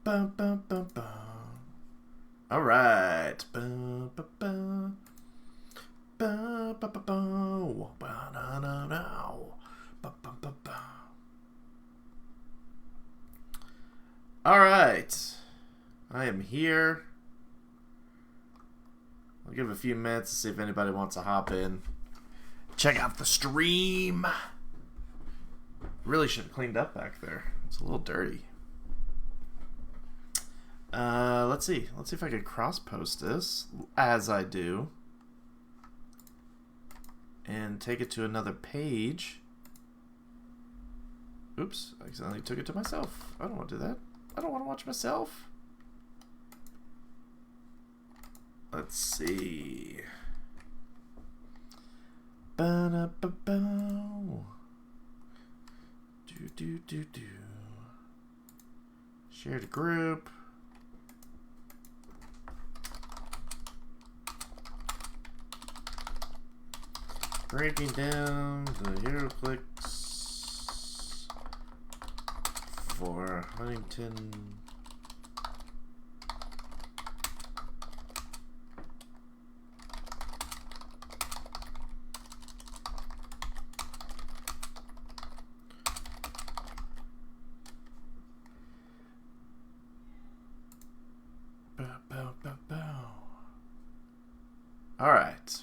All right. All right. I am here. I'll give a few minutes to see if anybody wants to hop in. Check out the stream. Really should have cleaned up back there. It's a little dirty. Let's see. Let's see if I can cross-post this as I do. And take it to another page. Oops, I accidentally took it to myself. I don't want to do that. I don't want to watch myself. Let's see. Ba-da-ba-bow. Do. Share the group. Breaking down the Heroclix for Huntington. All right.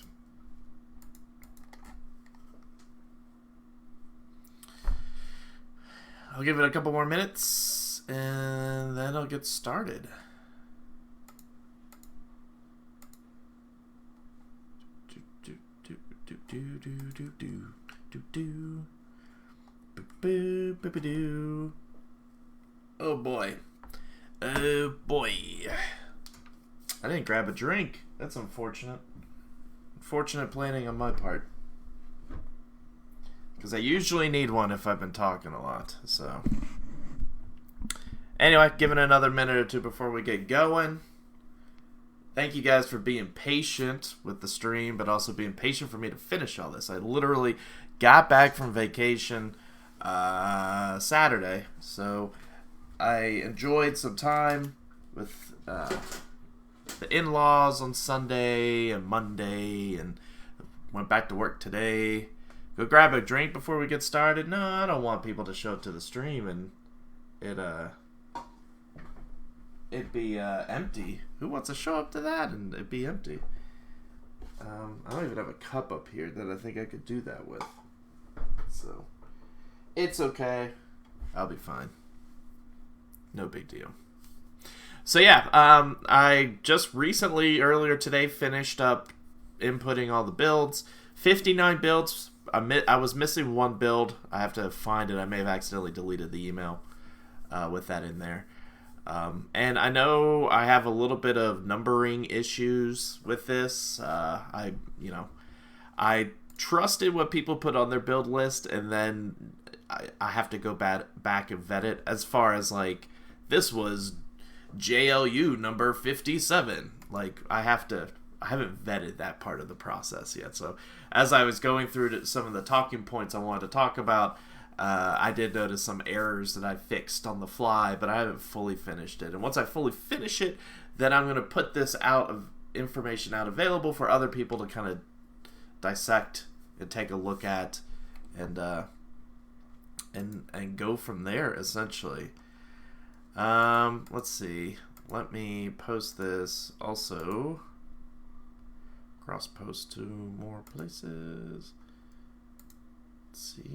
I'll give it a couple more minutes and then I'll get started. Oh boy. Oh boy. I didn't grab a drink. That's unfortunate. Unfortunate planning on my part. Because I usually need one if I've been talking a lot. So, anyway, giving it another minute or two before we get going. Thank you guys for being patient with the stream, but also being patient for me to finish all this. I literally got back from vacation Saturday, so I enjoyed some time with the in-laws on Sunday and Monday, and went back to work today. Go grab a drink before we get started? No, I don't want people to show up to the stream and it'd be empty. Who wants to show up to that and it'd be empty? I don't even have a cup up here that I think I could do that with. So, it's okay. I'll be fine. No big deal. So yeah, I just recently, earlier today, finished up inputting all the builds. 59 builds. I was missing one build. I have to find it. I may have accidentally deleted the email with that in there. And I know I have a little bit of numbering issues with this. I trusted what people put on their build list, and then I have to go back and vet it. As far as like, this was JLU number 57. Like, I haven't vetted that part of the process yet. So as I was going through some of the talking points I wanted to talk about, I did notice some errors that I fixed on the fly, but I haven't fully finished it. And once I fully finish it, then I'm going to put this information out available for other people to kind of dissect and take a look at, and go from there, essentially. Let's see. Let me post this also. Cross post to more places. Let's see.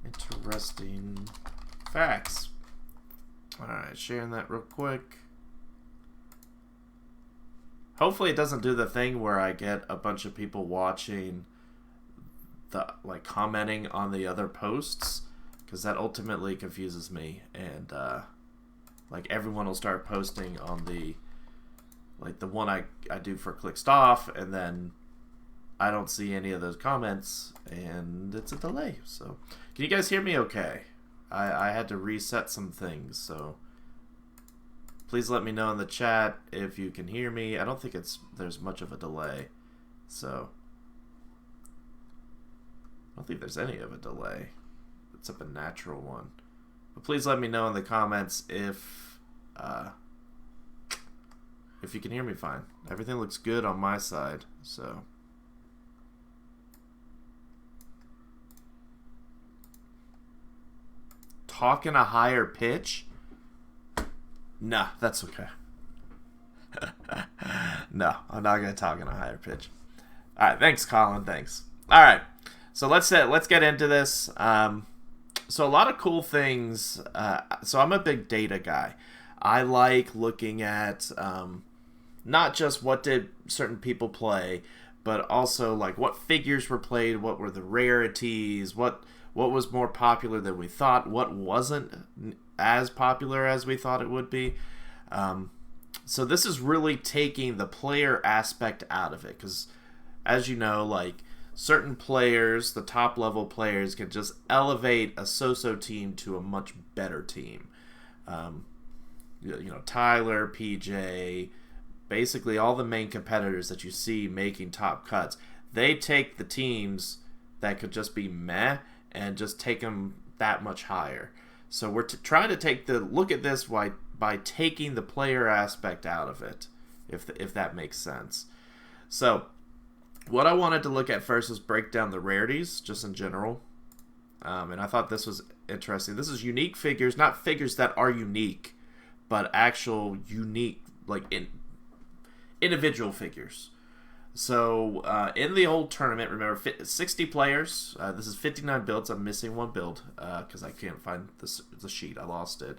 Interesting facts. Alright, sharing that real quick. Hopefully it doesn't do the thing where I get a bunch of people watching commenting on the other posts, because that ultimately confuses me, and everyone will start posting on the like the one I do for clicked off, and then I don't see any of those comments, and it's a delay. So, can you guys hear me okay? I had to reset some things, so please let me know in the chat if you can hear me. I don't think there's much of a delay, so I don't think there's any of a delay. It's a natural one. But please let me know in the comments if you can hear me fine. Everything looks good on my side, so. Talk in a higher pitch? Nah, that's okay. No, I'm not gonna talk in a higher pitch. All right, thanks, Colin. Thanks. All right, so let's get into this. So a lot of cool things. So I'm a big data guy. I like looking at not just what did certain people play, but also like what figures were played, what were the rarities, what was more popular than we thought, what wasn't as popular as we thought it would be. So this is really taking the player aspect out of it, because as you know, like certain players, the top level players, can just elevate a so-so team to a much better team. Tyler, PJ, basically all the main competitors that you see making top cuts, they take the teams that could just be meh and just take them that much higher. So we're trying to look at this by taking the player aspect out of it, if that makes sense. So what I wanted to look at first is break down the rarities, just in general. And I thought this was interesting. This is unique figures, not figures that are unique, but actual unique, like individual figures. So in the old tournament, remember, 60 players. This is 59 builds. I'm missing one build because I can't find the sheet. I lost it.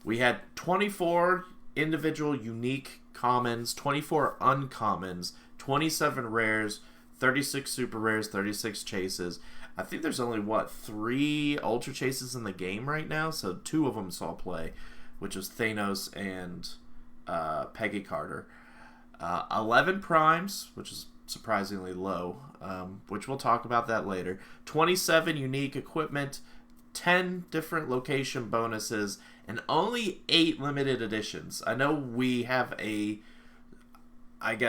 We had 24 individual unique commons, 24 uncommons, 27 rares, 36 super rares, 36 chases. I think there's only, 3 ultra chases in the game right now, so 2 of them saw play, which was Thanos and Peggy Carter. 11 primes, which is surprisingly low, which we'll talk about that later. 27 unique equipment, 10 different location bonuses, and only 8 limited editions. I know we have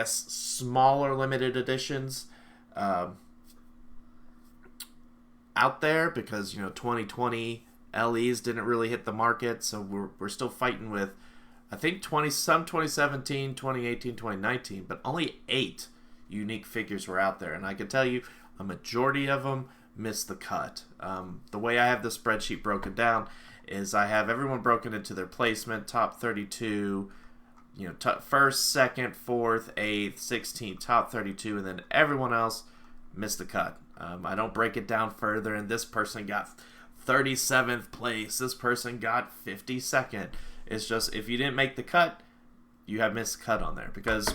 smaller limited editions out there because 2020 LEs didn't really hit the market, so we're still fighting with I think 2017, 2018, 2019, but only 8 unique figures were out there, and I can tell you a majority of them missed the cut. The way I have the spreadsheet broken down is I have everyone broken into their placement, top 32, first, second, fourth, eighth, 16th, top 32, and then everyone else missed the cut. I don't break it down further, and this person got 37th place, this person got 52nd. It's just, if you didn't make the cut, you have missed the cut on there, because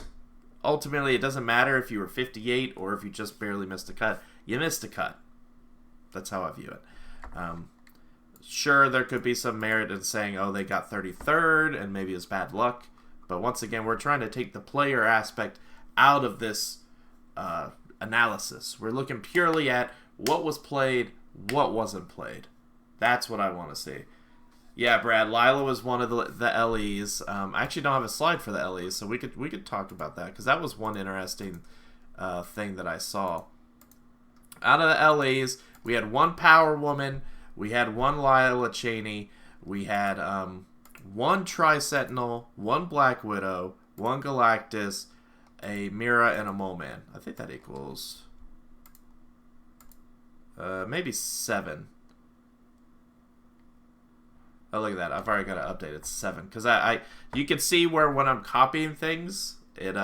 ultimately it doesn't matter if you were 58 or if you just barely missed a cut. You missed a cut. That's how I view it. Sure, there could be some merit in saying, oh, they got 33rd and maybe it's bad luck. But once again, we're trying to take the player aspect out of this analysis. We're looking purely at what was played, what wasn't played. That's what I want to see. Yeah, Brad, Lila was one of the LEs. I actually don't have a slide for the LEs, so we could talk about that, because that was one interesting thing that I saw. Out of the LEs, we had one Power Woman, we had one Lila Cheney, we had one Tri-Sentinel, one Black Widow, one Galactus, a Mira, and a Mole Man. I think that equals maybe 7. Oh, look at that. I've already got it updated. It's 7. Because you can see where when I'm copying things, it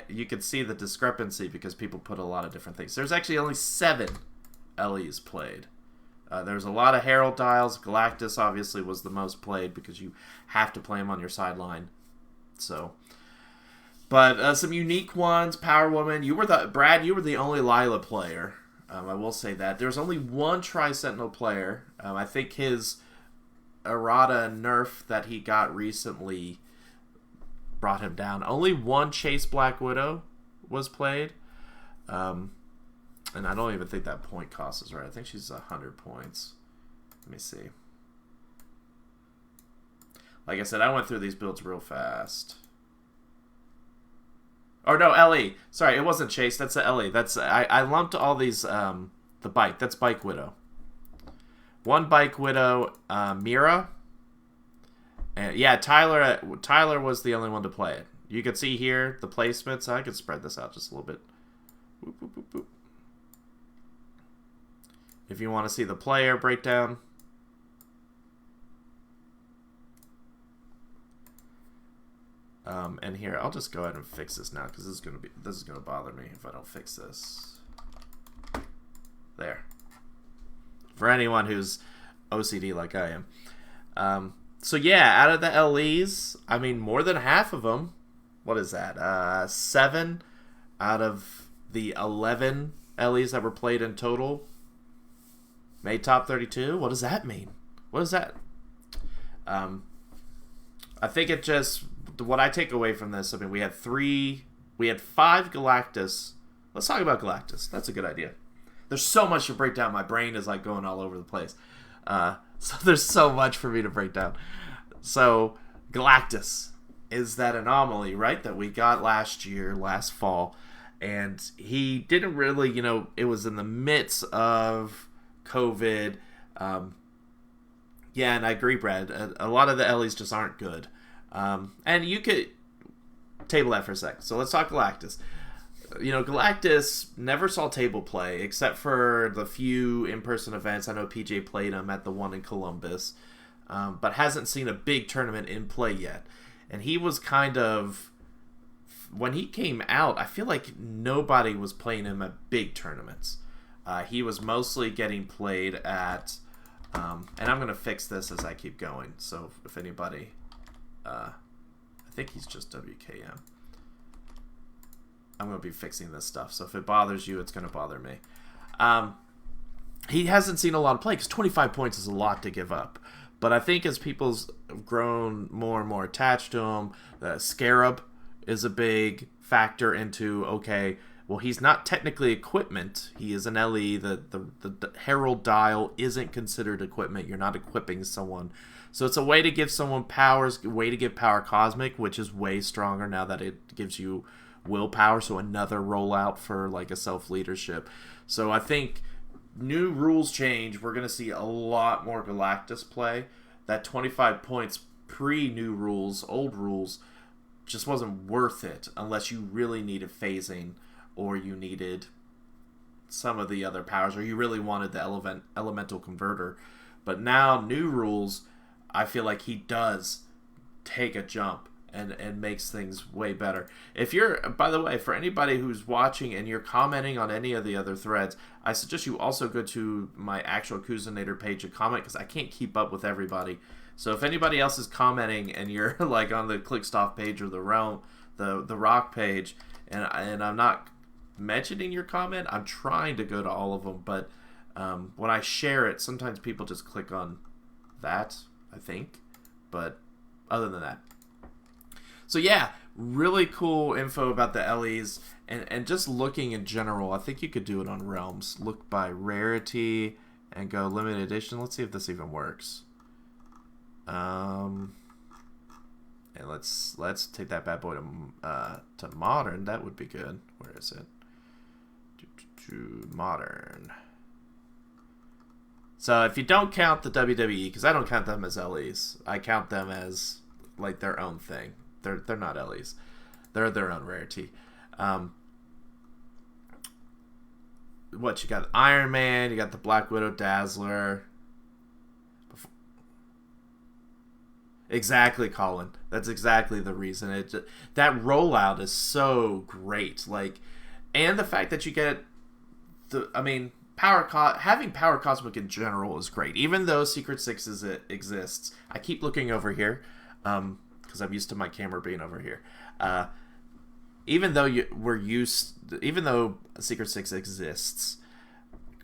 you can see the discrepancy because people put a lot of different things. There's actually only 7 LEs played. There's a lot of Herald dials. Galactus obviously was the most played because you have to play him on your sideline. So, but some unique ones. Power Woman. Brad, you were the only Lila player. I will say that. There's only one Tri-Sentinel player. I think his errata nerf that he got recently brought him down. Only one Chase Black Widow was played. And I don't even think that point cost is right. I think she's 100 points. Let me see. Like I said, I went through these builds real fast. Or no, LE. Sorry, it wasn't Chase. That's the LE. I lumped all these, the Bike. That's Bike Widow. One Bike Widow, Mira. And yeah, Tyler was the only one to play it. You can see here the placements. I could spread this out just a little bit. Boop, boop, boop, boop. If you want to see the player breakdown. And here, I'll just go ahead and fix this now because this is gonna bother me if I don't fix this. There. For anyone who's OCD like I am. So yeah, out of the LEs, I mean more than half of them. What is that? 7 out of the 11 LEs that were played in total made top 32. What does that mean? What is that? I think it just, what I take away from this, I mean, we had 5 Galactus. Let's talk about Galactus. That's a good idea. There's so much to break down. My brain is like going all over the place. So there's so much for me to break down. So Galactus is that anomaly, right, that we got last fall. And he didn't really, it was in the midst of COVID. Yeah, and I agree, Brad. A lot of the LEs just aren't good. And you could table that for a second. So let's talk Galactus. Galactus never saw table play except for the few in-person events. I know PJ played him at the one in Columbus, but hasn't seen a big tournament in play yet. And he was kind of, when he came out, I feel like nobody was playing him at big tournaments. He was mostly getting played at, and I'm going to fix this as I keep going. So if anybody, I think he's just WKM. I'm going to be fixing this stuff. So if it bothers you, it's going to bother me. He hasn't seen a lot of play because 25 points is a lot to give up. But I think as people's grown more and more attached to him, the Scarab is a big factor into, okay, well, he's not technically equipment. He is an LE. The Herald Dial isn't considered equipment. You're not equipping someone. So it's a way to give someone powers, a way to give power cosmic, which is way stronger now that it gives you willpower. So another rollout for like a self-leadership. So I think new rules change. We're going to see a lot more Galactus play. That 25 points pre-new rules, old rules, just wasn't worth it unless you really needed phasing or you needed some of the other powers or you really wanted the elemental converter. But now, new rules, I feel like he does take a jump and makes things way better. If you're, by the way, for anybody who's watching and you're commenting on any of the other threads, I suggest you also go to my actual Kuzinator page and comment because I can't keep up with everybody. So if anybody else is commenting and you're like on the Clickstuff page or the Realm, the Rock page, and I'm not mentioning your comment, I'm trying to go to all of them, but when I share it, sometimes people just click on that, I think. But other than that. So yeah, really cool info about the LEs, and just looking in general, I think you could do it on Realms. Look by rarity and go limited edition. Let's see if this even works. And let's take that bad boy to modern. That would be good. Where is it? Modern. So if you don't count the WWE, because I don't count them as LEs, I count them as like their own thing. They're not LEs. They're their own rarity. What you got? Iron Man. You got the Black Widow, Dazzler. Exactly, Colin. That's exactly the reason. That rollout is so great. Like, and the fact that you get having power cosmic in general is great. Even though Secret Sixes exists, I keep looking over here. Because I'm used to my camera being over here. Even though Secret Six exists,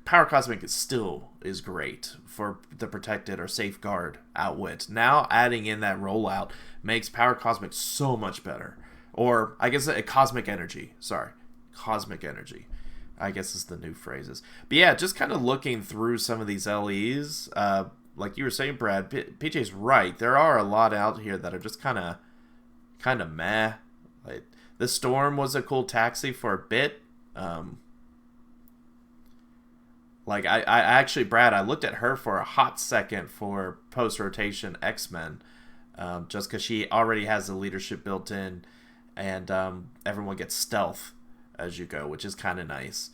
Power Cosmic is great for the protected or safeguard outwit. Now adding in that rollout makes Power Cosmic so much better. Or, I guess, a Cosmic Energy. Sorry. Cosmic Energy, I guess is the new phrases. But yeah, just kind of looking through some of these LEs, like you were saying, Brad, PJ's right. There are a lot out here that are just kind of meh. Like, the Storm was a cool taxi for a bit. Like, I actually, Brad, I looked at her for a hot second for post-rotation X-Men, just because she already has the leadership built in, and everyone gets stealth as you go, which is kind of nice.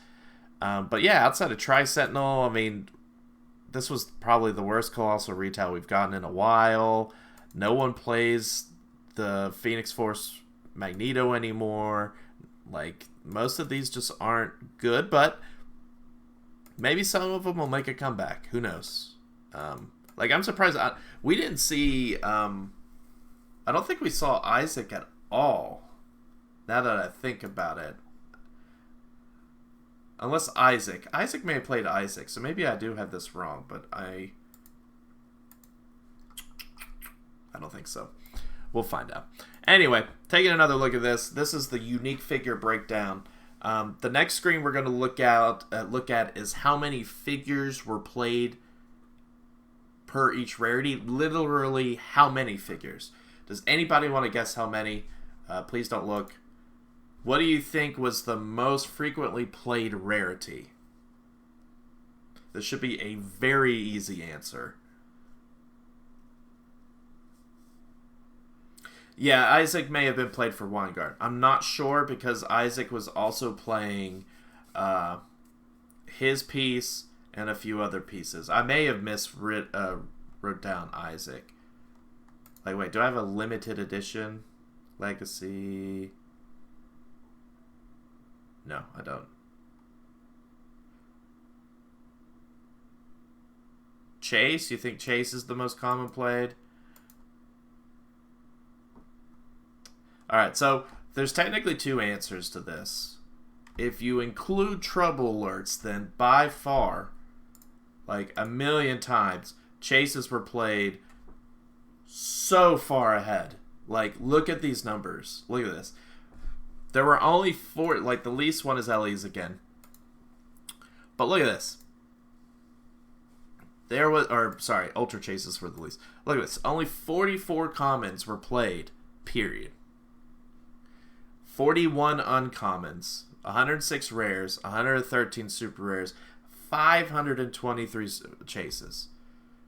But yeah, outside of Tri-Sentinel, I mean, this was probably the worst Colossal retail we've gotten in a while. No one plays the Phoenix Force Magneto anymore. Like, most of these just aren't good, but maybe some of them will make a comeback. Who knows? Like, I'm surprised we didn't see. I don't think we saw Isaac at all. Now that I think about it, unless Isaac may have played Isaac, so maybe I do have this wrong, but I don't think so. We'll find out. Anyway, taking another look at this. This is the unique figure breakdown. The next screen we're going to look at is how many figures were played per each rarity. Literally, how many figures? Does anybody want to guess how many? Please don't look. What do you think was the most frequently played rarity? This should be a very easy answer. Yeah, Isaac may have been played for Vanguard. I'm not sure because Isaac was also playing his piece and a few other pieces. I may have wrote down Isaac. Like, wait, do I have a limited edition Legacy? No, I don't. Chase? You think Chase is the most common played? Alright, so there's technically two answers to this. If you include trouble alerts, then by far, like a million times, chases were played so far ahead. Like, look at these numbers. Look at this. There were only 4, like the least one is LEs again. But look at this. There was, or sorry, Ultra Chases were the least. Look at this. Only 44 commons were played, period. 41 uncommons, 106 rares, 113 super rares, 523 chases.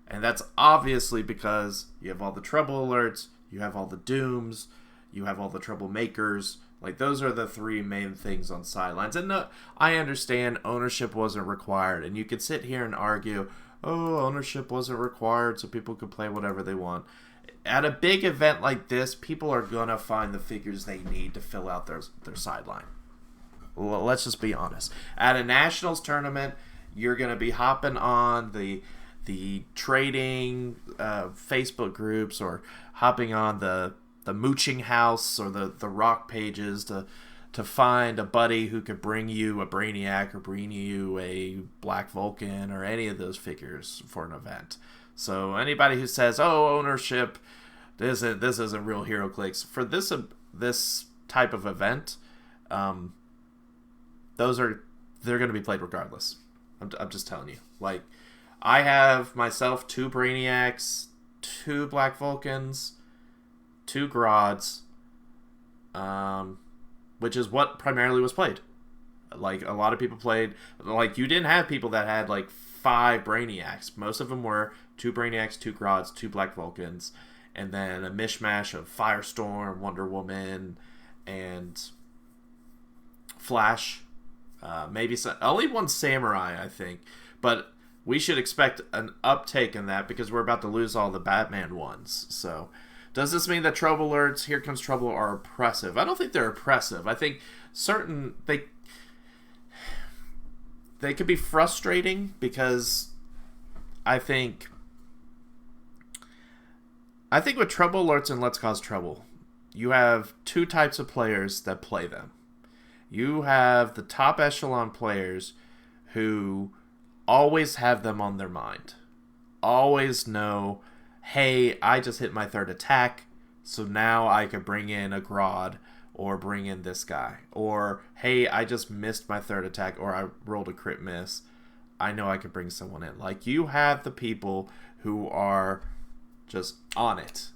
And that's obviously because you have all the trouble alerts, you have all the dooms, you have all the troublemakers. Like, those are the 3 main things on sidelines. And I understand ownership wasn't required. And you could sit here and argue, oh, ownership wasn't required so people could play whatever they want. At a big event like this, people are going to find the figures they need to fill out their sideline. Well, let's just be honest. At a Nationals tournament, you're going to be hopping on the trading Facebook groups or hopping on the mooching house or the rock pages to find a buddy who could bring you a Brainiac or bring you a Black Vulcan or any of those figures for an event. So anybody who says, "Oh, ownership, this isn't real Heroclix," for this type of event, they're going to be played regardless. I'm just telling you. Like, I have myself 2 Brainiacs, 2 Black Vulcans, 2 Grods, which is what primarily was played. Like, a lot of people played, like, you didn't have people that had like 5 Brainiacs. Most of them were 2 Brainiacs, 2 Grods, 2 Black Vulcans, and then a mishmash of Firestorm, Wonder Woman, and Flash. Maybe only 1 Samurai, I think. But we should expect an uptake in that because we're about to lose all the Batman ones. So, does this mean that Trouble Alerts, Here Comes Trouble, are oppressive? I don't think they're oppressive. I think they could be frustrating because I think with Trouble Alerts and Let's Cause Trouble, you have 2 types of players that play them. You have the top echelon players who always have them on their mind. Always know, hey, I just hit my 3rd attack. So now I could bring in a Grodd or bring in this guy. Or, hey, I just missed my third attack or I rolled a crit miss. I know I could bring someone in. Like, you have the people who are just on it.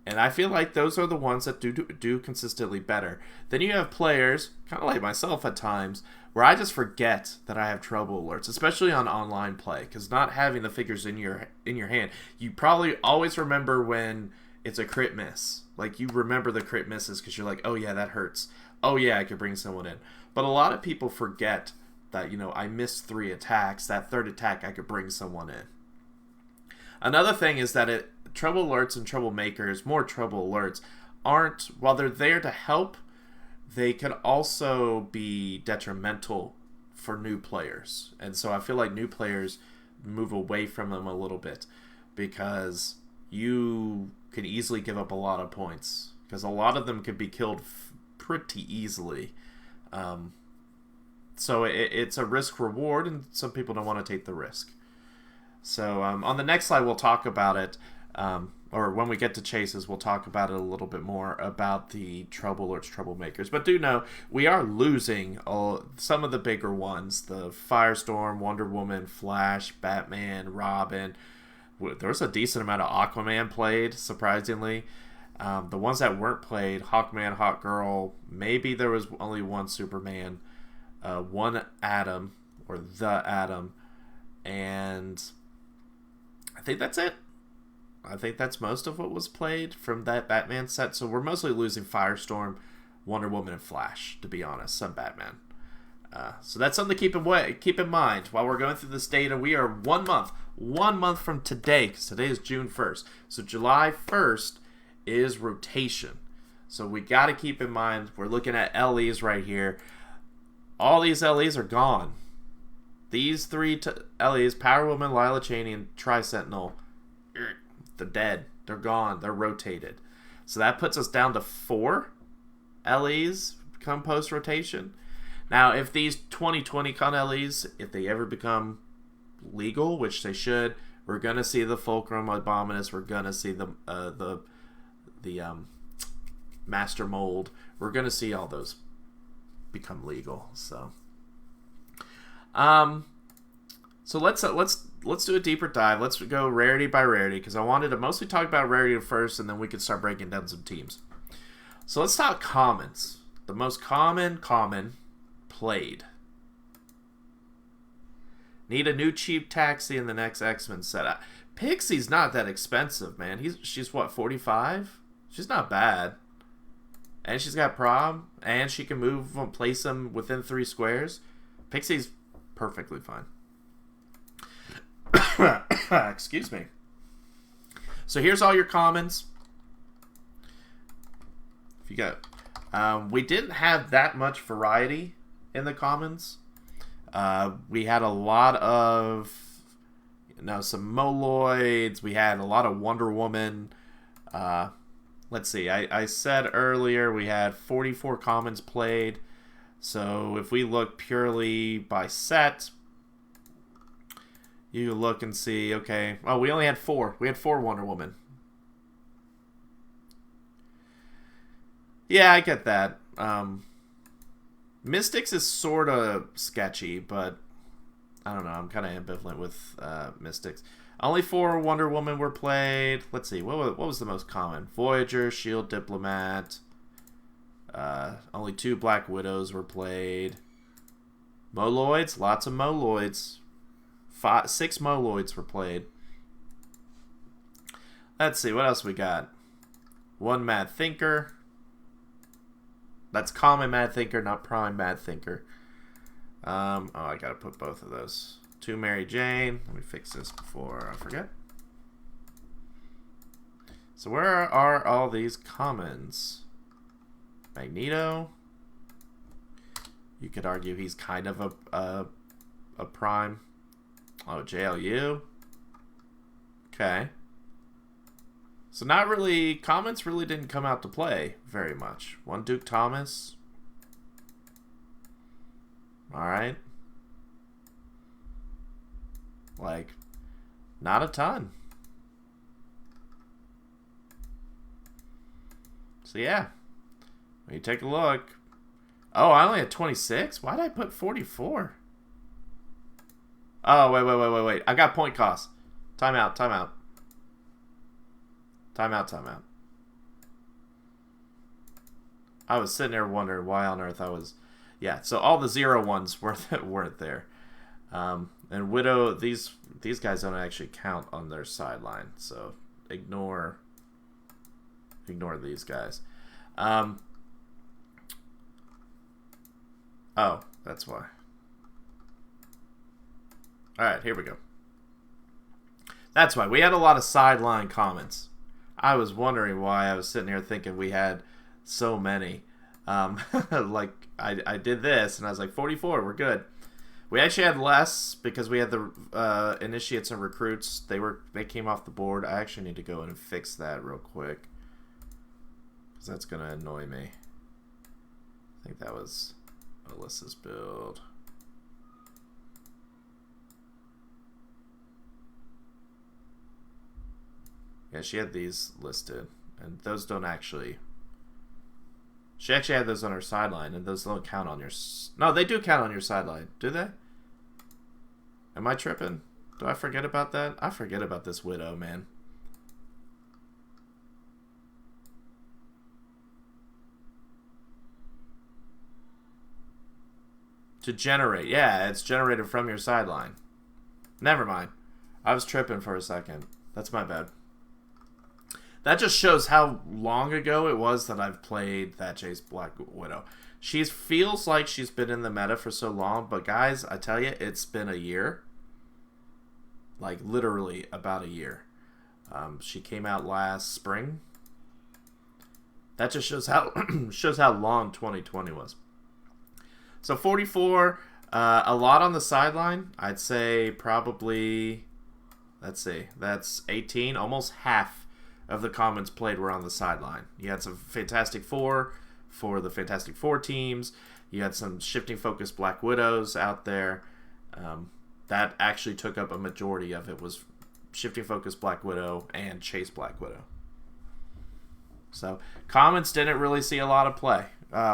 And I feel like those are the ones that do consistently better. Then you have players, kind of like myself at times, where I just forget that I have trouble alerts, especially on online play, because not having the figures in your hand, you probably always remember when it's a crit miss. Like, you remember the crit misses because you're like, oh yeah, that hurts. Oh yeah, I could bring someone in. But a lot of people forget that, you know, I missed 3 attacks. That third attack, I could bring someone in. Another thing is that trouble alerts and troublemakers, more trouble alerts, aren't, while they're there to help, they can also be detrimental for new players. And so I feel like new players move away from them a little bit because you can easily give up a lot of points because a lot of them can be killed pretty easily. So it's a risk reward, and some people don't want to take the risk. So on the next slide, we'll talk about it. Or when we get to chases, we'll talk about it a little bit more about the trouble alerts, troublemakers. But do know, we are losing some of the bigger ones. The Firestorm, Wonder Woman, Flash, Batman, Robin. There was a decent amount of Aquaman played, surprisingly. The ones that weren't played, Hawkman, Hawkgirl, maybe there was only one Superman, one Atom, or the Atom, and I think that's it. I think that's most of what was played from that Batman set. So we're mostly losing Firestorm, Wonder Woman, and Flash, to be honest. Some Batman. So that's something to keep in mind while we're going through this data. We are 1 month from today, because today is June 1st. So July 1st is rotation. So we got to keep in mind, we're looking at LEs right here. All these LEs are gone. These 3 LEs, Power Woman, Lila Cheney, and Tri-Sentinel, they're dead. They're gone. They're rotated. So that puts us down to 4 LEs come post-rotation. Now, if these 2020 con LEs, if they ever become legal, which they should, we're going to see the Fulcrum Abominus. We're going to see the Master Mold. We're going to see all those become legal. So let's do a deeper dive. Let's go rarity by rarity, because I wanted to mostly talk about rarity first, and then we can start breaking down some teams. So let's talk commons. The most common played. Need a new cheap taxi in the next X-Men set. Pixie's not that expensive, man. She's what, 45? She's not bad. And she's got prom, and she can move and place them within 3 squares. Pixie's perfectly fine. Excuse me. So here's all your commons. If you got, we didn't have that much variety in the commons. We had a lot of, some Moloids. We had a lot of Wonder Woman. Let's see. I said earlier we had 44 commons played. So if we look purely by set, you look and see, okay, oh, we only had 4. We had 4 Wonder Woman. Yeah, I get that. Mystics is sort of sketchy, but I don't know. I'm kind of ambivalent with Mystics. Only 4 Wonder Woman were played. Let's see. What was the most common? Voyager, Shield, Diplomat. Only 2 Black Widows were played. Moloids. Lots of Moloids. 6 Moloids were played. Let's see. What else we got? 1 Mad Thinker. That's common Mad Thinker, not prime Mad Thinker. Oh, I gotta put both of those. 2 Mary Jane. Let me fix this before I forget. So where are all these commons? Magneto. You could argue he's kind of a prime. Oh, JLU. Okay. So not really, commons really didn't come out to play very much. 1 Duke Thomas. Alright. Like, not a ton. So yeah, when you take a look. Oh, I only had 26? Why did I put 44? Oh, wait. I got point cost. Timeout. I was sitting there wondering why on earth I was... Yeah, so all the 0 ones weren't there. And Widow, these guys don't actually count on their sideline, so ignore these guys. Oh, that's why. Alright, here we go. That's why. We had a lot of sideline comments. I was wondering why I was sitting here thinking we had so many. Like, I did this, and I was like, 44, we're good. We actually had less because we had the initiates and recruits. They came off the board. I actually need to go in and fix that real quick, because that's going to annoy me. I think that was Alyssa's build. Yeah, she had these listed, and those don't actually... She actually had those on her sideline, and those don't count on your... No, they do count on your sideline. Do they? Am I tripping? Do I forget about that? I forget about this Widow, man. To generate. Yeah, it's generated from your sideline. Never mind. I was tripping for a second. That's my bad. That just shows how long ago it was that I've played that Jace Black Widow. She feels like she's been in the meta for so long, but guys, I tell you, it's been a year. Like, literally about a year. She came out last spring. That just shows how long 2020 was. So 44, a lot on the sideline. I'd say probably, let's see, that's 18, almost half of the commons played were on the sideline. You had some Fantastic Four for the Fantastic Four teams. You had some shifting focus Black Widows out there. That actually took up a majority of it, was shifting focus Black Widow and Chase Black Widow. So commons didn't really see a lot of play,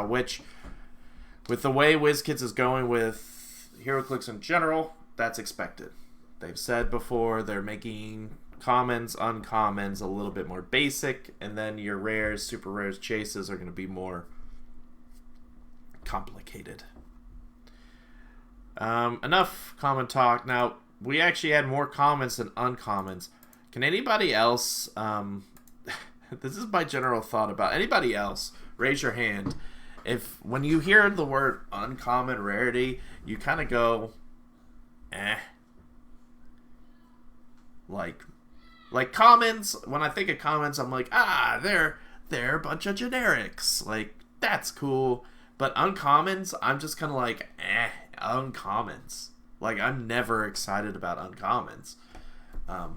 which with the way WizKids is going with HeroClix in general, that's expected. They've said before they're making commons, uncommons a little bit more basic, and then your rares, super rares, chases are going to be more complicated. Enough common talk. Now, we actually had more commons than uncommons. Can anybody else, this is my general thought about anybody else, raise your hand. If when you hear the word uncommon rarity, you kind of go, eh. Like commons, when I think of commons, I'm like, they're a bunch of generics. Like, that's cool. But uncommons, I'm just kind of like, uncommons. Like, I'm never excited about uncommons. I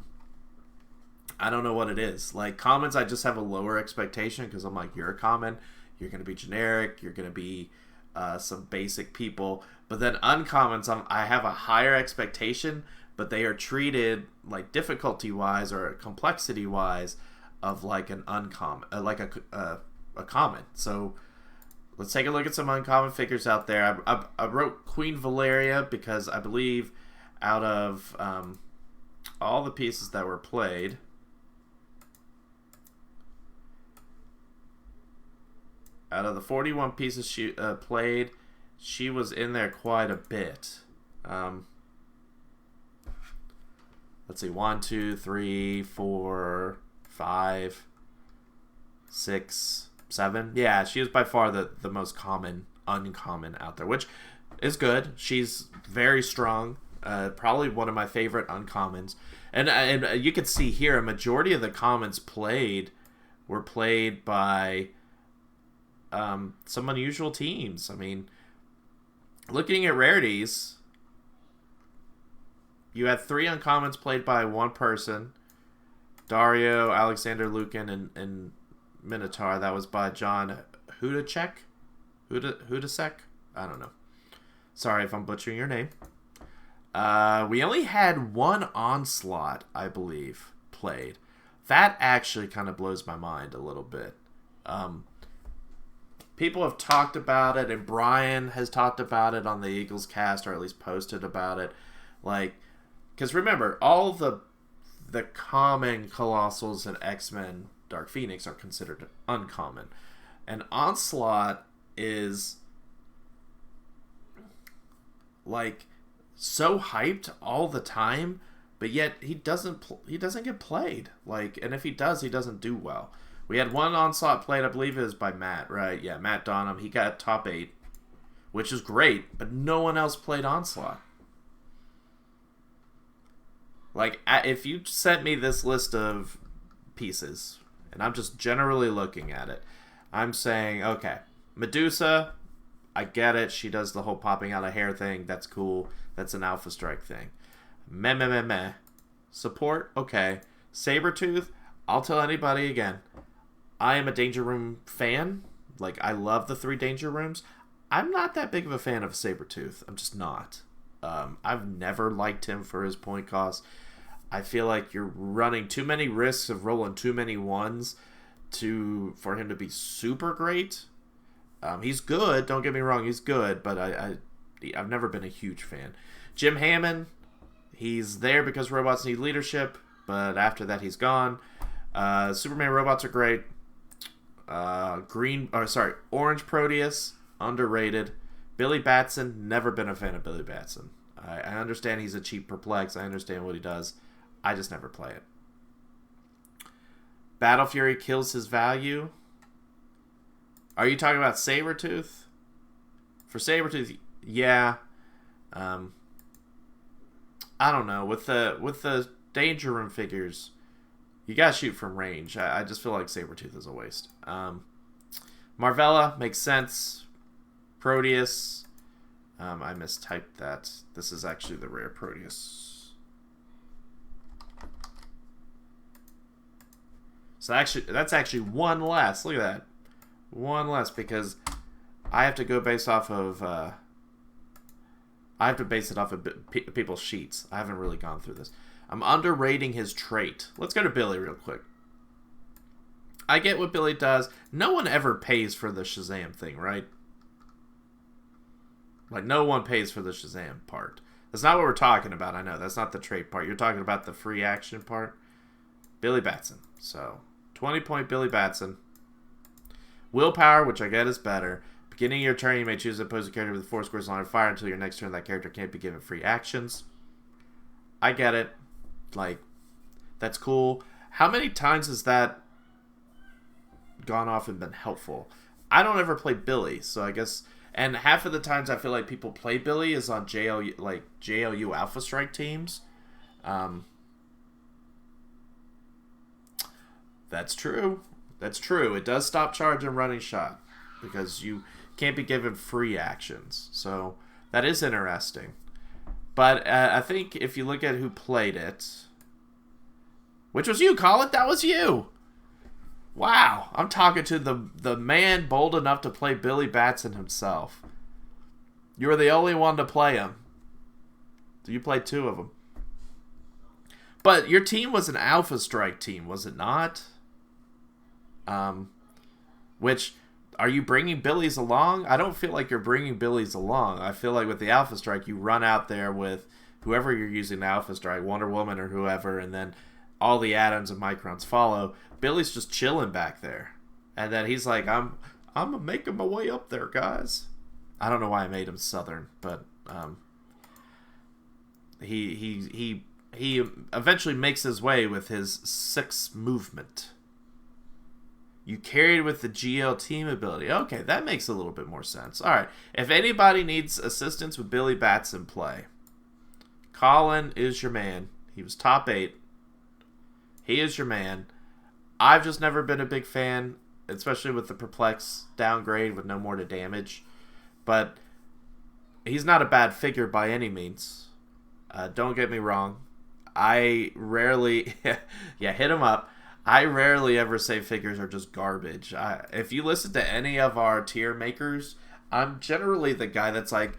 don't know what it is. Like, commons, I just have a lower expectation because I'm like, you're a common, you're going to be generic, you're going to be some basic people. But then uncommons, I have a higher expectation, but they are treated like difficulty-wise or complexity-wise of like an uncommon, like a common. So let's take a look at some uncommon figures out there. I wrote Queen Valeria because I believe out of all the pieces that were played, out of the 41 pieces she played, she was in there quite a bit. Let's see, 1, 2, 3, 4, 5, 6, 7. Yeah, she is by far the most common, uncommon out there, which is good. She's very strong. Probably one of my favorite uncommons. And you can see here, a majority of the commons played were played by some unusual teams. I mean, looking at rarities, you had 3 uncommons played by one person. Dario, Alexander Lukin, and Minotaur. That was by John Hudacek? Hudacek? I don't know. Sorry if I'm butchering your name. We only had 1 onslaught, I believe, played. That actually kind of blows my mind a little bit. people have talked about it, and Brian has talked about it on the Eagles cast, or at least posted about it. Like, because remember, all the common Colossals and X-Men Dark Phoenix are considered uncommon. And Onslaught is like so hyped all the time, but yet he doesn't get played. Like, and if he does, he doesn't do well. We had one Onslaught played, I believe it was by Matt, right? Yeah, Matt Donham. He got top 8, which is great, but no one else played Onslaught. Like, if you sent me this list of pieces, and I'm just generally looking at it, I'm saying, okay, Medusa, I get it. She does the whole popping out of hair thing. That's cool. That's an Alpha Strike thing. Meh. Support, okay. Sabretooth, I'll tell anybody again. I am a Danger Room fan. Like, I love the 3 Danger Rooms. I'm not that big of a fan of Sabretooth. I'm just not. I've never liked him for his point cost. I feel like you're running too many risks of rolling too many ones for him to be super great. He's good, don't get me wrong, he's good, but I've never been a huge fan. Jim Hammond, he's there because robots need leadership, but after that he's gone. Superman robots are great. Orange Proteus, underrated. Billy Batson, never been a fan of Billy Batson. I understand he's a cheap Perplex. I understand what he does. I just never play it. Battle Fury kills his value. Are you talking about Sabretooth? For Sabretooth, yeah. I don't know. With the Danger Room figures, you gotta shoot from range. I just feel like Sabretooth is a waste. Marvella makes sense. Proteus. I mistyped that. This is actually the rare Proteus. So that's actually one less. Look at that. One less, because I have to go based off of... I have to base it off of people's sheets. I haven't really gone through this. I'm underrating his trait. Let's go to Billy real quick. I get what Billy does. No one ever pays for the Shazam thing, right? Like, no one pays for the Shazam part. That's not what we're talking about, I know. That's not the trait part. You're talking about the free action part. Billy Batson. So, 20-point Billy Batson. Willpower, which I get is better. Beginning of your turn, you may choose to oppose a character with 4 squares line of fire until your next turn. That character can't be given free actions. I get it. Like, that's cool. How many times has that gone off and been helpful? I don't ever play Billy, so I guess... And half of the times I feel like people play Billy is on JLU Alpha Strike teams. That's true. That's true. It does stop charge and running shot, because you can't be given free actions. So that is interesting. But I think if you look at who played it, which was you, Colin, that was you. Wow, I'm talking to the man bold enough to play Billy Batson himself. You were the only one to play him. You played 2 of them. But your team was an Alpha Strike team, was it not? Which, are you bringing Billy's along? I don't feel like you're bringing Billy's along. I feel like with the Alpha Strike, you run out there with whoever you're using the Alpha Strike, Wonder Woman or whoever, and then all the atoms and microns follow. Billy's just chilling back there. And then he's like, I'm making my way up there, guys. I don't know why I made him Southern, but he eventually makes his way with his 6 movement. You carried with the GL team ability. Okay, that makes a little bit more sense. All right, if anybody needs assistance with Billy Batson play, Colin is your man. He was top 8. He is your man. I've just never been a big fan, especially with the Perplex downgrade with no more to damage. But he's not a bad figure by any means. Don't get me wrong. I rarely... yeah, hit him up. I rarely ever say figures are just garbage. If you listen to any of our tier makers, I'm generally the guy that's like,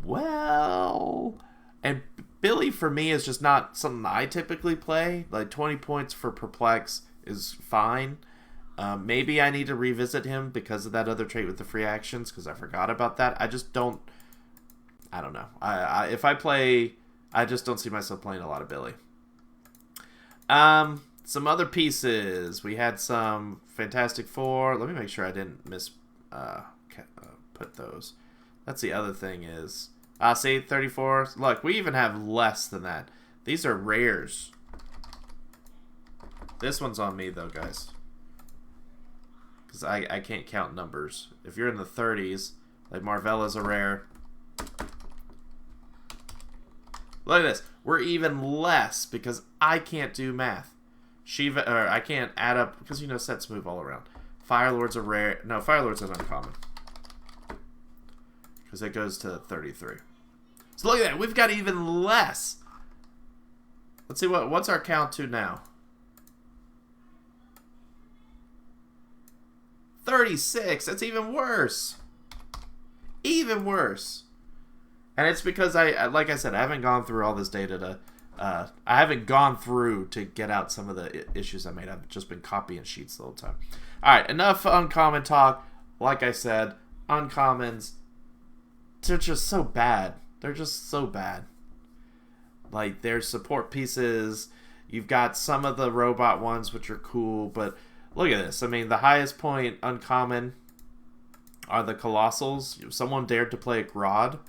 well... And Billy, for me, is just not something I typically play. Like, 20 points for Perplex is fine. Maybe I need to revisit him because of that other trait with the free actions, because I forgot about that. I just don't... I don't know. If I play... I just don't see myself playing a lot of Billy. Some other pieces. We had some Fantastic Four. Let me make sure I didn't put those. That's the other thing is... see, 34. Look, we even have less than that. These are rares. This one's on me, though, guys. Because I can't count numbers. If you're in the 30s, like Marvella's a rare. Look at this. We're even less because I can't do math. Shiva, or I can't add up because, you know, sets move all around. Firelord's a rare. No, Firelord's an uncommon. Because it goes to 33. So look at that. We've got even less. Let's see what's our count to now. 36. That's even worse. Even worse. And it's because like I said, I haven't gone through all this data to... I haven't gone through to get out some of the issues I made. I've just been copying sheets the whole time. Alright, enough uncommon talk. Like I said, uncommons, they're just so bad. They're just so bad. Like, there's support pieces. You've got some of the robot ones, which are cool, but look at this. I mean, the highest point uncommon are the Colossals. Someone dared to play Grodd.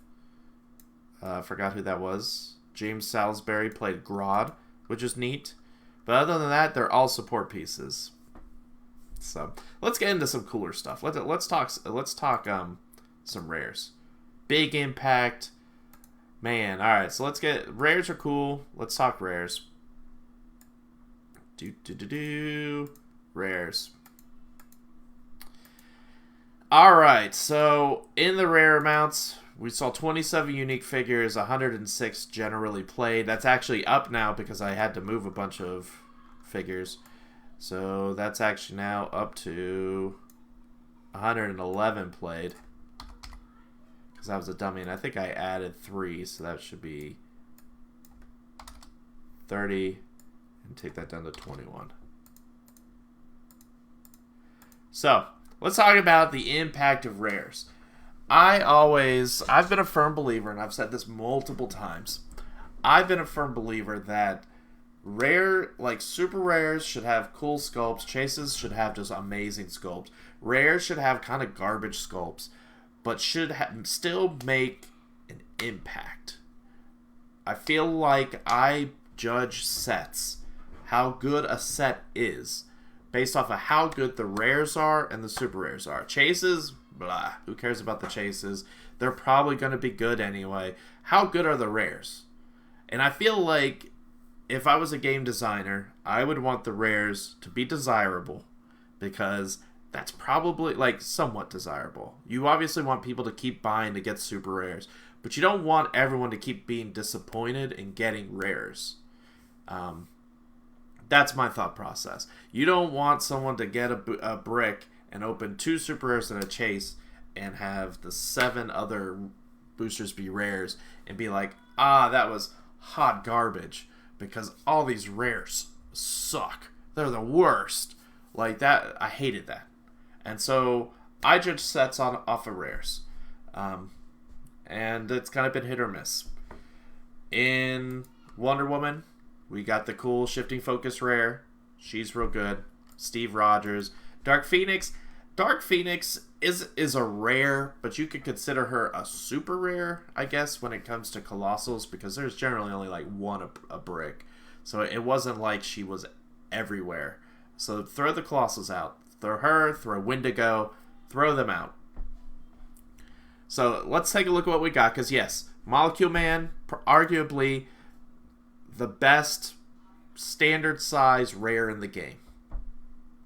I forgot who that was. James Salisbury played Grodd, which is neat. But other than that, they're all support pieces. So let's get into some cooler stuff. Let's talk some rares. Big impact. Man, alright, so let's get... Rares are cool. Let's talk rares. Rares. Alright, so in the rare amounts, we saw 27 unique figures, 106 generally played. That's actually up now because I had to move a bunch of figures. So that's actually now up to 111 played. Because that was a dummy, and I think I added 3, so that should be 30, and take that down to 21. So, let's talk about the impact of rares. I've been a firm believer, and I've said this multiple times, I've been a firm believer that like super rares should have cool sculpts, chases should have just amazing sculpts, rares should have kind of garbage sculpts, but should still make an impact. I feel like I judge sets, how good a set is, based off of how good the rares are and the super rares are. Chases, blah. Who cares about the chases? They're probably going to be good anyway. How good are the rares? And I feel like if I was a game designer, I would want the rares to be desirable, because that's probably, like, somewhat desirable. You obviously want people to keep buying to get super rares, but you don't want everyone to keep being disappointed in getting rares. That's my thought process. You don't want someone to get a brick and open 2 super rares and a chase and have the 7 other boosters be rares and be like, that was hot garbage because all these rares suck. They're the worst. Like that, I hated that. And so I judge sets off of rares. And it's kind of been hit or miss. In Wonder Woman, we got the cool shifting focus rare. She's real good. Steve Rogers. Dark Phoenix. Dark Phoenix is a rare, but you could consider her a super rare, I guess, when it comes to Colossals, because there's generally only like one a brick. So it wasn't like she was everywhere. So throw the Colossals out. Throw her, throw Wendigo, throw them out. So let's take a look at what we got, because yes, Molecule Man, arguably the best standard size rare in the game.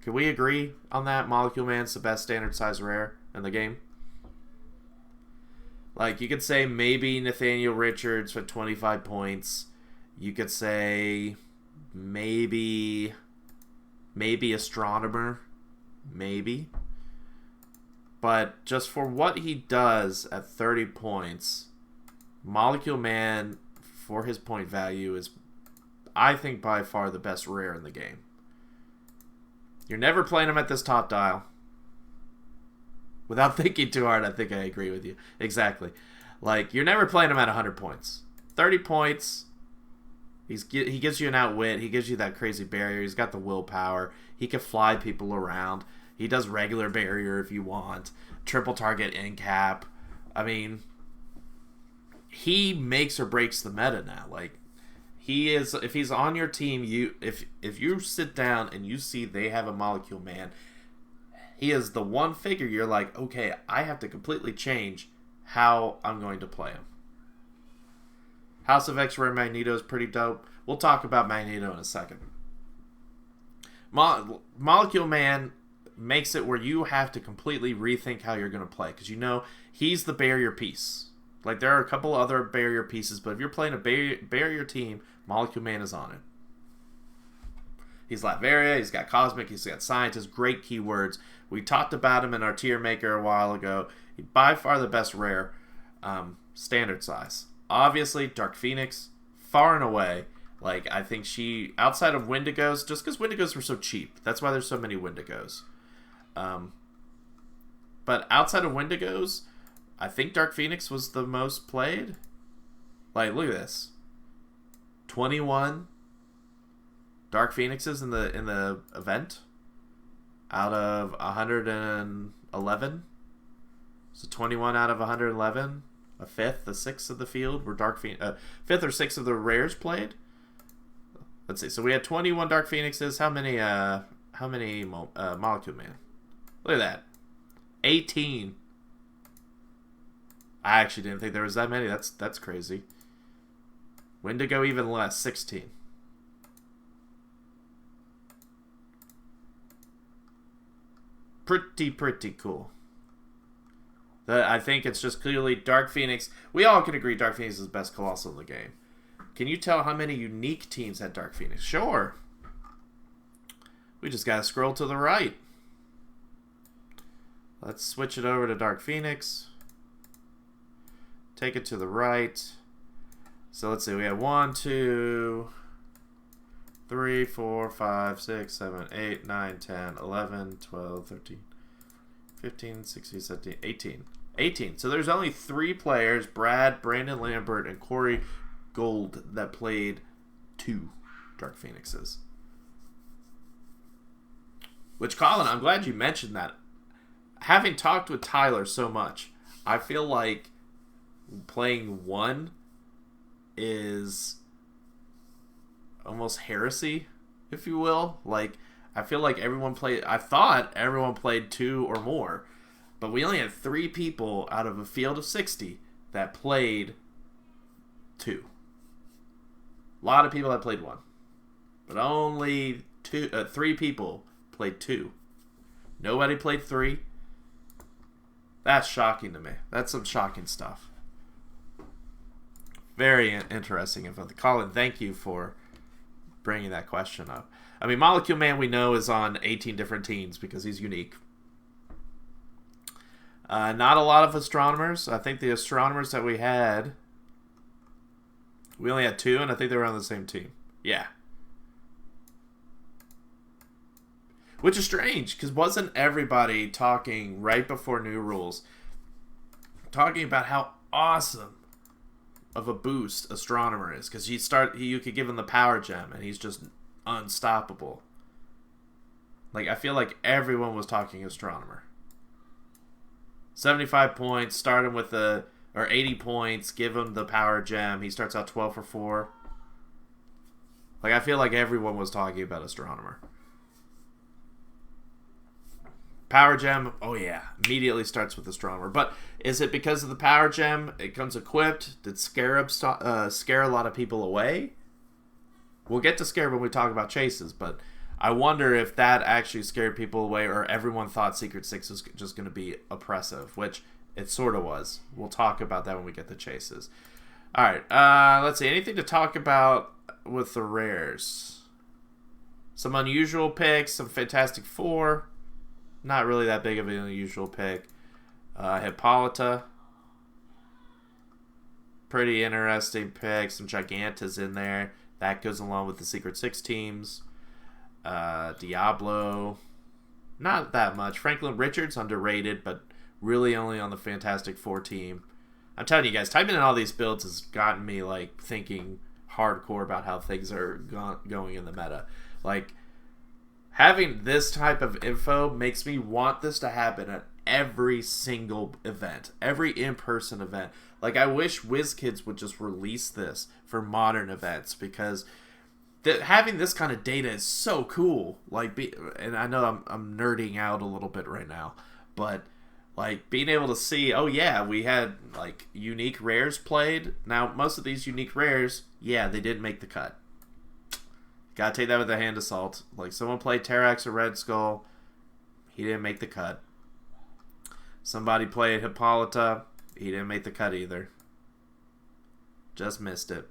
Can we agree on that? Molecule Man's the best standard size rare in the game? Like, you could say maybe Nathaniel Richards for 25 points. You could say maybe Astronomer. Maybe. But just for what he does at 30 points, Molecule Man, for his point value, is, I think, by far the best rare in the game. You're never playing them at this top dial. Without thinking too hard, I think I agree with you. Exactly. Like, you're never playing him at 100 points. 30 points, he gives you an outwit. He gives you that crazy barrier. He's got the willpower. He can fly people around. He does regular barrier if you want. Triple target in cap. I mean, he makes or breaks the meta now. Like, he is, if he's on your team, if you sit down and you see they have a Molecule Man, he is the one figure you're like, okay, I have to completely change how I'm going to play him. House of X Rare Magneto is pretty dope. We'll talk about Magneto in a second. Molecule Man makes it where you have to completely rethink how you're going to play, because you know he's the barrier piece. Like, there are a couple other barrier pieces, but if you're playing a barrier team, Molecule Man is on it. He's Latveria, he's got Cosmic, he's got Scientist, great keywords. We talked about him in our tier maker a while ago. He's by far the best rare, standard size. Obviously, Dark Phoenix, far and away. Like, I think she, outside of Wendigos, just because Wendigos were so cheap, that's why there's so many Wendigos. But outside of Wendigos, I think Dark Phoenix was the most played. Like, look at this. 21 Dark Phoenixes in the event out of 111. So 21 out of 111, a fifth, a sixth of the field were Dark Phoenix. Fifth or sixth of the rares played. Let's see. So we had 21 Dark Phoenixes. How many Molecule Man? Look at that. 18. I actually didn't think there was that many. That's crazy. Wendigo even less, 16. Pretty cool. I think it's just clearly Dark Phoenix. We all can agree Dark Phoenix is the best Colossal in the game. Can you tell how many unique teams had Dark Phoenix? Sure. We just gotta scroll to the right. Let's switch it over to Dark Phoenix. Take it to the right. So let's see, we have 1, 2, 3, 4, 5, 6, 7, 8, 9, 10, 11, 12, 13, 15, 16, 17, 18. 18. So there's only 3 players, Brandon Lambert, and Corey Gold, that played 2 Dark Phoenixes. Which, Colin, I'm glad you mentioned that. Having talked with Tyler so much, I feel like playing 1 is almost heresy, if you will. Like, I feel like I thought everyone played 2 or more, but we only had 3 people out of a field of 60 that played 2. A lot of people that played 1, but only 3 people played 2. Nobody played 3. That's shocking to me. That's some shocking stuff. Very interesting info. Colin, thank you for bringing that question up. I mean, Molecule Man we know is on 18 different teams because he's unique. Not a lot of astronomers. I think the astronomers that we had, we only had 2, and I think they were on the same team. Yeah. Which is strange, because wasn't everybody talking right before new rules, talking about how awesome of a boost Astronomer is, because you could give him the power gem and he's just unstoppable. Like, I feel like everyone was talking Astronomer. 75 points, start him with or 80 points, give him the power gem, he starts out 12 for 4. Like, I feel like everyone was talking about Astronomer. Power gem, oh yeah, immediately starts with Astronomer. But is it because of the power gem? It comes equipped. Did Scarab scare a lot of people away? We'll get to Scarab when we talk about chases, but I wonder if that actually scared people away, or everyone thought Secret 6 was just going to be oppressive, which it sort of was. We'll talk about that when we get to chases. Alright, let's see. Anything to talk about with the rares? Some unusual picks, some Fantastic Four. Not really that big of an unusual pick. Hippolyta. Pretty interesting pick. Some Gigantas in there. That goes along with the Secret 6 teams. Diablo. Not that much. Franklin Richards, underrated, but really only on the Fantastic Four team. I'm telling you guys, typing in all these builds has gotten me like thinking hardcore about how things are going in the meta. Like, having this type of info makes me want this to happen at every single event, every in-person event. Like, I wish WizKids would just release this for modern events, because having this kind of data is so cool. Like, and I know I'm nerding out a little bit right now, but like being able to see, oh yeah, we had like unique rares played. Now, most of these unique rares, yeah, they didn't make the cut. Gotta take that with a hand of salt. Like, someone played Terrax or Red Skull, he didn't make the cut. Somebody played Hippolyta, he didn't make the cut either. Just missed it.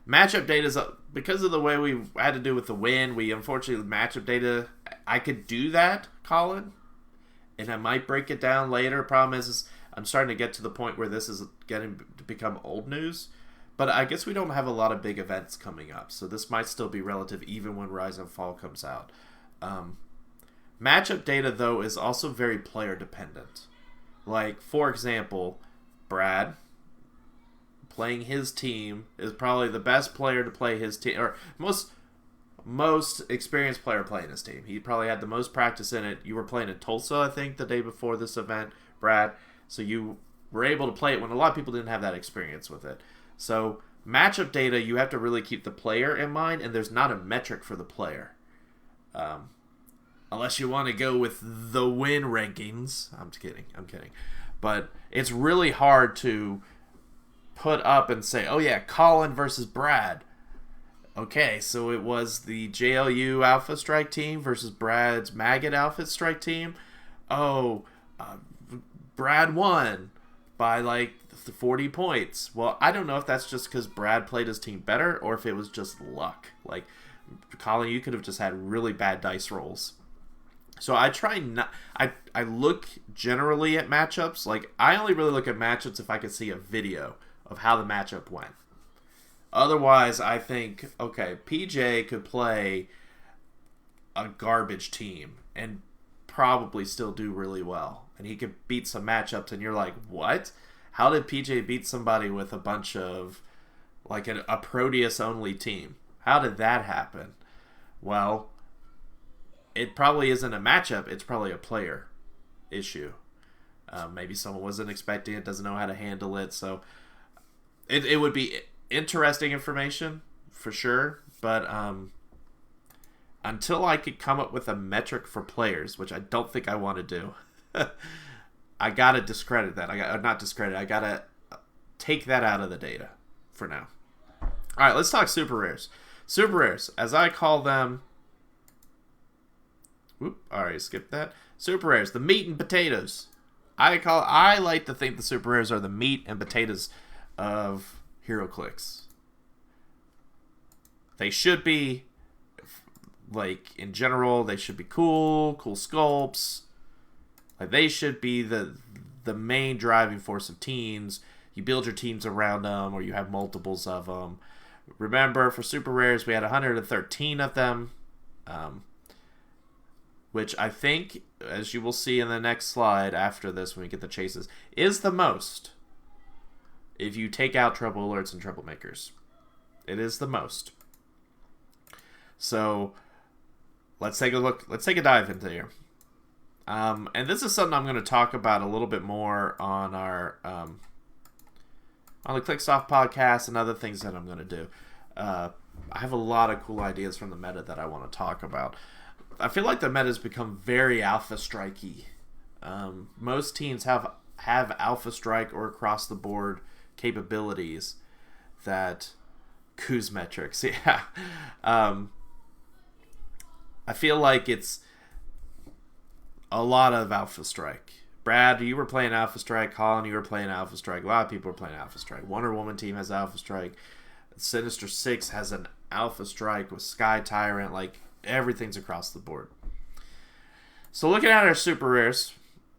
Matchup data is, because of the way we had to do with the win, we unfortunately, matchup data, I could do that, Colin, and I might break it down later. Problem is I'm starting to get to the point where this is getting to become old news. But I guess we don't have a lot of big events coming up, so this might still be relative even when Rise and Fall comes out. Matchup data, though, is also very player dependent. Like, for example, Brad playing his team is probably the best player to play his team, or most experienced player playing his team. He probably had the most practice in it. You were playing in Tulsa, I think, the day before this event, Brad, so you were able to play it when a lot of people didn't have that experience with it. So matchup data, you have to really keep the player in mind, and there's not a metric for the player. Unless you want to go with the win rankings. I'm kidding. But it's really hard to put up and say, oh yeah, Colin versus Brad. Okay, so it was the JLU Alpha Strike team versus Brad's Maggot Alpha Strike team. Oh, Brad won by like 40 points. Well, I don't know if that's just because Brad played his team better or if it was just luck. Like, Colin, you could have just had really bad dice rolls. So I try not... I look generally at matchups. Like, I only really look at matchups if I can see a video of how the matchup went. Otherwise, I think, okay, PJ could play a garbage team and probably still do really well. And he could beat some matchups, and you're like, what? How did PJ beat somebody with a bunch of, like, a Proteus-only team? How did that happen? Well, it probably isn't a matchup. It's probably a player issue. Maybe someone wasn't expecting it, doesn't know how to handle it. So it would be interesting information for sure. But until I could come up with a metric for players, which I don't think I want to do, I got to discredit that. I got to take that out of the data for now. All right, let's talk super rares. Super rares, as I call them... Whoop, alright, skip that. Super rares, the meat and potatoes. I like to think the super rares are the meat and potatoes of Heroclix. They should be, like, in general, they should be cool sculpts. Like, they should be the main driving force of teams. You build your teams around them, or you have multiples of them. Remember, for super rares, we had 113 of them. Which I think, as you will see in the next slide after this when we get the chases, is the most if you take out trouble alerts and troublemakers. It is the most. So let's take a look. Let's take a dive into here. And this is something I'm going to talk about a little bit more on our on the Clicksoft podcast and other things that I'm going to do. I have a lot of cool ideas from the meta that I want to talk about. I feel like the meta has become very Alpha Strike-y. Most teams have Alpha Strike or across the board capabilities that Kuz metrics. Yeah. I feel like it's a lot of Alpha Strike. Brad, you were playing Alpha Strike. Colin, you were playing Alpha Strike. A lot of people were playing Alpha Strike. Wonder Woman team has Alpha Strike. Sinister Six has an Alpha Strike with Sky Tyrant. Like, everything's across the board. So looking at our super rares.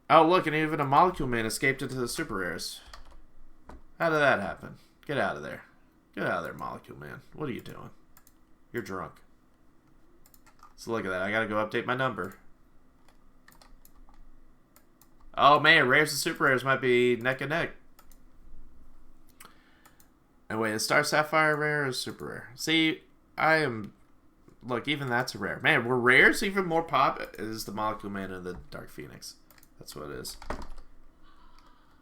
Oh, look, and even a Molecule Man escaped into the super rares. How did that happen? Get out of there. Get out of there, Molecule Man. What are you doing? You're drunk. So look at that. I gotta go update my number. Oh man, rares and super rares might be neck and neck. And wait, is Star Sapphire rare or super rare? See, I am... Look, even that's a rare. Man, were rares even more pop? Is the Molecule Man and the Dark Phoenix. That's what it is.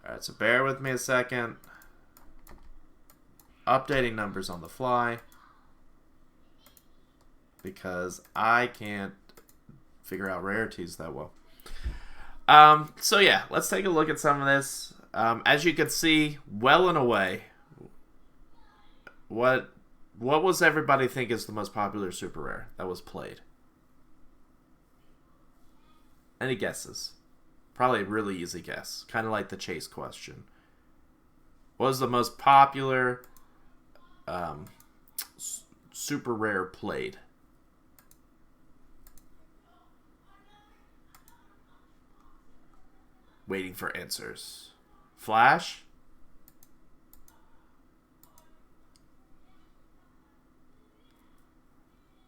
Alright, so bear with me a second. Updating numbers on the fly. Because I can't figure out rarities that well. So yeah, let's take a look at some of this. As you can see, well and away, what was everybody think is the most popular super rare that was played? Any guesses? Probably a really easy guess. Kind of like the chase question. What was the most popular super rare played? Waiting for answers. Flash?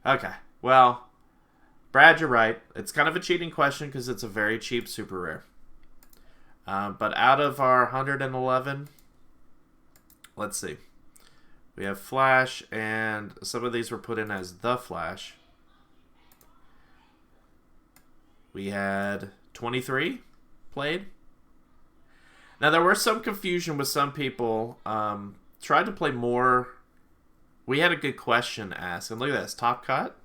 Okay, well, Brad, you're right. It's kind of a cheating question because it's a very cheap super rare. But out of our 111, let's see. We have Flash, and some of these were put in as the Flash. We had 23 played. Now, there was some confusion with some people. Tried to play more. We had a good question asked. And look at this. Top cut.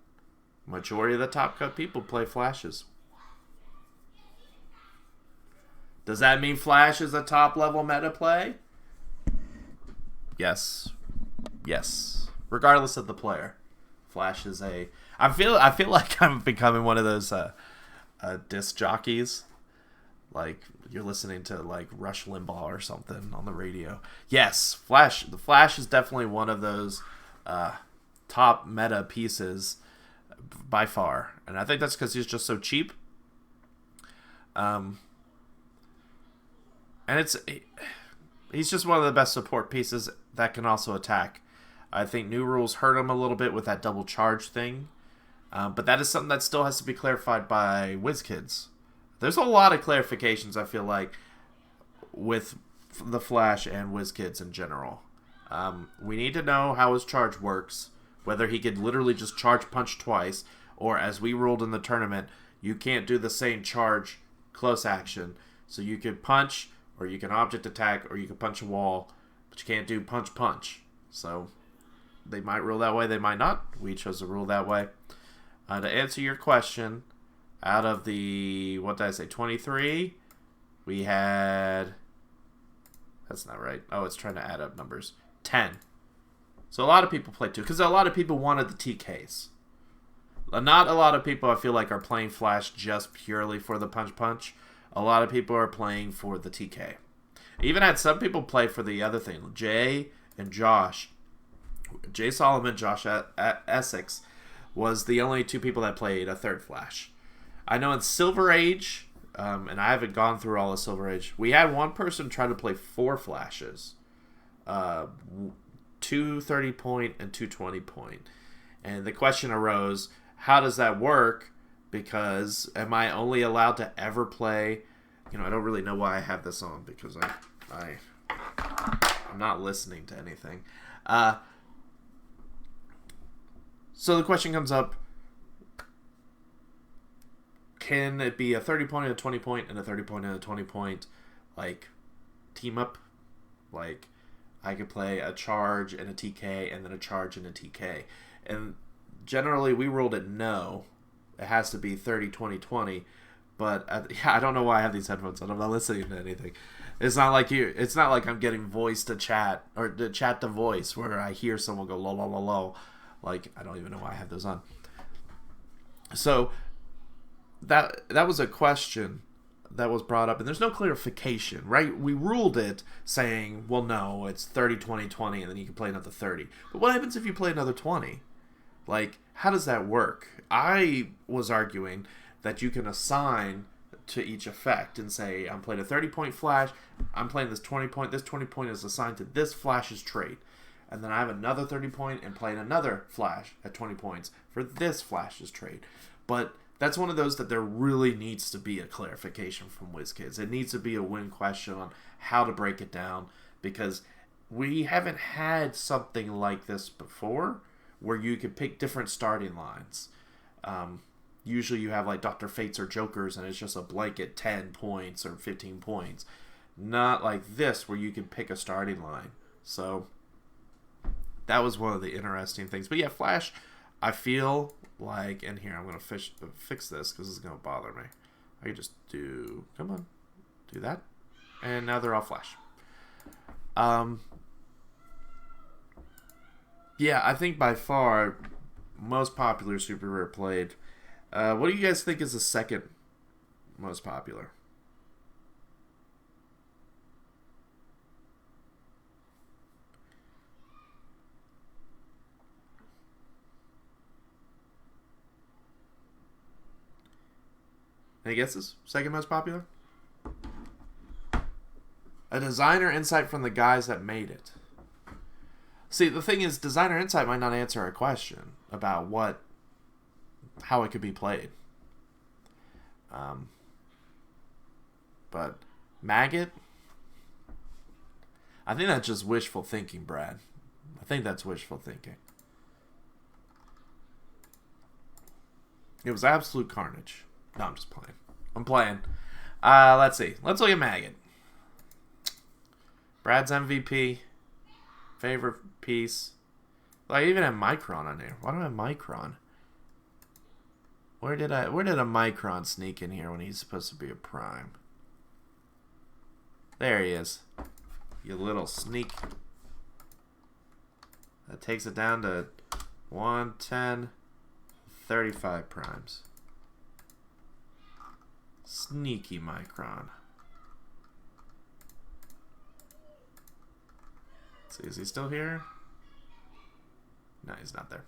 Majority of the top cut people play Flashes. Does that mean Flash is a top level meta play? Yes. Yes. Regardless of the player. Flash is a... I feel like I'm becoming one of those disc jockeys. Like, you're listening to, like, Rush Limbaugh or something on the radio. Yes, Flash. The Flash is definitely one of those top meta pieces by far. And I think that's because he's just so cheap. And he's just one of the best support pieces that can also attack. I think new rules hurt him a little bit with that double charge thing. But that is something that still has to be clarified by WizKids. There's a lot of clarifications, I feel like, with the Flash and WizKids in general. We need to know how his charge works, whether he could literally just charge punch twice, or as we ruled in the tournament, you can't do the same charge close action. So you can punch, or you can object attack, or you can punch a wall, but you can't do punch punch. So they might rule that way, they might not. We chose to rule that way. To answer your question, out of the, what did I say, 23, we had, that's not right. Oh, it's trying to add up numbers. 10. So a lot of people played 2, because a lot of people wanted the TKs. Not a lot of people, I feel like, are playing Flash just purely for the punch. A lot of people are playing for the TK. I even had some people play for the other thing. Jay and Josh. Jay Solomon, Josh Essex was the only 2 people that played a third Flash. I know in Silver Age, and I haven't gone through all of Silver Age, we had one person try to play 4 Flashes. 2 30-point and 2 20-point. And the question arose, how does that work? Because am I only allowed to ever play... You know, I don't really know why I have this on, because I'm not listening to anything. So the question comes up, can it be a 30-point and a 20-point and a 30-point and a 20-point, like, team up? Like, I could play a charge and a TK and then a charge and a TK. And generally, we ruled it no. It has to be 30, 20, 20. But, I don't know why I have these headphones on. I'm not listening to anything. It's not like I'm getting voice to chat, or to chat to voice, where I hear someone go, lo, lo, lo, lo. Like, I don't even know why I have those on. So... That was a question that was brought up, and there's no clarification, right? We ruled it saying, well, no, it's 30, 20, 20, and then you can play another 30. But what happens if you play another 20? Like, how does that work? I was arguing that you can assign to each effect and say, I'm playing a 30-point Flash, I'm playing this 20-point, this 20-point is assigned to this Flash's trait. And then I have another 30-point and playing another Flash at 20 points for this Flash's trait. But that's one of those that there really needs to be a clarification from WizKids. It needs to be a win question on how to break it down, because we haven't had something like this before where you could pick different starting lines. Usually you have like Dr. Fates or Jokers and it's just a blanket 10 points or 15 points. Not like this where you can pick a starting line. So that was one of the interesting things. But yeah, Flash, I feel like, and here I'm going to fix this because it's going to bother me. I can just do, come on, do that. And now they're all Flash. Yeah, I think by far most popular Super Rare played. What do you guys think is the second most popular? Any guesses? Second most popular? A designer insight from the guys that made it. See, the thing is, designer insight might not answer a question about how it could be played. But Maggot, I think that's just wishful thinking, Brad. I think that's wishful thinking. It was absolute carnage. No, I'm just playing. I'm playing. Let's see. Let's look at Maggot. Brad's MVP. Favorite piece. Like, I even have Micron on here. Why do I have Micron? Where did a Micron sneak in here when he's supposed to be a prime? There he is. You little sneak. That takes it down to 110, 35 primes. Sneaky Micron. Let's see, is he still here? No, he's not there.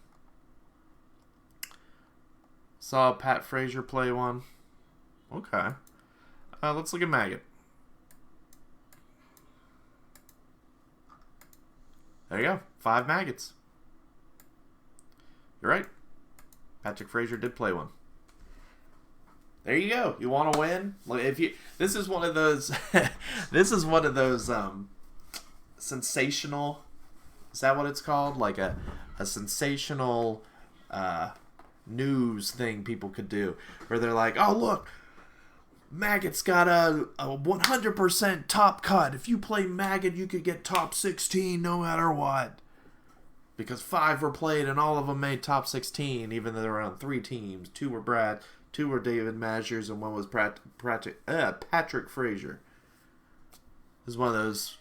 Saw Pat Frazier play one. Okay. Let's look at Maggot. There you go. 5 Maggots. You're right. Patrick Frazier did play one. There you go. You want to win? Look, if you. This is one of those. This is one of those sensational. Is that what it's called? Like a sensational news thing people could do, where they're like, "Oh look, Maggot's got a 100% top cut. If you play Maggot, you could get top 16 no matter what." Because 5 were played and all of them made top 16, even though they were on 3 teams. 2 were Brad, 2 were David Mazures, and 1 was Patrick Frazier. This is one of those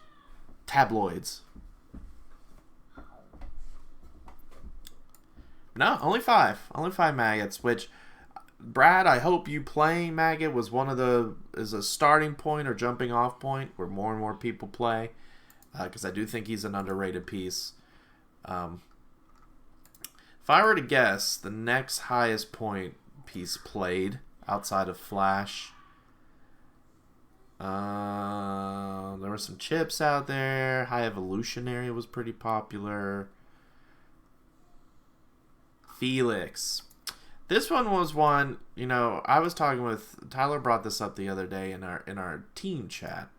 tabloids. No, only 5. Only 5 Maggots, which, Brad, I hope you playing Maggot was is a starting point or jumping off point where more and more people play. Because I do think he's an underrated piece. If I were to guess, the next highest point piece played outside of Flash, there were some chips out there. High Evolutionary was pretty popular. Felix. This one was one, I was talking with Tyler, brought this up the other day in our team chat.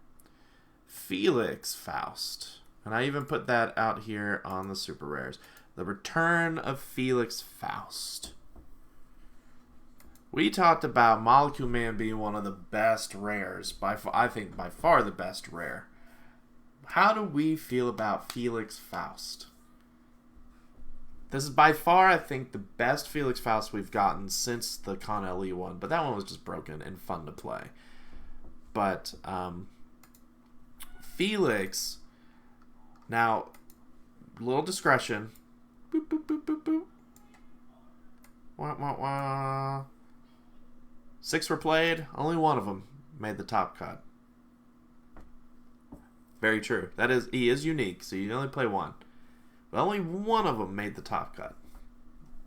Felix Faust. And I even put that out here on the Super Rares. The return of Felix Faust. We talked about Molecule Man being one of the best rares. I think by far the best rare. How do we feel about Felix Faust? This is by far, I think, the best Felix Faust we've gotten since the Con LE one. But that one was just broken and fun to play. But Felix... Now, little discretion. Boop, boop, boop, boop, boop. Wah, wah, wah. 6 were played. Only 1 of them made the top cut. Very true. He is unique, so you only play 1. But only 1 of them made the top cut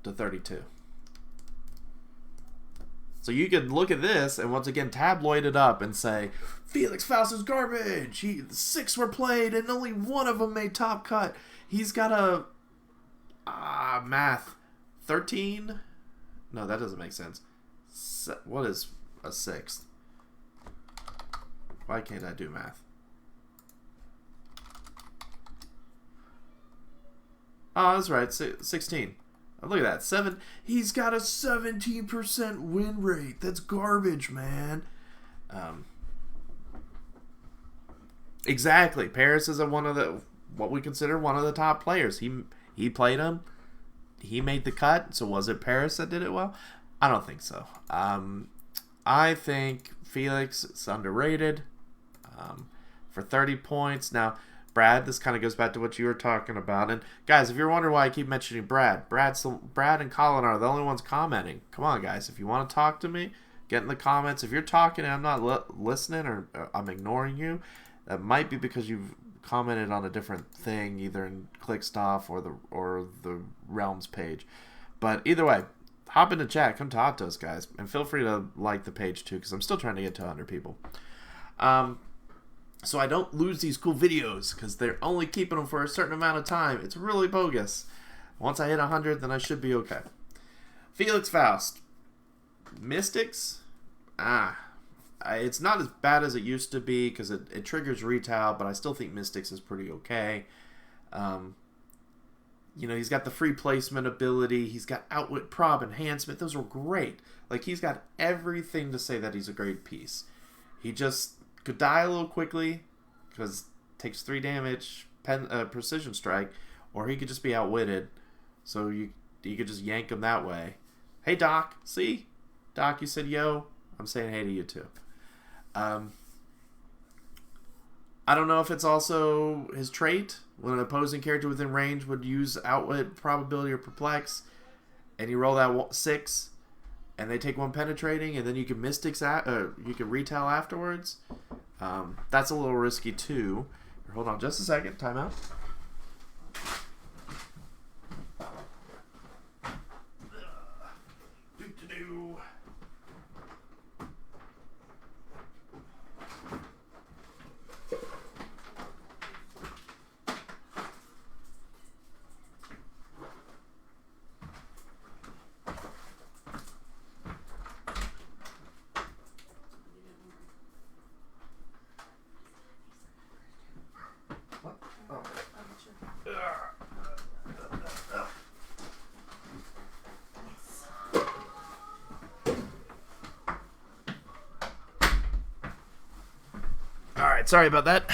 to 32. So you could look at this and once again tabloid it up and say, Felix Faust is garbage. 6 were played and only 1 of them made top cut. He's got a math 13, No, that doesn't make sense. What is a sixth? Why can't I do math? Oh, that's right. 16. Oh, look at that. 7. He's got a 17% win rate. That's garbage, man. Exactly. Paris is what we consider one of the top players. He played him. He made the cut. So was it Paris that did it well? I don't think so. I think Felix is underrated for 30 points. Now, Brad, this kind of goes back to what you were talking about. And guys, if you're wondering why I keep mentioning Brad and Colin are the only ones commenting. Come on, guys. If you want to talk to me, get in the comments. If you're talking and I'm not listening or I'm ignoring you, that might be because you've commented on a different thing, either in ClickStuff or the Realms page. But either way, hop into chat. Come talk to us, guys. And feel free to like the page, too, because I'm still trying to get to 100 people. So I don't lose these cool videos, because they're only keeping them for a certain amount of time. It's really bogus. Once I hit 100, then I should be okay. Felix Faust. Mystics? It's not as bad as it used to be, because it triggers retail, but I still think Mystics is pretty okay. He's got the free placement ability. He's got outwit prob enhancement. Those are great. Like, he's got everything to say that he's a great piece. He just could die a little quickly because it takes 3 damage, precision strike, or he could just be outwitted. So you could just yank him that way. Hey, Doc. See? Doc, you said yo. I'm saying hey to you, too. I don't know if it's also his trait. When an opposing character within range would use outwit, probability, or perplex, and you roll that 6, and they take 1 penetrating, and then you can mystics you can retail afterwards. That's a little risky too. Hold on just a second. Timeout. Alright, sorry about that.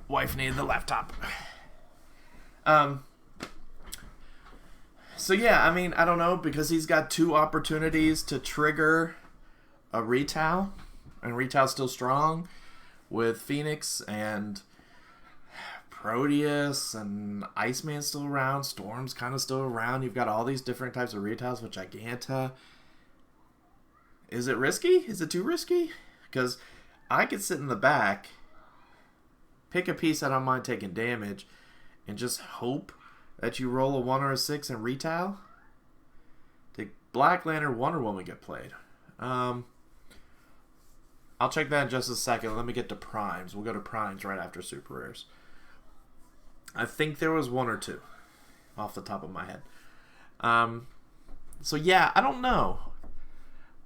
Wife needed the laptop. So yeah, I mean, I don't know, because he's got 2 opportunities to trigger a retail, and retail's still strong with Phoenix and Proteus and Iceman's still around, Storm's kind of still around. You've got all these different types of retails with Giganta. Is it risky? Is it too risky? Because I could sit in the back, pick a piece I don't mind taking damage, and just hope that you roll a 1 or a 6 and retail. Did Black Lantern, Wonder Woman get played? I'll check that in just a second. Let me get to primes. We'll go to primes right after super rares. I think there was 1 or 2 off the top of my head. So yeah, I don't know.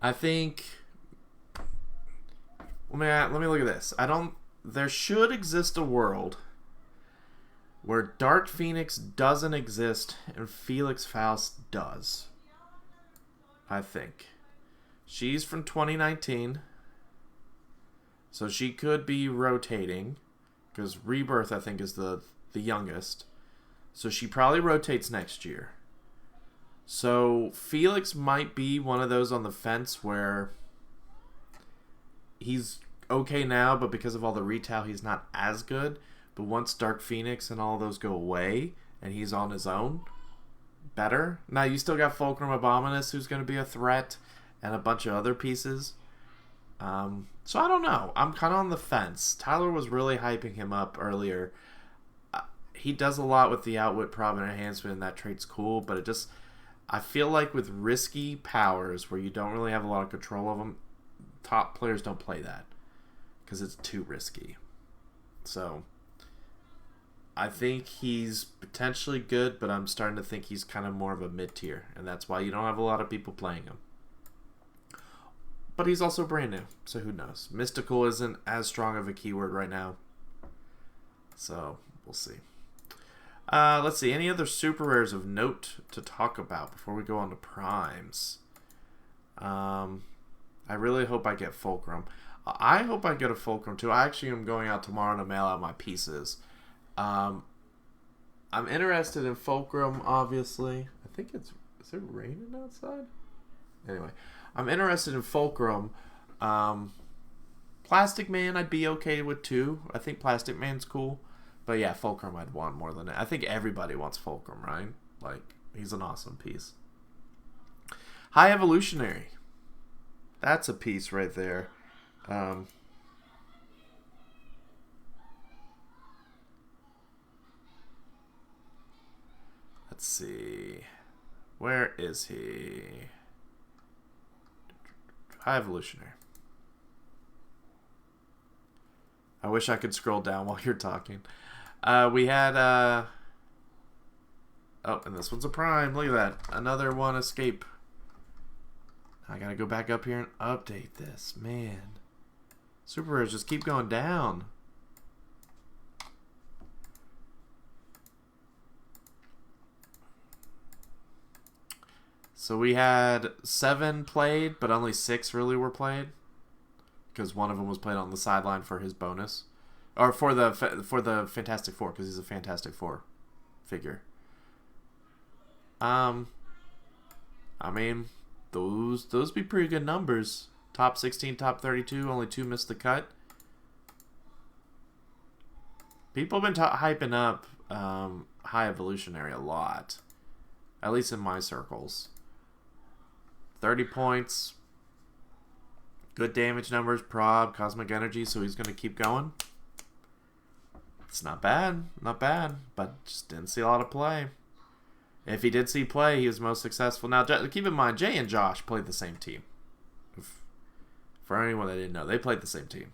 I think... Let me look at this. There should exist a world where Dark Phoenix doesn't exist and Felix Faust does. I think. She's from 2019. So she could be rotating. Because Rebirth, I think, is the youngest. So she probably rotates next year. So Felix might be one of those on the fence where he's okay now, but because of all the retail, he's not as good. But once Dark Phoenix and all those go away, and he's on his own, better. Now, you still got Fulcrum Abominus, who's going to be a threat, and a bunch of other pieces. So I don't know. I'm kind of on the fence. Tyler was really hyping him up earlier. He does a lot with the outwit, prob, and enhancement, and that trait's cool, but it just... I feel like with risky powers, where you don't really have a lot of control of them, top players don't play that. Because it's too risky. So, I think he's potentially good, but I'm starting to think he's kind of more of a mid-tier, and that's why you don't have a lot of people playing him. But he's also brand new, so who knows? Mystical isn't as strong of a keyword right now, so we'll see. Let's see, any other super rares of note to talk about before we go on to primes? I really hope I get Fulcrum. I hope I get a Fulcrum too. I actually am going out tomorrow to mail out my pieces. I'm interested in Fulcrum, obviously. I think is it raining outside? Anyway, I'm interested in Fulcrum. Plastic Man I'd be okay with too. I think Plastic Man's cool. But yeah, Fulcrum I'd want more than that. I think everybody wants Fulcrum, right? Like, he's an awesome piece. High Evolutionary. That's a piece right there. Let's see. Where is he? High Evolutionary. I wish I could scroll down while you're talking. We had... oh, and this one's a prime. Look at that. Another one escape. I gotta go back up here and update this. Man. Super rares just keep going down. So we had 7 played, but only 6 really were played, because one of them was played on the sideline for his bonus, or for the Fantastic Four, because he's a Fantastic Four figure. I mean, those be pretty good numbers. Top 16, top 32, only 2 missed the cut. People have been hyping up High Evolutionary a lot, at least in my circles. 30 points, good damage numbers, prob, cosmic energy, so he's going to keep going. It's not bad, but just didn't see a lot of play. If he did see play, he was most successful. Now, keep in mind, Jay and Josh played the same team. For anyone that didn't know, they played the same team.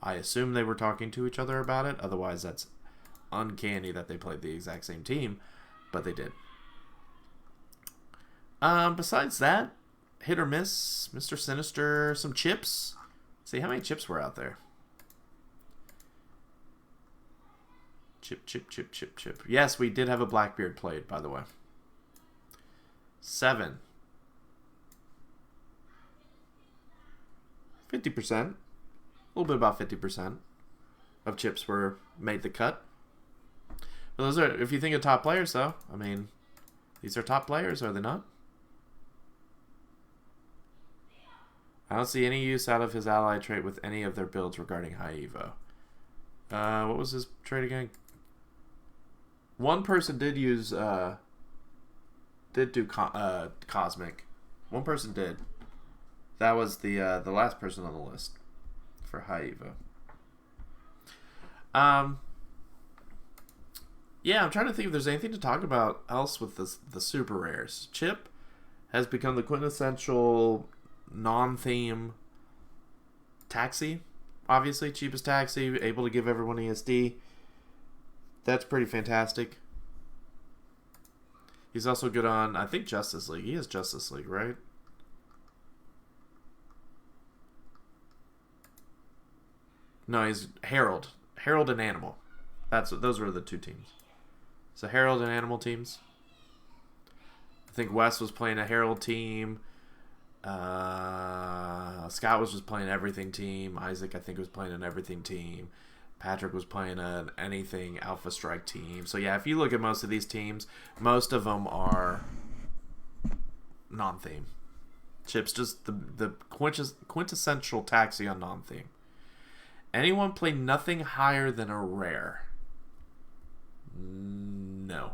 I assume they were talking to each other about it. Otherwise, that's uncanny that they played the exact same team, but they did. Besides that, hit or miss, Mr. Sinister, some chips. Let's see how many chips were out there. Chip. Yes, we did have a Blackbeard played, by the way. 7. 50%. A little bit about 50% of chips were made the cut. But those are, if you think of top players, though, I mean, these are top players, are they not? I don't see any use out of his ally trait with any of their builds regarding High Evo. What was his trait again? One person did use, did do Cosmic. One person did. That was the last person on the list for High Evo. Yeah, I'm trying to think if there's anything to talk about else with the super rares. Chip has become the quintessential non-theme taxi. Obviously, cheapest taxi, able to give everyone ESD. That's pretty fantastic. He's also good on, I think, Justice League. He is Justice League, right? No, he's Herald. Herald and Animal. Those were the 2 teams. So Herald and Animal teams. I think Wes was playing a Herald team. Scott was just playing everything team. Isaac, I think, was playing an everything team. Patrick was playing an anything Alpha Strike team. So yeah, if you look at most of these teams, most of them are non-theme. Chip's just the quintessential taxi on non-theme. Anyone play nothing higher than a rare? No.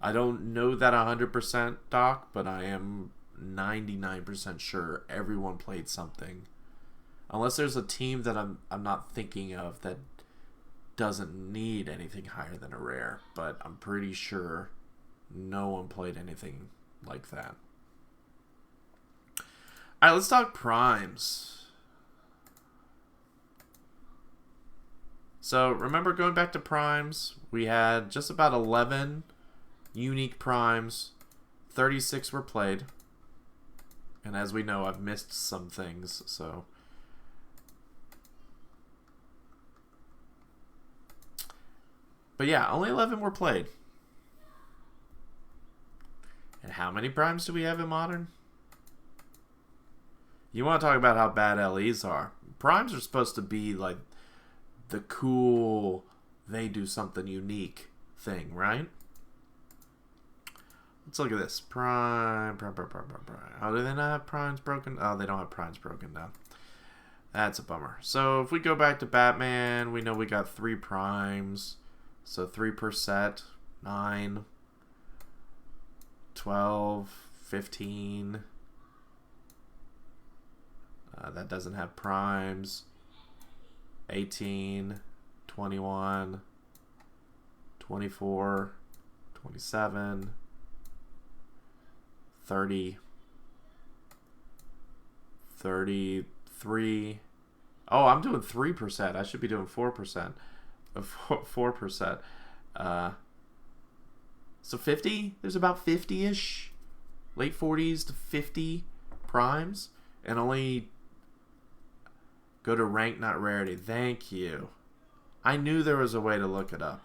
I don't know that 100%, Doc, but I am 99% sure everyone played something. Unless there's a team that I'm not thinking of that doesn't need anything higher than a rare, but I'm pretty sure no one played anything like that. Alright, let's talk primes. So remember, going back to primes, we had just about 11 unique primes. 36 were played. And as we know, I've missed some things, so... But yeah, only 11 were played. And how many primes do we have in Modern? You want to talk about how bad LEs are. Primes are supposed to be like the cool, they do something unique thing, right? Let's look at this. Prime. Oh, do they not have primes broken? Oh, they don't have primes broken down. That's a bummer. So if we go back to Batman, we know we got 3 primes. So 3 per set. 9. 12. 15. That doesn't have primes. 18. 21. 24. 27. 30. 33. Oh, I'm doing 3%. I should be doing 4%. 4%. So 50? There's about 50-ish. Late 40s to 50 primes. And only... Go to rank, not rarity. Thank you. I knew there was a way to look it up.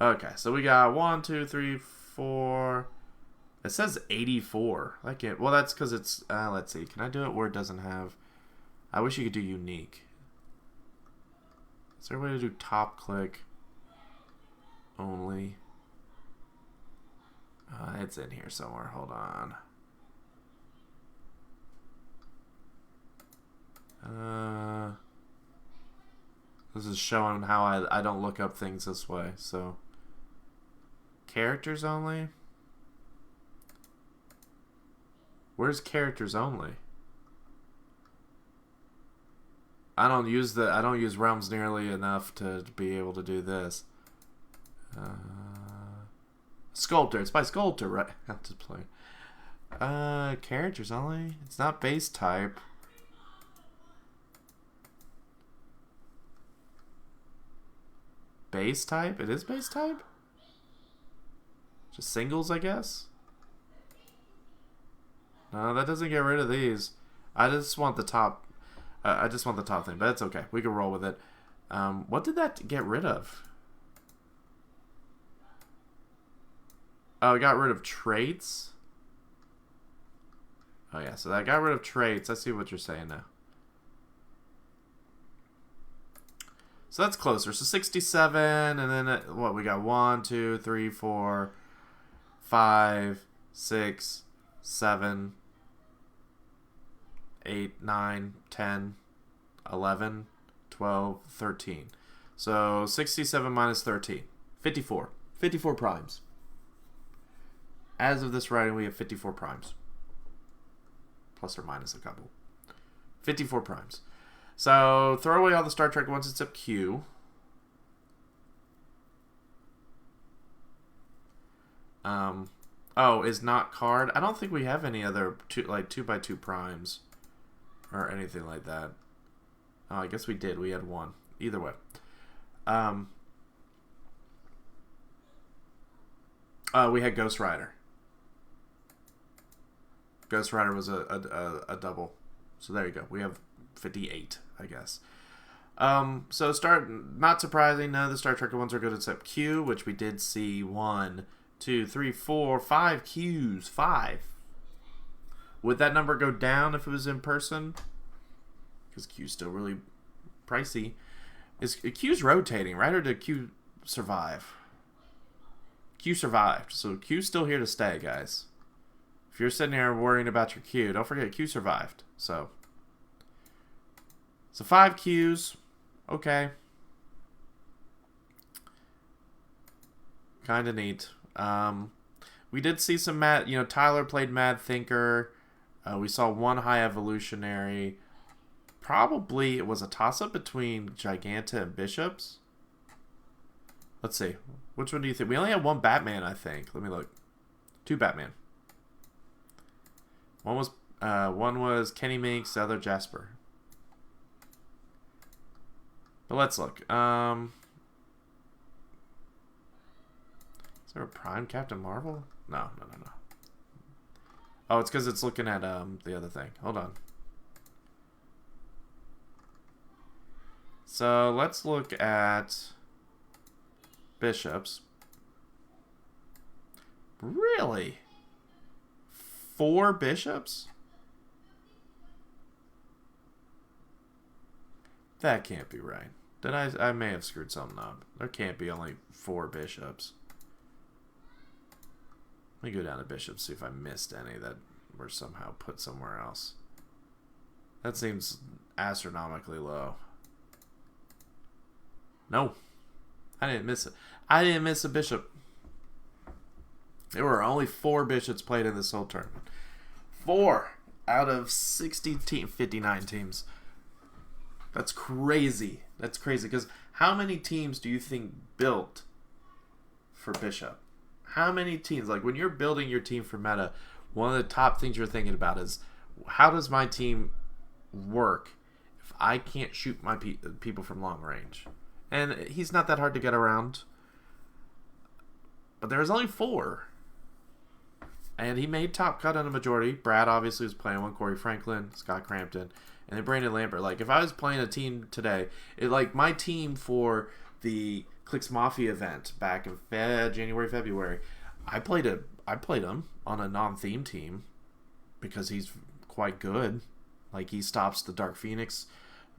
Okay, so we got 1, 2, 3, 4. It says 84. I can't. Well, that's because it's. Let's see. Can I do it where it doesn't have? I wish you could do unique. Is there a way to do top click only? It's in here somewhere. Hold on. This is showing how I don't look up things this way. So characters only. Where's characters only? I don't use realms nearly enough to be able to do this. Sculptor. It's by Sculptor, right? I have to play. Characters only. It's not base type. Base type? It is base type? Just singles, I guess? No, that doesn't get rid of these. I just want the top. I just want the top thing, but it's okay. We can roll with it. What did that get rid of? Oh, it got rid of traits? Oh, yeah, so that got rid of traits. I see what you're saying now. So that's closer. So 67, and then what? We got 1, 2, 3, 4, 5, 6, 7, 8, 9, 10, 11, 12, 13. So 67 minus 13. 54. 54 primes. As of this writing, we have 54 primes. Plus or minus a couple. 54 primes. So throw away all the Star Trek ones except Q. Oh, is not card. I don't think we have any other 2x2 primes or anything like that. Oh, I guess we did. We had 1. Either way. We had Ghost Rider. Ghost Rider was a double. So there you go. We have 58, I guess. So not surprising, none of the Star Trek ones are good except Q, which we did see 1, 2, 3, 4, 5 Qs. 5. Would that number go down if it was in person? Because Q's still really pricey. Q's rotating, right? Or did Q survive? Q survived. So Q's still here to stay, guys. If you're sitting here worrying about your Q, don't forget Q survived. So 5 Qs. Okay. Kind of neat. We did see some Tyler played Mad Thinker. We saw 1 High Evolutionary. Probably it was a toss-up between Giganta and Bishops. Let's see. Which one do you think? We only had 1 Batman, I think. Let me look. 2 Batman. One was Kenny Minks, the other Jasper. But let's look. Is there a Prime Captain Marvel? No. Oh, it's because it's looking at the other thing. Hold on. So let's look at bishops. Really? 4 bishops? That can't be right. I may have screwed something up. There can't be only 4 bishops. Let me go down to bishops, see if I missed any that were somehow put somewhere else. That seems astronomically low. No. I didn't miss it. I didn't miss a bishop. There were only 4 bishops played in this whole tournament. 4 out of 59 teams. That's crazy. That's crazy. Because how many teams do you think built for bishop? How many teams? Like when you're building your team for meta, one of the top things you're thinking about is how does my team work if I can't shoot my people from long range? And he's not that hard to get around. But there's only 4. And he made top cut on a majority. Brad obviously was playing one. Corey Franklin, Scott Crampton, and then Brandon Lambert. Like, if I was playing a team today, my team for the Clicks Mafia event back in January, February, I played him on a non-theme team because he's quite good. Like, he stops the Dark Phoenix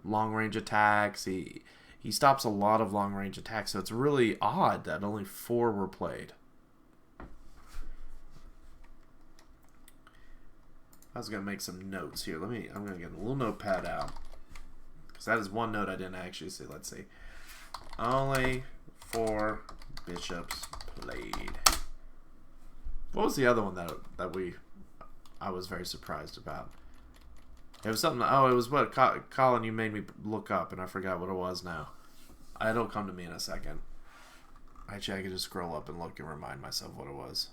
long-range attacks. He stops a lot of long-range attacks, so it's really odd that only 4 were played. I was going to make some notes here. I'm going to get a little notepad out. Because that is one note I didn't actually see. Let's see. Only 4 bishops played. What was the other one that I was very surprised about? It was something. Oh, it was what Colin, you made me look up, and I forgot what it was now. It'll come to me in a second. Actually, I could just scroll up and look and remind myself what it was.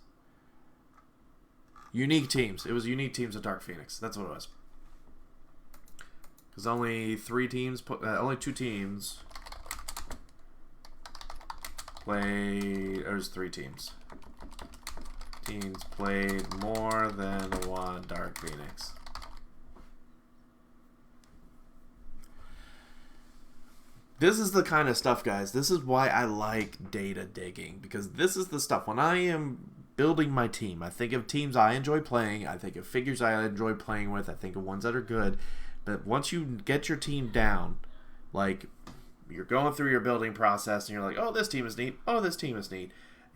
Unique teams. It was unique teams of Dark Phoenix. That's what it was. Because only 2 teams played. There's 3 teams. Teams played more than 1 Dark Phoenix. This is the kind of stuff, guys. This is why I like data digging. Because this is the stuff. When I am building my team, I think of teams I enjoy playing. I think of figures I enjoy playing with. I think of ones that are good. But once you get your team down, like you're going through your building process and you're like, oh, this team is neat. Oh, this team is neat.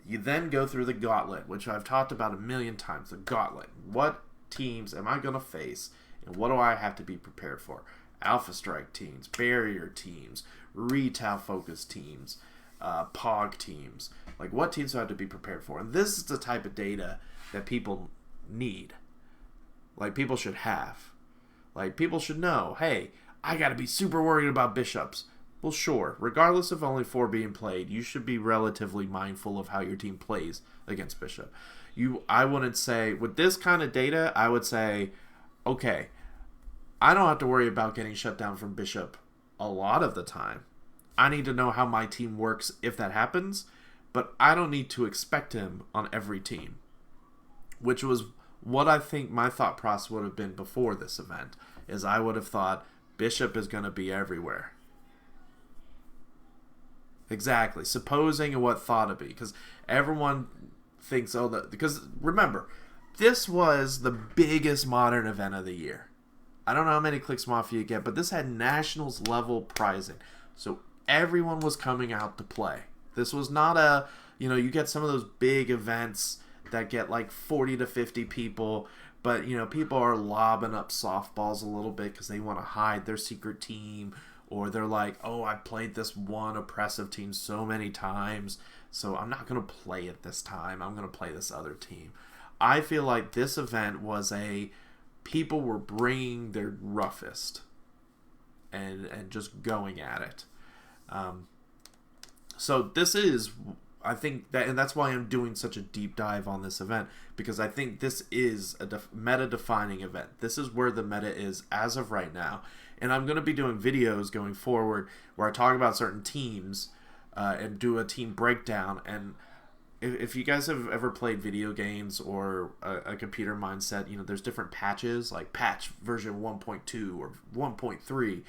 You then go through the gauntlet, which I've talked about a million times. The gauntlet. What teams am I going to face and what do I have to be prepared for? Alpha Strike teams, barrier teams, retail focused teams, POG teams. Like, what teams do I have to be prepared for? And this is the type of data that people need. Like, people should have. Like, people should know, hey, I got to be super worried about bishops. Well, sure. Regardless of only 4 being played, you should be relatively mindful of how your team plays against bishop. I wouldn't say, with this kind of data, I would say, okay, I don't have to worry about getting shut down from bishop a lot of the time. I need to know how my team works if that happens, but I don't need to expect him on every team, which was what I think my thought process would have been before this event, is I would have thought bishop is going to be everywhere. Exactly. Supposing what thought it be, because everyone thinks, because remember, this was the biggest modern event of the year. I don't know how many Clicks Mafia you get, but this had nationals level prizing. So everyone was coming out to play. This was not you get some of those big events that get like 40 to 50 people, but, people are lobbing up softballs a little bit because they want to hide their secret team, or they're like, oh, I played this one oppressive team so many times, so I'm not going to play it this time. I'm going to play this other team. I feel like this event was people were bringing their roughest and just going at it. So this is, I think, and that's why I'm doing such a deep dive on this event, because I think this is a meta-defining event. This is where the meta is as of right now, And I'm going to be doing videos going forward where I talk about certain teams and do a team breakdown. And if you guys have ever played video games or a computer mindset, you know, there's different patches, like patch version 1.2 or 1.3.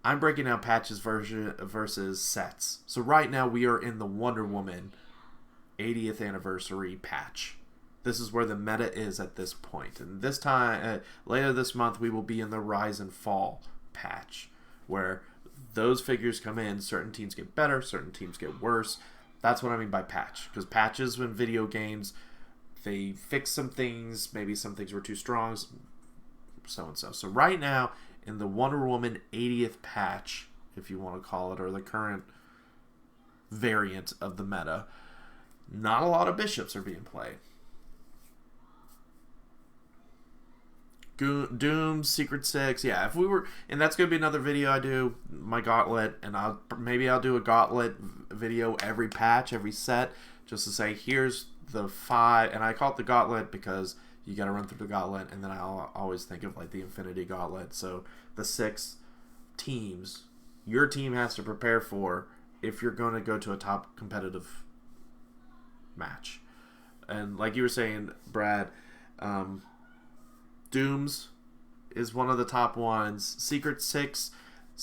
I'm breaking down patches versus sets. So right now we are in the Wonder Woman 80th anniversary patch. This is where the meta is at this point. And this time, later this month, we will be in the Rise and Fall patch, where those figures come in. Certain teams get better, certain teams get worse. That's what I mean by patch. Because patches in video games, they fix some things. Maybe some things were too strong, so and so. So right now, in the Wonder Woman 80th patch, if you want to call it, or the current variant of the meta, not a lot of bishops are being played. Doom, Secret Six, yeah. If we were, and that's gonna be another video I do, my gauntlet, and I'll do a gauntlet video every patch, every set, just to say here's the 5, and I call it the gauntlet because you got to run through the gauntlet, and then I'll always think of like the Infinity Gauntlet. So the 6 teams your team has to prepare for if you're going to go to a top competitive match. And like you were saying, Brad, Dooms is one of the top ones. Secret Six,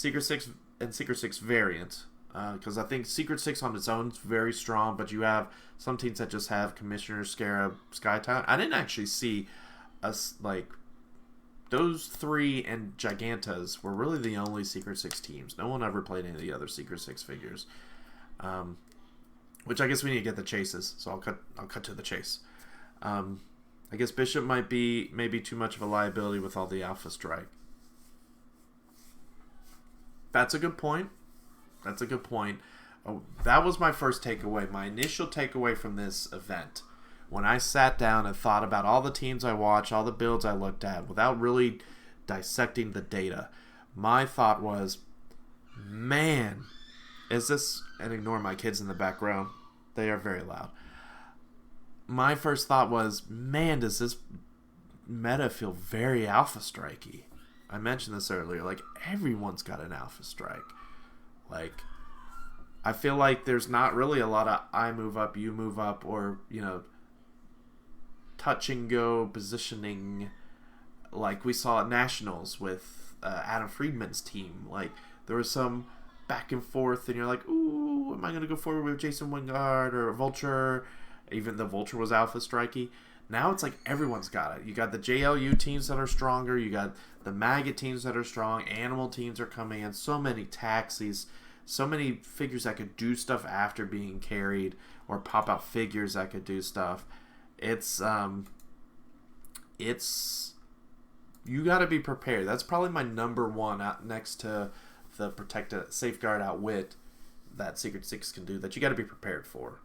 and Secret Six variant. Because I think Secret Six on its own is very strong, but you have some teams that just have Commissioner, Scarab, Skytown. I didn't actually see us like those 3 and Gigantas were really the only Secret Six teams. No one ever played any of the other Secret Six figures. Which I guess we need to get the chases, so I'll cut to the chase. I guess Bishop might be maybe too much of a liability with all the Alpha Strike. That's a good point. That's a good point. Oh, that was my first takeaway. My initial takeaway from this event, when I sat down and thought about all the teams I watched, all the builds I looked at, without really dissecting the data, my thought was, man, is this... And ignore my kids in the background. They are very loud. My first thought was, man, does this meta feel very Alpha Strikey. I mentioned this earlier. Like, everyone's got an Alpha Strike. Like, I feel like there's not really a lot of I move up, you move up, or, you know, touch and go positioning like we saw at Nationals with Adam Friedman's team. Like, there was some back and forth, and you're like, ooh, am I going to go forward with Jason Wingard or Vulture? Even the Vulture was Alpha Strikey. Now it's like everyone's got it. You got the JLU teams that are stronger. You got the Maggot teams that are strong. Animal teams are coming in. So many taxis. So many figures that could do stuff after being carried. Or pop out figures that could do stuff. It's you got to be prepared. That's probably my number one out next to the Safeguard Outwit that Secret Six can do. That you got to be prepared for.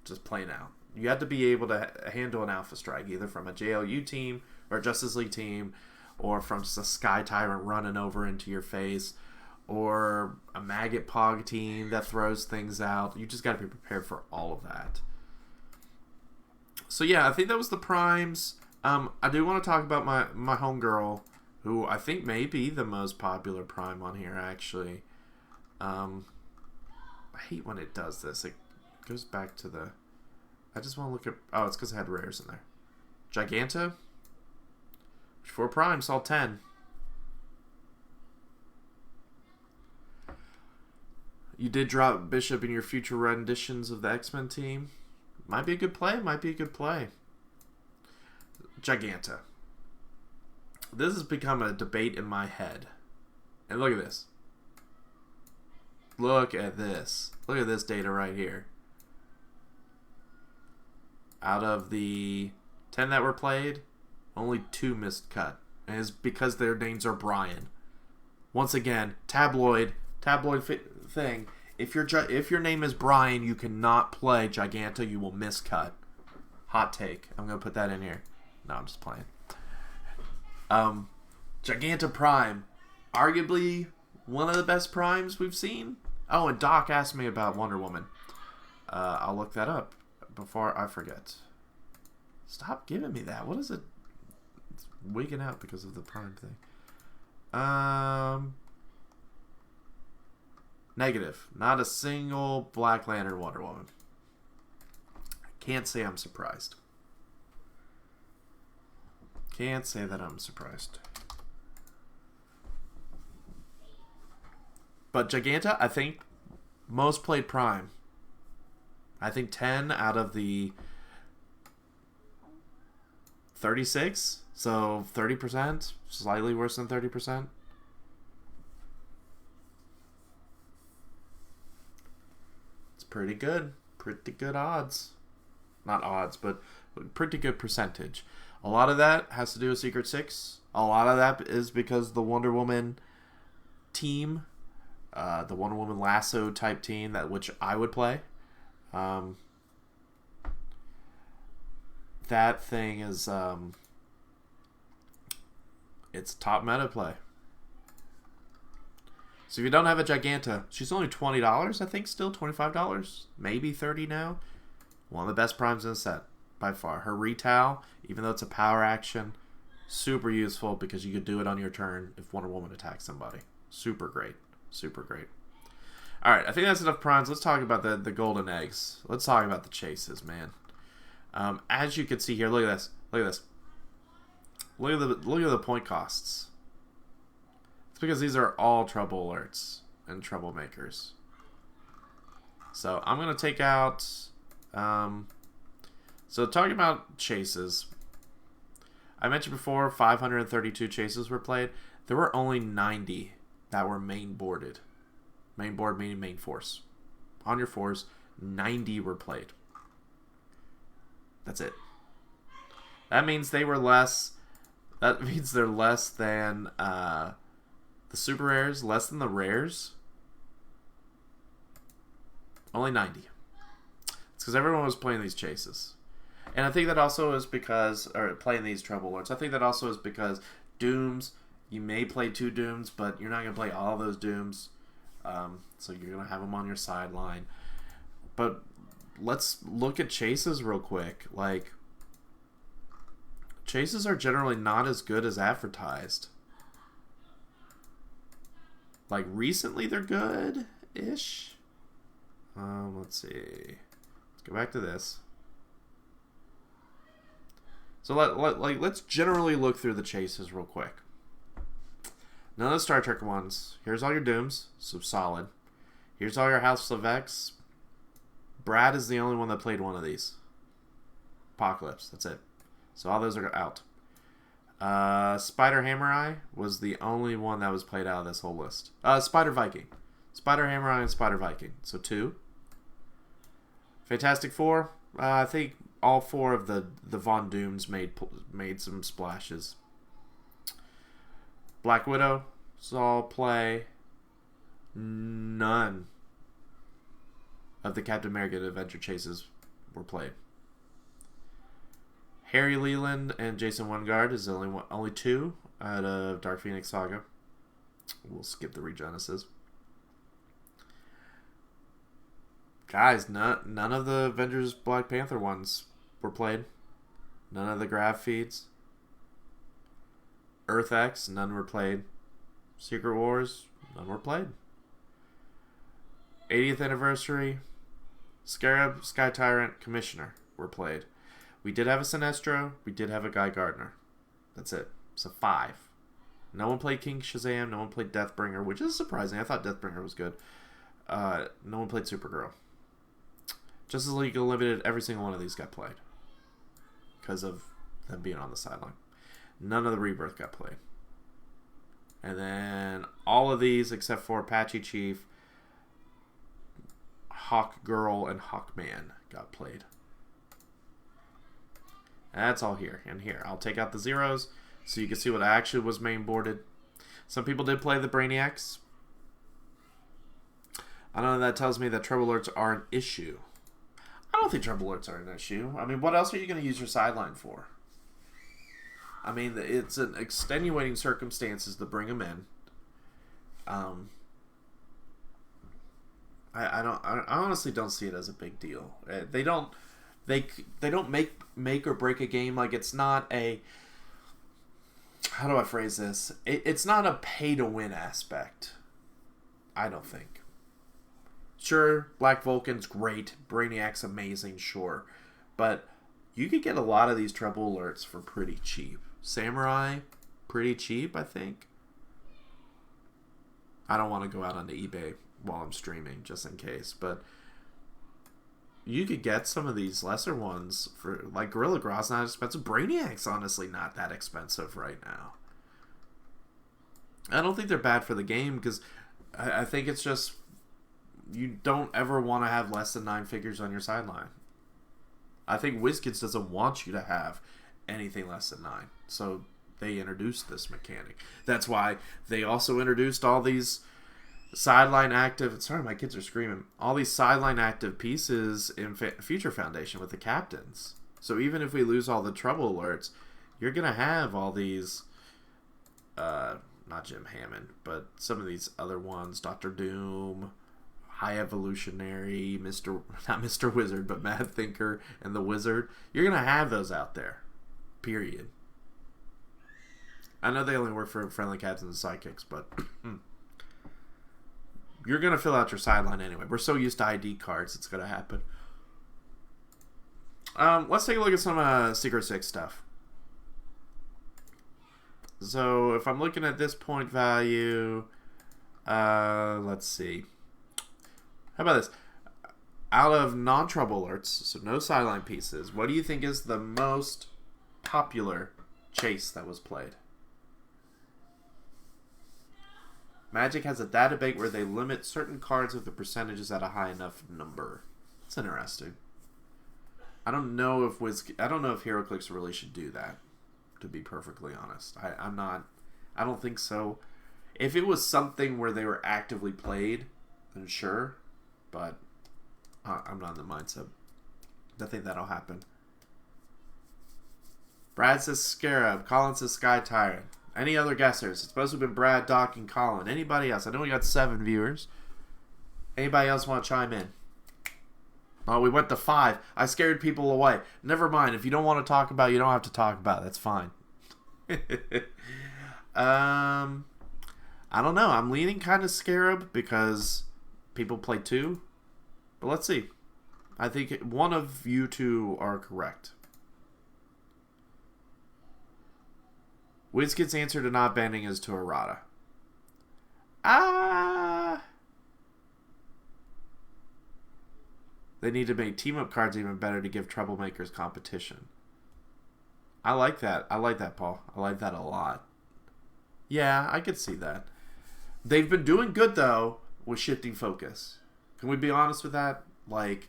Just plain out. You have to be able to handle an Alpha Strike, either from a JLU team or a Justice League team, or from just a Sky Tyrant running over into your face, or a Maggot Pog team that throws things out. You just got to be prepared for all of that. So yeah, I think that was the primes. I do want to talk about my homegirl, who I think may be the most popular prime on here, actually. I hate when it does this. It goes back to the... I just want to look at... Oh, it's because I had rares in there. Giganta. Which for prime saw 10. You did drop Bishop in your future renditions of the X-Men team. Might be a good play. Might be a good play. Giganta. This has become a debate in my head. And look at this. Look at this. Look at this data right here. Out of the 10 that were played, only 2 missed cut. And it's because their names are Brian. Once again, tabloid thing. If your name is Brian, you cannot play Giganta. You will miss cut. Hot take. I'm gonna put that in here. No, I'm just playing. Giganta Prime, arguably one of the best primes we've seen. Oh, and Doc asked me about Wonder Woman. I'll look that up before I forget. Stop giving me that. What is it? It's wigging out because of the prime thing. Negative. Not a single Black Lantern Wonder Woman. Can't say I'm surprised. Can't say that I'm surprised. But Giganta, I think, most played Prime. I think 10 out of the 36. So 30%. Slightly worse than 30%. It's pretty good. Pretty good odds. Not odds, but pretty good percentage. A lot of that has to do with Secret Six. A lot of that is because the Wonder Woman team, the Wonder Woman lasso type team, which I would play. That thing is, it's top meta play. So if you don't have a Giganta, she's only $20, I think, still $25, maybe $30 now. One of the best primes in the set, by far. Her retail, even though it's a power action, super useful because you could do it on your turn if Wonder Woman attacks somebody. Super great. Super great. Alright, I think that's enough primes. Let's talk about the golden eggs. Let's talk about the chases, man. As you can see here, look at this. Look at this. Look at the point costs. It's because these are all trouble alerts and troublemakers. So I'm going to take out... so talking about chases, I mentioned before 532 chases were played. There were only 90 that were main boarded. Main board meaning main force. On your force, 90 were played. That's it. That means they were less. That means they're less than the super rares, less than the rares. Only 90. It's because everyone was playing these chases. And I think that also is because, or playing these trouble alerts, I think that also is because Dooms, you may play 2 Dooms, but you're not going to play all those Dooms. So you're going to have them on your sideline. But let's look at chases real quick. Like, chases are generally not as good as advertised. Like, recently they're good-ish. Let's see. Let's go back to this. So let's generally look through the chases real quick. None of the Star Trek ones. Here's all your Dooms, so solid. Here's all your House of X. Brad is the only one that played one of these. Apocalypse, that's it. So all those are out. Spider Hammer Eye was the only one that was played out of this whole list. Spider Viking. Spider Hammer Eye and Spider Viking. So 2. Fantastic Four. I think all 4 of the Von Dooms made some splashes. Black Widow saw play. None of the Captain America Adventure chases were played. Harry Leland and Jason Wingard is the only 2 out of Dark Phoenix Saga. We'll skip the Regenesis. Guys, none of the Avengers Black Panther ones were played. None of the graph feeds. Earth X, none were played. Secret Wars, none were played. 80th Anniversary, Scarab, Sky Tyrant, Commissioner were played. We did have a Sinestro. We did have a Guy Gardner. That's it. So 5. No one played King Shazam. No one played Deathbringer, which is surprising. I thought Deathbringer was good. No one played Supergirl. Justice League Unlimited, every single one of these got played because of them being on the sideline. None of the Rebirth got played. And then all of these, except for Apache Chief, Hawk Girl, and Hawkman, got played. And that's all here. And here, I'll take out the zeros so you can see what actually was main boarded. Some people did play the Brainiacs. I don't know, that tells me that trouble alerts are an issue. I don't think trouble alerts are an issue. I mean, what else are you going to use your sideline for? I mean, it's an extenuating circumstances to bring them in. I honestly don't see it as a big deal. They don't make or break a game. Like, it's not a, how do I phrase this? It's not a pay to win aspect. I don't think. Sure, Black Vulcan's great. Brainiac's amazing, sure. But you could get a lot of these trouble alerts for pretty cheap. Samurai, pretty cheap, I think. I don't want to go out onto eBay while I'm streaming, just in case. But you could get some of these lesser ones for, like, Gorilla Grow's not expensive. Brainiac's honestly not that expensive right now. I don't think they're bad for the game, because I think it's just you don't ever want to have less than 9 figures on your sideline. I think WizKids doesn't want you to have anything less than 9. So they introduced this mechanic. That's why they also introduced all these sideline active... Sorry, my kids are screaming. All these sideline active pieces in Future Foundation with the captains. So even if we lose all the trouble alerts, you're going to have all these... not Jim Hammond, but some of these other ones. Dr. Doom... High Evolutionary, not Mr. Wizard, but Mad Thinker and the Wizard. You're going to have those out there. Period. I know they only work for Friendly Captains and Sidekicks, but you're going to fill out your sideline anyway. We're so used to ID cards, it's going to happen. Let's take a look at some Secret Six stuff. So if I'm looking at this point value, let's see. How about this? Out of non-trouble alerts, so no sideline pieces, what do you think is the most popular chase that was played? Magic has a database where they limit certain cards with the percentages at a high enough number. It's interesting. I don't know if Heroclix really should do that, to be perfectly honest. I don't think so. If it was something where they were actively played, then sure. But I'm not in the mindset. I think that'll happen. Brad says Scarab. Colin says Sky Tyrant. Any other guessers? It's supposed to have been Brad, Doc, and Colin. Anybody else? I know we got 7 viewers. Anybody else want to chime in? Oh, we went to 5. I scared people away. Never mind. If you don't want to talk about it, you don't have to talk about it. That's fine. I don't know. I'm leaning kind of Scarab because people play 2. But let's see. I think one of you two are correct. WizKid's answer to not banning is to errata. They need to make team-up cards even better to give troublemakers competition. I like that. I like that, Paul. I like that a lot. Yeah, I could see that. They've been doing good, though, with shifting focus. Can we be honest with that? Like,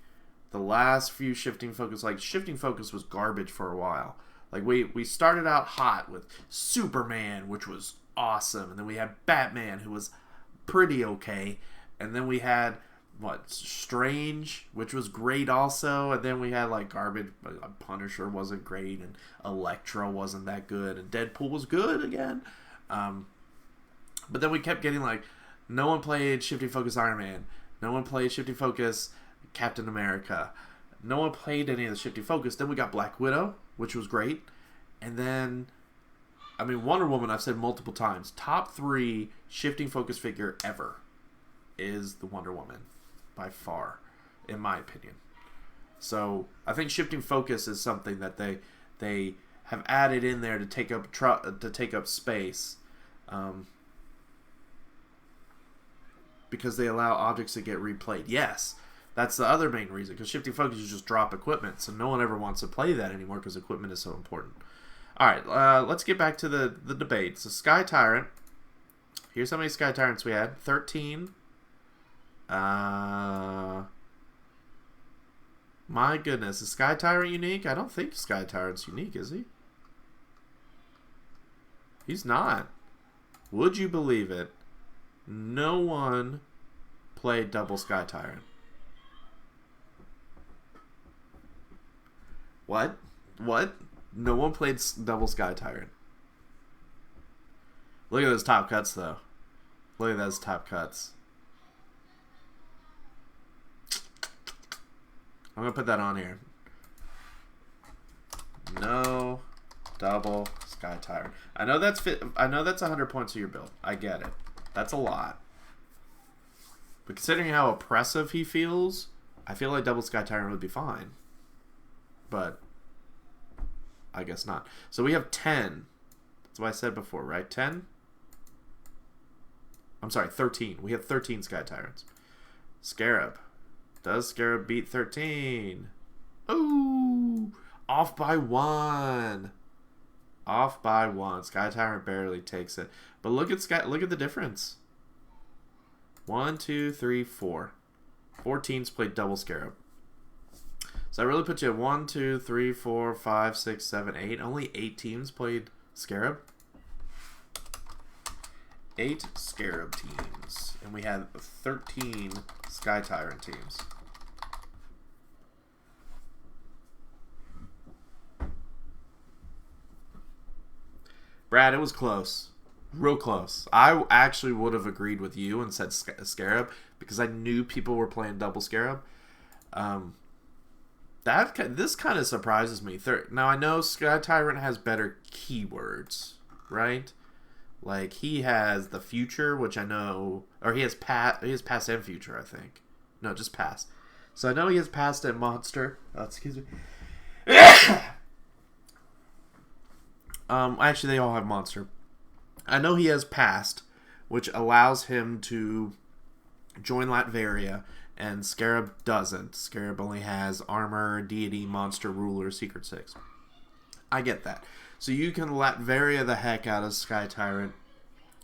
the last few shifting focus was garbage for a while. Like, we started out hot with Superman, which was awesome. And then we had Batman, who was pretty okay. And then we had, Strange, which was great also. And then we had, garbage. Punisher wasn't great. And Elektra wasn't that good. And Deadpool was good again. But then we kept getting, no one played shifting focus Iron Man. No one played shifting focus Captain America. No one played any of the shifting focus. Then we got Black Widow, which was great. And then, Wonder Woman, I've said multiple times, top 3 shifting focus figure ever is the Wonder Woman, by far, in my opinion. So I think shifting focus is something that they have added in there to take up space, because they allow objects to get replayed. Yes, that's the other main reason, because shifting focus, you just drop equipment, so no one ever wants to play that anymore because equipment is so important. Alright, let's get back to the debate. So Sky Tyrant, here's how many Sky Tyrants we had. 13. My goodness, is Sky Tyrant unique? I don't think Sky Tyrant's unique, is he? He's not. Would you believe it? No one played double Sky Tyrant. What? No one played double Sky Tyrant. Look at those top cuts, though. Look at those top cuts. I'm going to put that on here. No double Sky Tyrant. I know that's 100 points of your build. I get it. That's a lot. But considering how oppressive he feels, I feel like double Sky Tyrant would be fine. But I guess not. So we have 10. That's what I said before, right? 10? I'm sorry, 13. We have 13 Sky Tyrants. Scarab. Does Scarab beat 13? Ooh! Off by 1. Off by 1. Sky Tyrant barely takes it. But look at the difference. 1, 2, 3, 4. 4 teams played double Scarab. So that really puts you at 1, 2, 3, 4, 5, 6, 7, 8. Only 8 teams played Scarab. 8 Scarab teams. And we had 13 Sky Tyrant teams. Brad, it was close. Real close. I actually would have agreed with you and said Scarab because I knew people were playing double Scarab. This kind of surprises me. Now, I know Sky Tyrant has better keywords, right? Like, he has the future, which I know... Or he has past and future, I think. No, just past. So I know he has past and monster. Oh, excuse me. Actually, they all have monster. I know he has past, which allows him to join Latveria, and Scarab doesn't. Scarab only has armor, deity, monster, ruler, secret 6. I get that. So you can Latveria the heck out of Sky Tyrant,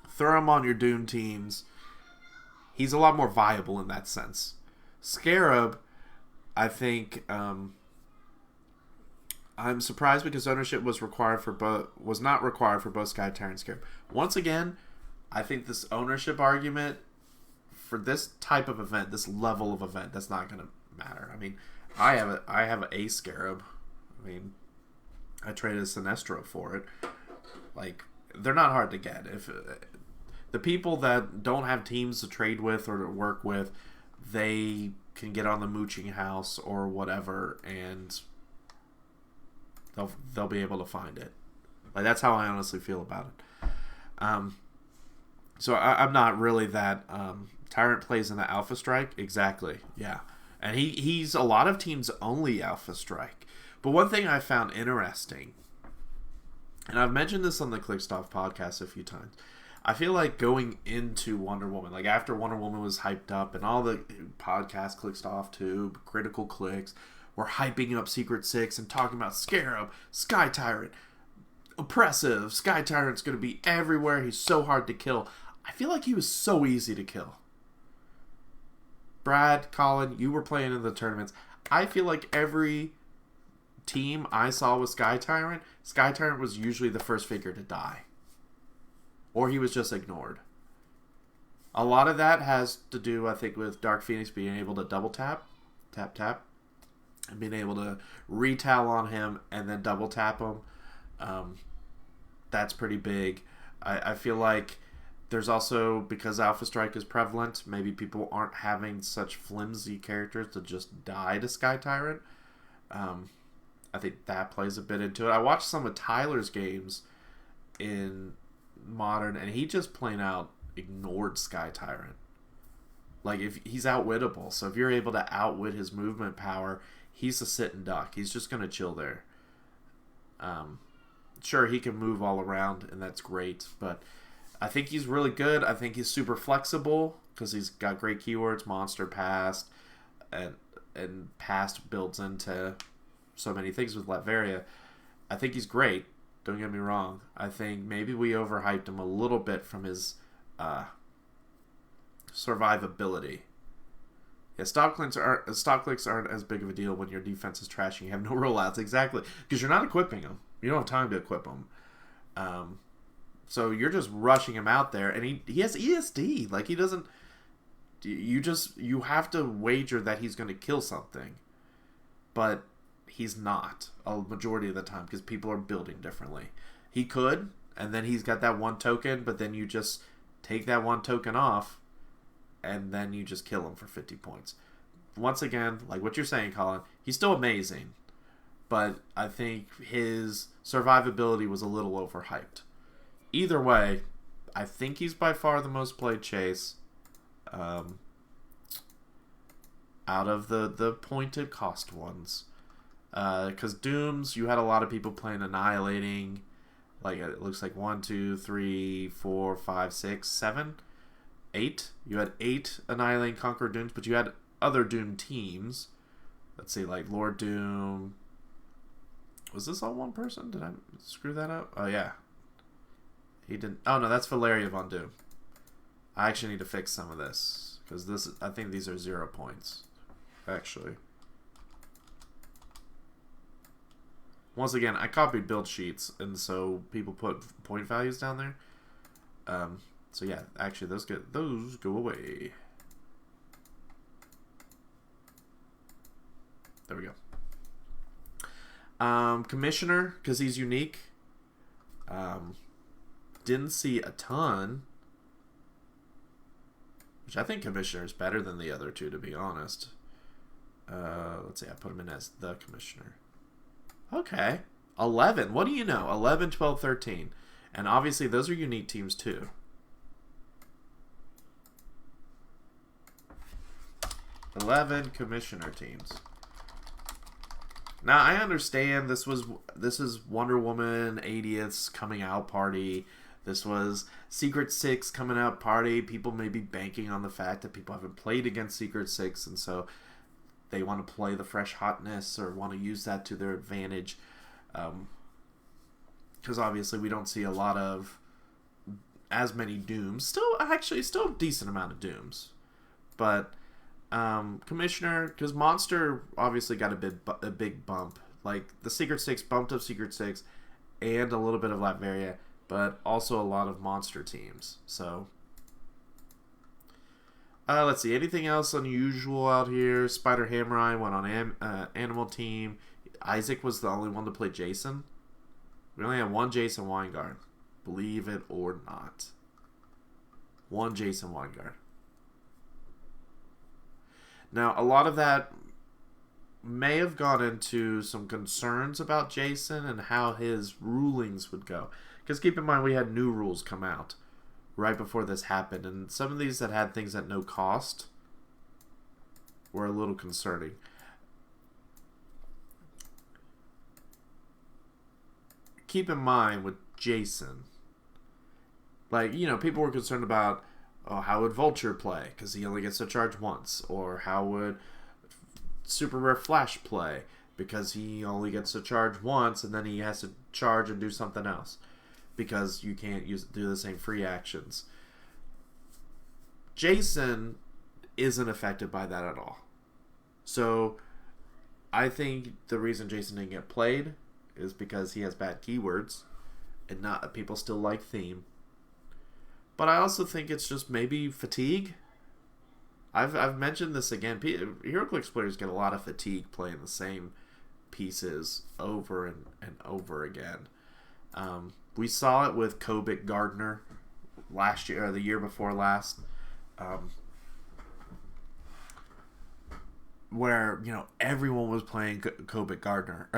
throw him on your Doom teams. He's a lot more viable in that sense. Scarab, I think... I'm surprised because ownership was not required for both Sky Tyrant and Scarab. Once again, I think this ownership argument for this type of event, this level of event, that's not going to matter. I mean, I have a Scarab. I mean, I traded a Sinestro for it. Like, they're not hard to get. If the people that don't have teams to trade with or to work with, they can get on the mooching house or whatever, and they'll be able to find it. Like, that's how I honestly feel about it. So I'm not really that... Tyrant plays in the Alpha Strike? Exactly, yeah. And he's a lot of teams' only Alpha Strike. But one thing I found interesting, and I've mentioned this on the Clickstuff podcast a few times, I feel like going into Wonder Woman, like after Wonder Woman was hyped up and all the podcasts, Clickstuff too, Critical Clicks, were hyping up Secret 6 and talking about Scarab, Sky Tyrant, oppressive, Sky Tyrant's going to be everywhere, he's so hard to kill. I feel like he was so easy to kill. Brad, Colin, you were playing in the tournaments. I feel like every team I saw with Sky Tyrant was usually the first figure to die. Or he was just ignored. A lot of that has to do, I think, with Dark Phoenix being able to double tap, and being able to retail on him and then double tap him. That's pretty big. I feel like there's also, because Alpha Strike is prevalent, maybe people aren't having such flimsy characters to just die to Sky Tyrant. I think that plays a bit into it. I watched some of Tyler's games in Modern, and he just plain out ignored Sky Tyrant. Like, if he's outwittable, so if you're able to outwit his movement power, he's a sit and duck. He's just going to chill there. Sure, he can move all around, and that's great, but I think he's really good. I think he's super flexible because he's got great keywords, monster, past, and past builds into so many things with Latveria. I think he's great. Don't get me wrong. I think maybe we overhyped him a little bit from his survivability. Yeah, stop clicks aren't as big of a deal when your defense is trash and you have no rollouts. Exactly, because you're not equipping them. You don't have time to equip them. So you're just rushing him out there, and he has ESD. Like, he doesn't. You have to wager that he's going to kill something, but he's not a majority of the time because people are building differently. He could, and then he's got that one token, but then you just take that one token off, and then you just kill him for 50 points. Once again, like what you're saying, Colin, he's still amazing, but I think his survivability was a little overhyped. Either way, I think he's by far the most played chase. out of the pointed cost ones. Because Dooms, you had a lot of people playing Annihilating. Like, it looks like 1, 2, 3, 4, 5, 6, 7, 8. You had 8 Annihilating Conqueror Dooms, but you had other Doom teams. Let's see, like Lord Doom. Was this all one person? Did I screw that up? Oh, yeah. He didn't. Oh, no, that's Valeria Von Doom. I actually need to fix some of this. Because this, I think these are 0 points. Actually. Once again, I copied build sheets, and so people put point values down there. So yeah, actually those go away. There we go. Commissioner, because he's unique. Didn't see a ton. Which I think Commissioner is better than the other two, to be honest. Let's see, I put him in as the Commissioner. Okay. 11. What do you know? 11, 12, 13. And obviously those are unique teams too. $11 Commissioner teams. Now I understand this is Wonder Woman 80th coming out party. This was Secret Six coming out party. People may be banking on the fact that people haven't played against Secret Six, and so they want to play the fresh hotness or want to use that to their advantage. Because obviously we don't see a lot of as many Dooms. Still a decent amount of Dooms. But Commissioner, because Monster obviously got a big bump. Like the Secret Six bumped up Secret Six and a little bit of Latveria, but also a lot of Monster teams. So let's see. Anything else unusual out here? Spider Hamrai went on Animal Team. Isaac was the only one to play Jason. We only had one Jason Weingard. Believe it or not. One Jason Weingard. Now, a lot of that may have gone into some concerns about Jason and how his rulings would go. Because keep in mind, we had new rules come out right before this happened. And some of these that had things at no cost were a little concerning. Keep in mind with Jason, like, you know, people were concerned about, oh, how would Vulture play? Because he only gets to charge once. Or how would Super Rare Flash play? Because he only gets to charge once and then he has to charge and do something else. Because you can't do the same free actions. Jason isn't affected by that at all. So I think the reason Jason didn't get played is because he has bad keywords and not people still like theme. But I also think it's just maybe fatigue. I've mentioned this again. Heroclix players get a lot of fatigue playing the same pieces over and over again. We saw it with Kobik Gardner last year or the year before last. Where, you know, everyone was playing Kobik Gardner.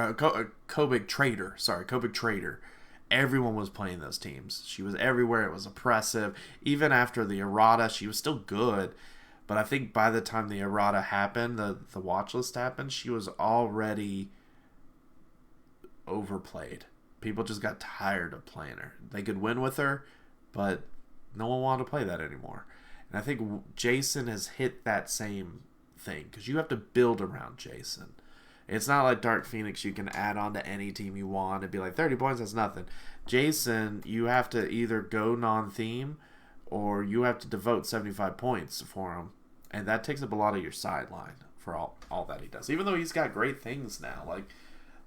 Kobik Trader. Sorry, Kobik Trader. Everyone was playing those teams. She was everywhere. It was oppressive. Even after the errata, she was still good. But I think by the time the errata happened, the watch list happened, she was already overplayed. People just got tired of playing her. They could win with her, but no one wanted to play that anymore. And I think Jason has hit that same thing, because you have to build around Jason. It's not like Dark Phoenix you can add on to any team you want and be like 30 points, that's nothing. Jason, you have to either go non-theme or you have to devote 75 points for him, and that takes up a lot of your sideline for all that he does. Even though he's got great things now, like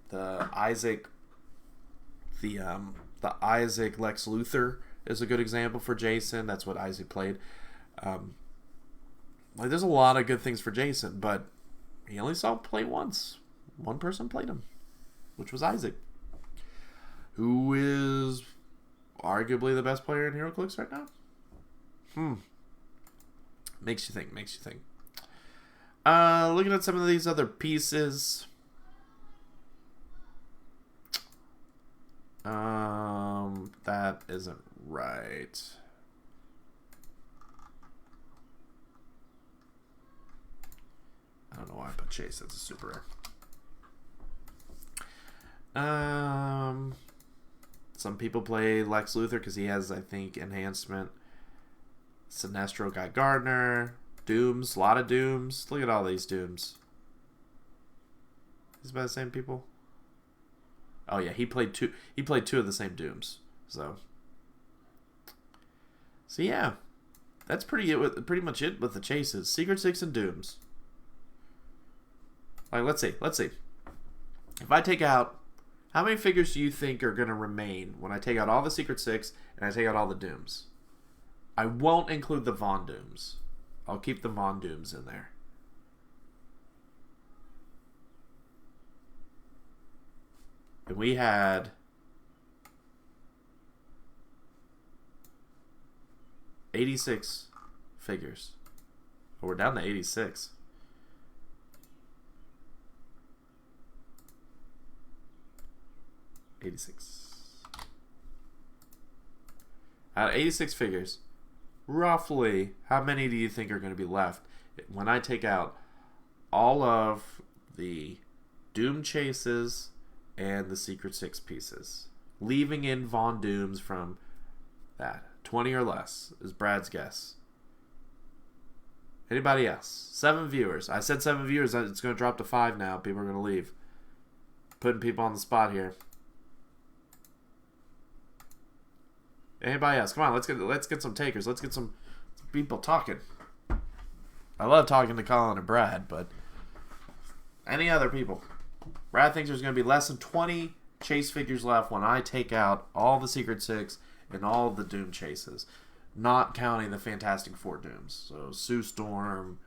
the Isaac Lex Luthor is a good example for Jason. That's what Isaac played. Like, there's a lot of good things for Jason, but he only saw him play once. One person played him, which was Isaac, who is arguably the best player in Heroclix right now. Makes you think. Looking at some of these other pieces. That isn't right. why I put Chase as a super rare. Some people play Lex Luthor because he has, I think, enhancement. Sinestro got Gardner. Dooms. A lot of Dooms. Look at all these Dooms. Is it by the same people? Oh yeah, he played two of the same Dooms. So yeah. That's pretty much it with the chases. Secret Six and Dooms. Like, let's see. If I take out, how many figures do you think are going to remain when I take out all the Secret Six and I take out all the Dooms? I won't include the Von Dooms. I'll keep the Von Dooms in there. And we had 86 figures. Oh, we're down to 86. Out of 86 figures, roughly, how many do you think are going to be left when I take out all of the Doom chases and the Secret Six pieces, leaving in Von Dooms from that? 20 or less is Brad's guess. Anybody else? 7 viewers. I said 7 viewers. It's going to drop to 5 now. People are going to leave. Putting people on the spot here. Anybody else? Come on, let's get some takers. Let's get some people talking. I love talking to Colin and Brad, but any other people? Brad thinks there's going to be less than 20 chase figures left when I take out all the Secret Six and all the Doom chases, not counting the Fantastic Four Dooms. So Sue Storm,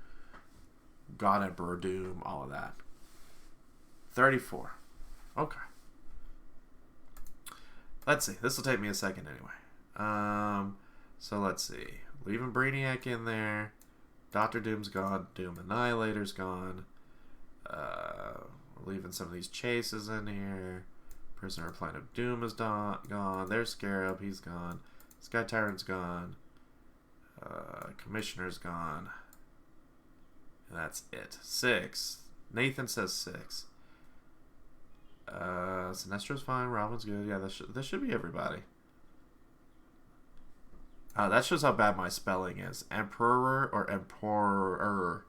God Emperor Doom, all of that. 34. Okay. Let's see. This will take me a second anyway. So let's see. Leaving Brainiac in there. Doctor Doom's gone. Doom Annihilator's gone. Leaving some of these chases in here. Prisoner of Planet Doom is gone. There's Scarab. He's gone. Sky Tyrant's gone. Commissioner's gone. And that's it. 6. Nathan says 6. Sinestro's fine. Robin's good. Yeah, this should be everybody. That shows how bad my spelling is. Emperor or Emperor.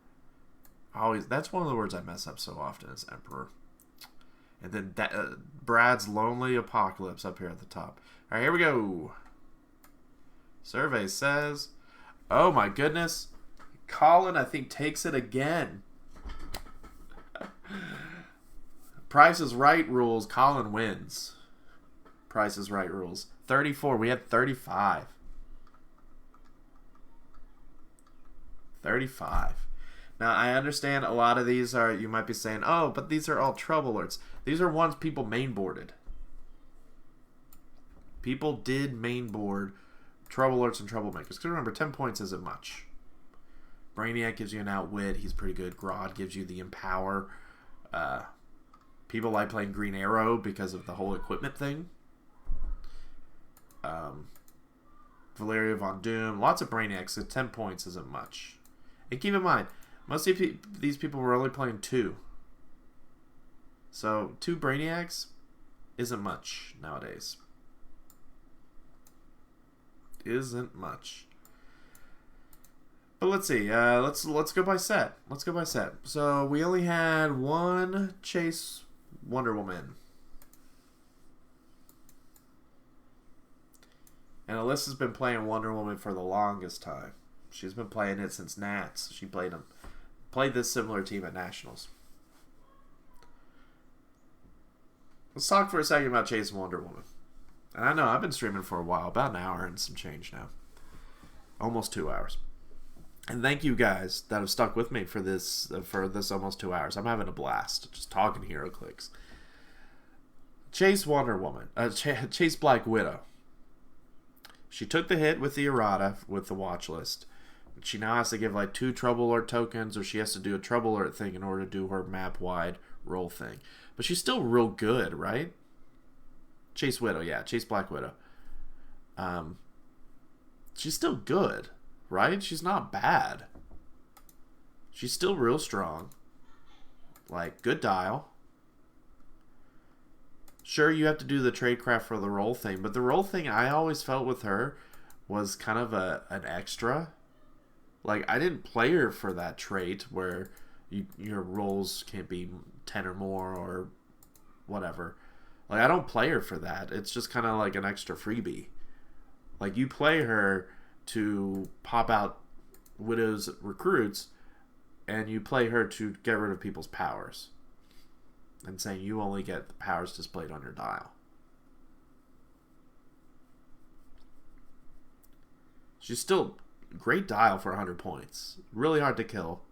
That's one of the words I mess up so often is Emperor. And then Brad's Lonely Apocalypse up here at the top. All right, here we go. Survey says, oh my goodness, Colin I think takes it again. Price is Right rules. Colin wins. Price is Right rules. 34. We had 35. 35. Now, I understand a lot of these are, you might be saying, oh, but these are all trouble alerts. These are ones people mainboarded. People did mainboard trouble alerts and troublemakers. Because remember, 10 points isn't much. Brainiac gives you an outwit. He's pretty good. Grodd gives you the empower. People like playing Green Arrow because of the whole equipment thing. Valeria Von Doom. Lots of Brainiacs, so 10 points isn't much. And keep in mind, most of these people were only playing 2. So 2 Brainiacs isn't much nowadays. Isn't much. But let's see. Let's go by set. Let's go by set. So we only had 1 Chase Wonder Woman. And Alyssa's been playing Wonder Woman for the longest time. She's been playing it since Nats. She played this similar team at Nationals. Let's talk for a second about Chase Wonder Woman. And I know I've been streaming for a while, about an hour and some change now. Almost 2 hours. And thank you guys that have stuck with me for this almost 2 hours. I'm having a blast just talking Heroclix. Chase Wonder Woman. Chase Black Widow. She took the hit with the errata with the watch list. She now has to give like 2 trouble alert tokens, or she has to do a trouble alert thing in order to do her map wide roll thing. But she's still real good, right? Chase Widow, yeah, Chase Black Widow. She's still good, right? She's not bad. She's still real strong. Like, good dial. Sure, you have to do the tradecraft for the roll thing, but the roll thing I always felt with her was kind of an extra. Like, I didn't play her for that trait where your rolls can't be 10 or more or whatever. Like, I don't play her for that. It's just kind of like an extra freebie. Like, you play her to pop out Widow's recruits, and you play her to get rid of people's powers. And saying you only get the powers displayed on your dial. She's still great dial for 100 points. Really hard to kill.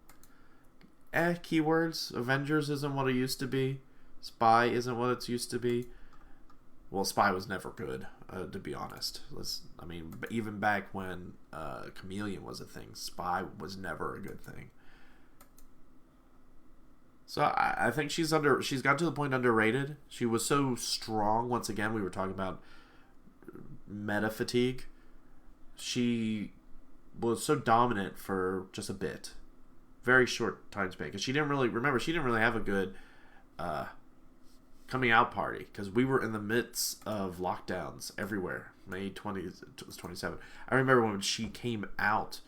Keywords. Avengers isn't what it used to be. Spy isn't what it used to be. Well, Spy was never good, to be honest. Even back when Chameleon was a thing, Spy was never a good thing. So I think she's got to the point underrated. She was so strong. Once again, we were talking about meta fatigue. She was so dominant for just a bit. Very short time span. Because she didn't really have a good coming out party. Because we were in the midst of lockdowns everywhere. May 20th, it was 27. I remember when she came out,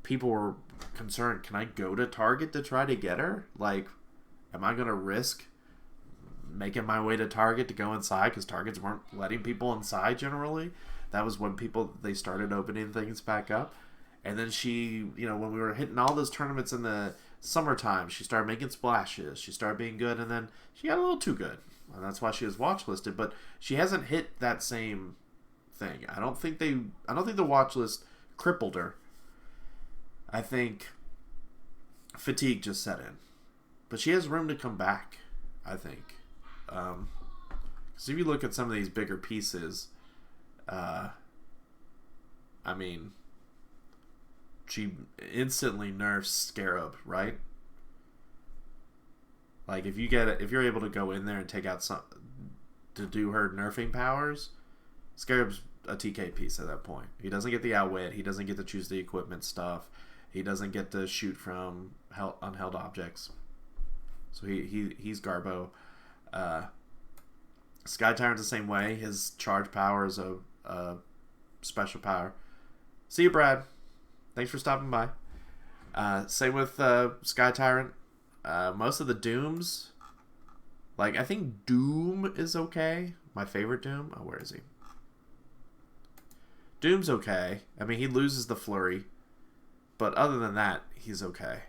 people were concerned, can I go to Target to try to get her? Like, am I going to risk making my way to Target to go inside? Because Targets weren't letting people inside generally. That was when they started opening things back up. And then she, when we were hitting all those tournaments in the summertime, she started making splashes. She started being good, and then she got a little too good. And that's why she was watch listed. But she hasn't hit that same thing. I don't think the watch list crippled her. I think fatigue just set in. But she has room to come back, I think. Because if you look at some of these bigger pieces, she instantly nerfs Scarab, right? Like, if you're able to go in there and take out to do her nerfing powers, Scarab's a TK piece at that point. He doesn't get the outwit. He doesn't get to choose the equipment stuff. He doesn't get to shoot from unheld objects. So he's Garbo. Sky Tyrant's the same way. His charge power is a special power. See you, Brad. Thanks for stopping by. Same with Sky Tyrant. Most of the Dooms, like, I think Doom is okay. My favorite Doom. Oh, where is he? Doom's okay. I mean, he loses the flurry. But other than that, he's okay.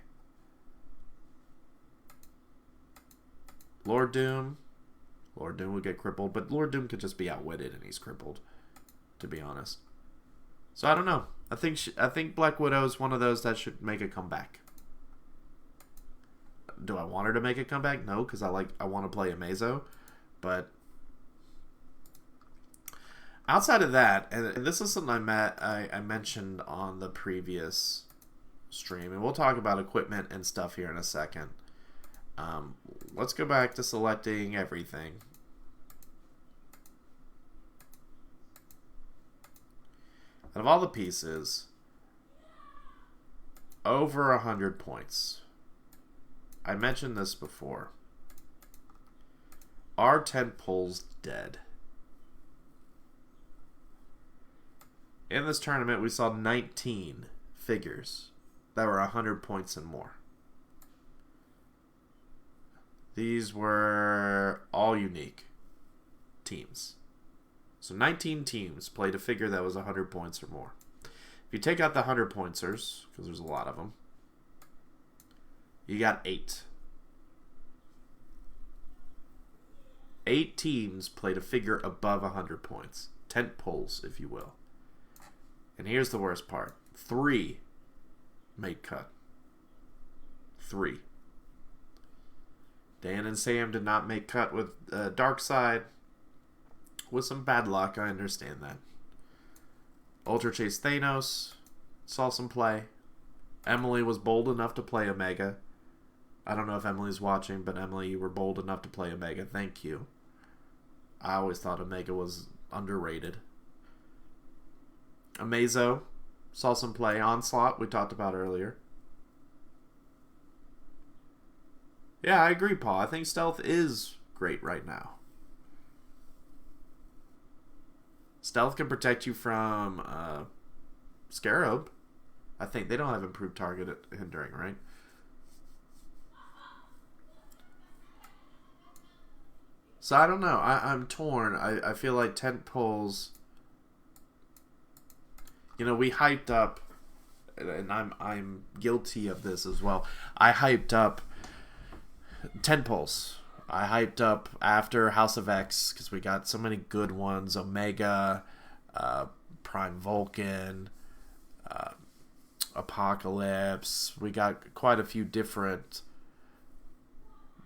Lord Doom would get crippled, but Lord Doom could just be outwitted and he's crippled, to be honest. So I don't know. I think Black Widow is one of those that should make a comeback. Do I want her to make a comeback? No, because I want to play Amazo, but outside of that, and this is something I mentioned on the previous stream, and we'll talk about equipment and stuff here in a second. Let's go back to selecting everything. Out of all the pieces, over 100 points. I mentioned this before. Our 10 pulls dead. In this tournament, we saw 19 figures that were 100 points and more. These were all unique teams. So 19 teams played a figure that was 100 points or more. If you take out the 100 pointsers, because there's a lot of them, you got 8. 8 teams played a figure above 100 points. Tent poles, if you will. And here's the worst part. 3 made cut. 3. Dan and Sam did not make cut with Darkseid. With some bad luck, I understand that. Ultra Chase Thanos saw some play. Emily was bold enough to play Omega. I don't know if Emily's watching, but Emily, you were bold enough to play Omega. Thank you. I always thought Omega was underrated. Amazo saw some play. Onslaught, we talked about earlier. Yeah, I agree, Paul. I think stealth is great right now. Stealth can protect you from Scarab. I think they don't have improved target hindering, right? So I don't know. I'm torn. I feel like tent poles. You know, we hyped up, and I'm guilty of this as well. I hyped up tent poles. I hyped up after House of X because we got so many good ones. Omega, Prime Vulcan, Apocalypse. We got quite a few different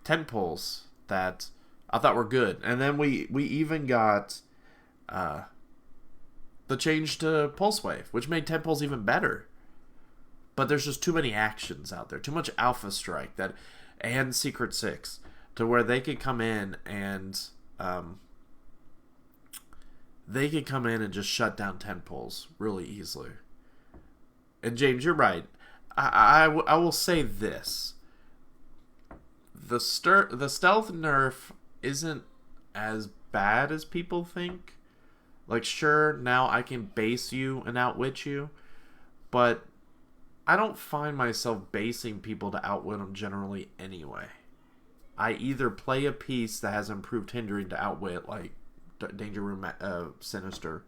tent poles that I thought were good. And then we even got the change to Pulse Wave, which made tent poles even better. But there's just too many actions out there. Too much Alpha Strike and Secret Six to where they could come in and just shut down tent poles really easily. And James, you're right. I will say this: the stealth nerf isn't as bad as people think. Like, sure, now I can base you and outwit you, but I don't find myself basing people to outwit them generally anyway. I either play a piece that has improved hindering to outwit, like Danger Room Sinister,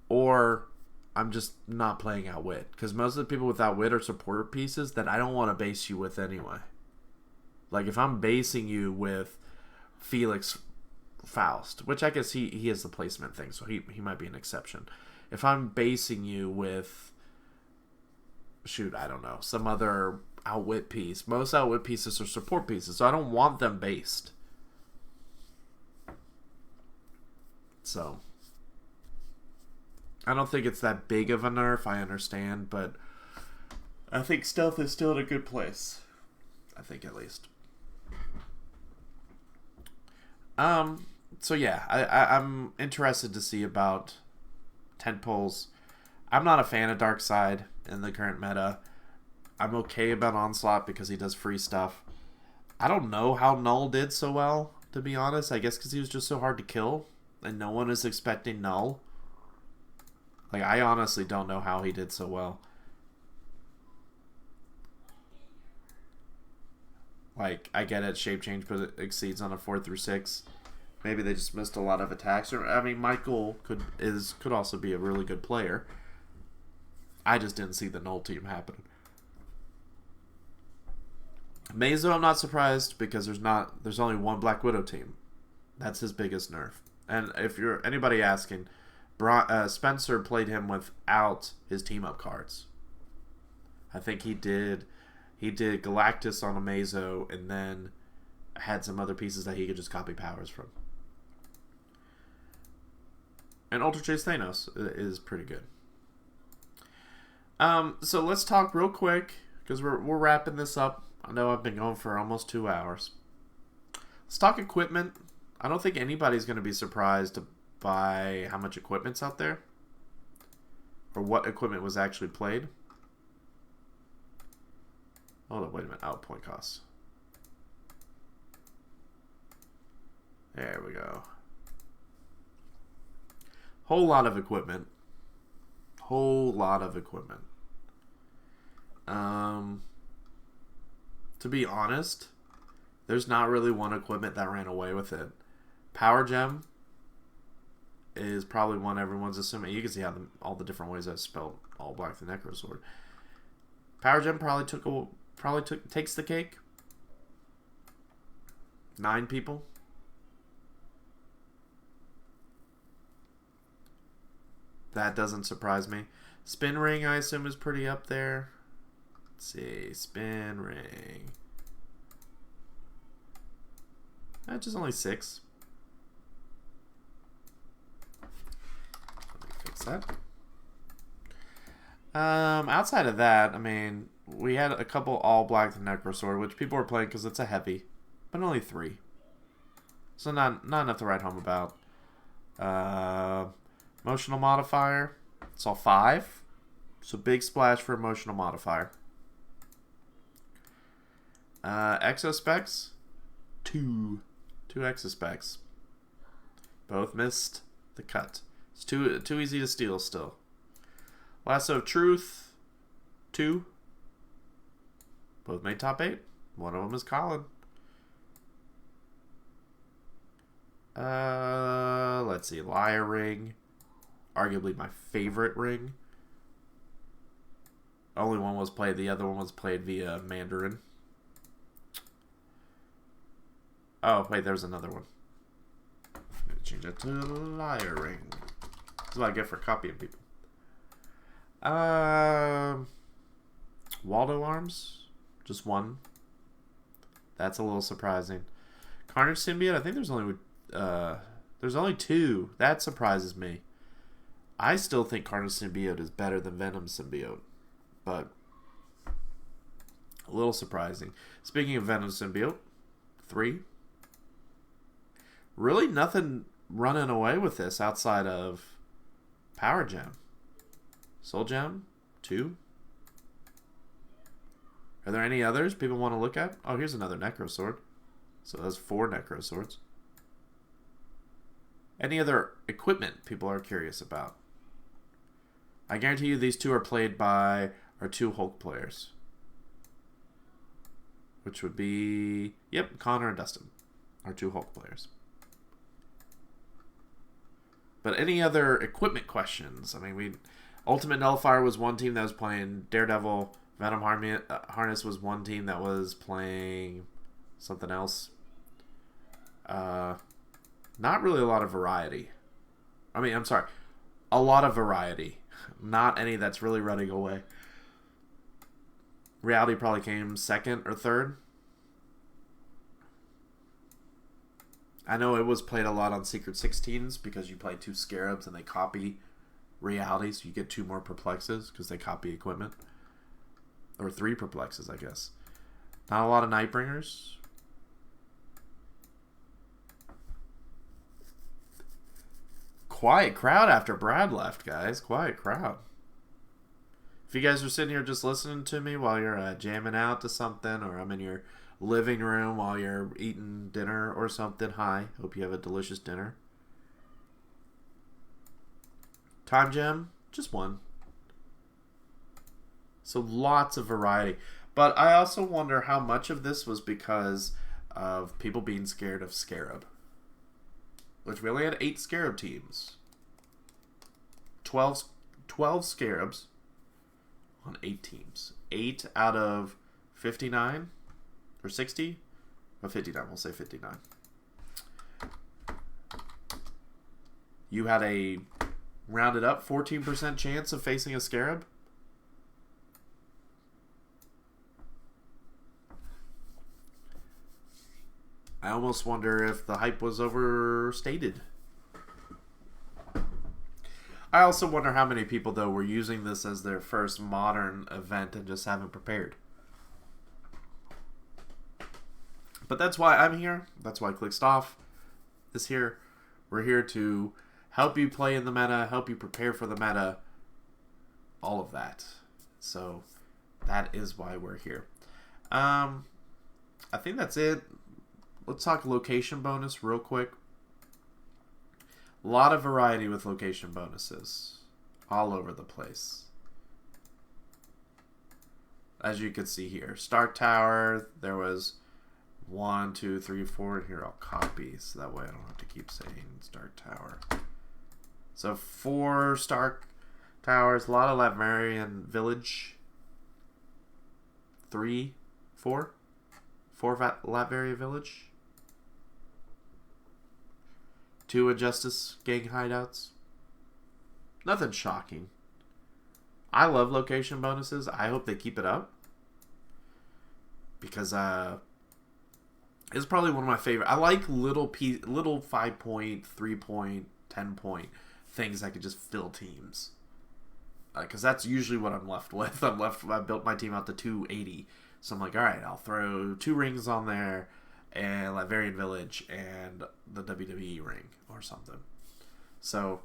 or I'm just not playing outwit. Because most of the people with outwit are support pieces that I don't want to base you with anyway. Like, if I'm basing you with Felix Faust, which I guess he has the placement thing, so he might be an exception. If I'm basing you with, shoot, I don't know, some other outwit piece, most outwit pieces are support pieces, so I don't want them based. So I don't think it's that big of a nerf, I understand, but I think stealth is still in a good place. I think, at least. So yeah, I'm interested to see about tent poles. I'm not a fan of Darkseid in the current meta. I'm okay about Onslaught because he does free stuff. I don't know how Null did so well, to be honest. I guess because he was just so hard to kill, and no one is expecting Null. Like, I honestly don't know how he did so well. Like, I get it, shape change, but it exceeds on a 4 through 6. Maybe they just missed a lot of attacks. Or, I mean, Michael could also be a really good player. I just didn't see the Null team happen. Mazo, I'm not surprised because there's only one Black Widow team. That's his biggest nerf. And if you're anybody asking, Spencer played him without his team up cards. I think he did Galactus on a Mazo and then had some other pieces that he could just copy powers from. And Ultra Chase Thanos is pretty good. So let's talk real quick because we're wrapping this up. I know I've been going for almost 2 hours. Let's talk equipment. I don't think anybody's going to be surprised by how much equipment's out there or what equipment was actually played. Hold on, wait a minute. Out point costs. There we go. Whole lot of equipment. To be honest, there's not really one equipment that ran away with it. Power Gem is probably one everyone's assuming. You can see how all the different ways I spelled All Black the Necro Sword. Power Gem takes the cake. 9 people. That doesn't surprise me. Spin Ring, I assume, is pretty up there. Let's see. Spin Ring. That's just only 6. Let me fix that. Outside of that, I mean, we had a couple All Black the Necro Sword, which people were playing because it's a heavy, but only 3. So not enough to write home about. Emotional Modifier. It's all 5. So big splash for Emotional Modifier. Exospecs. Two Exospecs. Both missed the cut. It's too easy to steal still. Lasso of Truth. 2. Both made top 8. One of them is Colin. Let's see. Liar Ring. Arguably my favorite ring. Only one was played. The other one was played via Mandarin. Oh, wait. There's another one. I'm going to change it to Liar Ring. That's what I get for copying people. Waldo Arms. Just one. That's a little surprising. Carnage Symbiote. I think there's only 2. That surprises me. I still think Carnage Symbiote is better than Venom Symbiote, but a little surprising. Speaking of Venom Symbiote, 3. Really nothing running away with this outside of Power Gem. Soul Gem, 2. Are there any others people want to look at? Oh, here's another Necro Sword. So that's 4 Necro Swords. Any other equipment people are curious about? I guarantee you these 2 are played by our 2 Hulk players. Which would be... Yep, Connor and Dustin. Our 2 Hulk players. But any other equipment questions? I mean, Ultimate Nullifier was one team that was playing Daredevil. Venom Harness was one team that was playing something else. Not really a lot of variety. I mean, I'm sorry. A lot of variety. Not any that's really running away. Reality probably came 2nd or 3rd. I know it was played a lot on Secret 16s because you play 2 Scarabs and they copy Reality, so you get 2 more Perplexes because they copy equipment. Or 3 Perplexes, I guess. Not a lot of Nightbringers. Quiet crowd after Brad left, guys. Quiet crowd. If you guys are sitting here just listening to me while you're jamming out to something, or I'm in your living room while you're eating dinner or something, hi. Hope you have a delicious dinner. Time Gem, just 1. So lots of variety. But I also wonder how much of this was because of people being scared of Scarab. Which we only had 8 Scarab teams. 12 Scarabs on 8 teams. 8 out of 59 or 60? Or 59, we'll say 59. You had a rounded up 14% chance of facing a Scarab. I almost wonder if the hype was overstated. I also wonder how many people, though, were using this as their first modern event and just haven't prepared. But that's why I'm here. That's why Clickstuff is here. We're here to help you play in the meta, help you prepare for the meta, all of that. So that is why we're here. I think that's it. Let's talk location bonus real quick. A lot of variety with location bonuses. All over the place. As you can see here. Stark Tower, there was 1, 2, 3, 4. Here, I'll copy so that way I don't have to keep saying Stark Tower. So 4 Stark Towers. A lot of Latmerian Village. 3, 4. 4 Latveria Village. 2 Injustice Gang hideouts. Nothing shocking. I love location bonuses. I hope they keep it up. Because it's probably one of my favorite. I like little 5 point, 3 point, 10 point things that could just fill teams. Because that's usually what I'm left with. I built my team out to 280. So I'm like, alright, I'll throw 2 rings on there. And Latvian Village and the WWE ring or something. So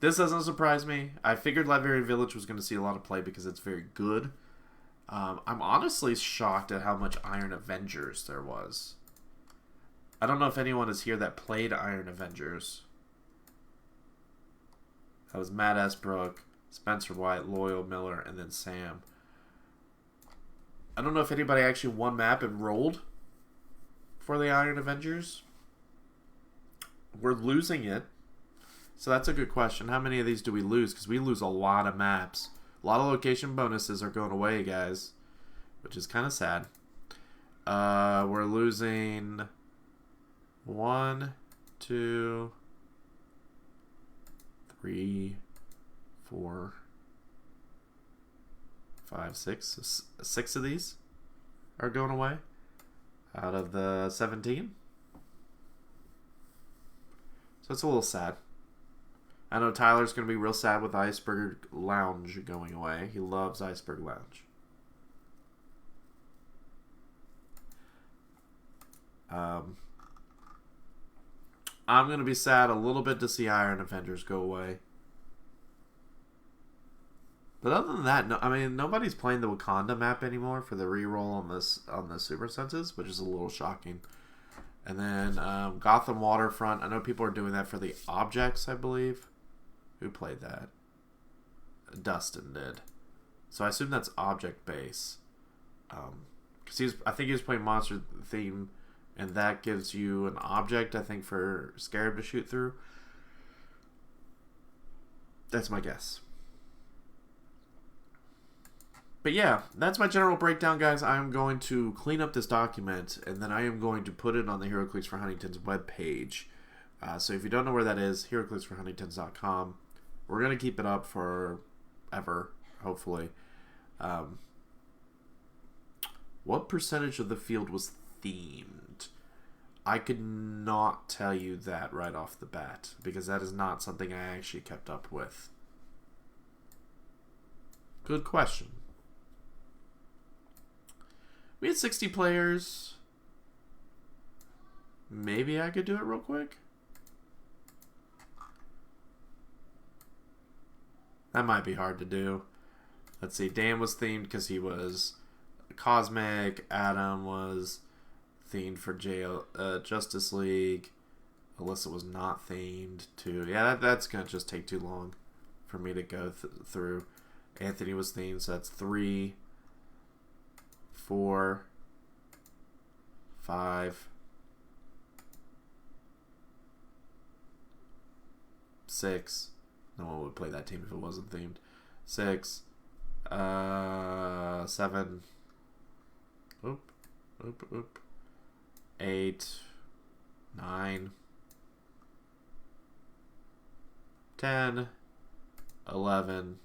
this doesn't surprise me. I figured Latvian Village was going to see a lot of play because it's very good. I'm honestly shocked at how much Iron Avengers there was. I don't know if anyone is here that played Iron Avengers. That was Matt Esbrook, Spencer White, Loyal Miller, and then Sam. I don't know if anybody actually won map and rolled for the Iron Avengers. We're losing it. So that's a good question. How many of these do we lose? Because we lose a lot of maps. A lot of location bonuses are going away, guys. Which is kind of sad. We're losing 1, 2, 3, 4, 5, 6. 6 of these are going away out of the 17. So it's a little sad. I know Tyler's going to be real sad with Iceberg Lounge going away. He loves Iceberg Lounge. I'm going to be sad a little bit to see Iron Avengers go away. But other than that, no, I mean, nobody's playing the Wakanda map anymore for the reroll on the Super Senses, which is a little shocking. And then Gotham Waterfront. I know people are doing that for the objects, I believe. Who played that? Dustin did. So I assume that's object base. Because I think he was playing Monster Theme, and that gives you an object, I think, for Scarab to shoot through. That's my guess. But yeah, that's my general breakdown, guys. I'm going to clean up this document, and then I am going to put it on the Heroclix for Huntington's webpage. So if you don't know where that is, heroclixforhuntingtons.com. We're going to keep it up forever, hopefully. What percentage of the field was themed? I could not tell you that right off the bat, because that is not something I actually kept up with. Good question. We had 60 players. Maybe I could do it real quick. That might be hard to do. Let's see. Dan was themed because he was Cosmic. Adam was themed for Justice League. Alyssa was not themed too. Yeah, that's going to just take too long for me to go through. Anthony was themed, so that's 3, 4, 5, 6. No one would play that team if it wasn't themed. 6, 7, 8, 9, 10, 11,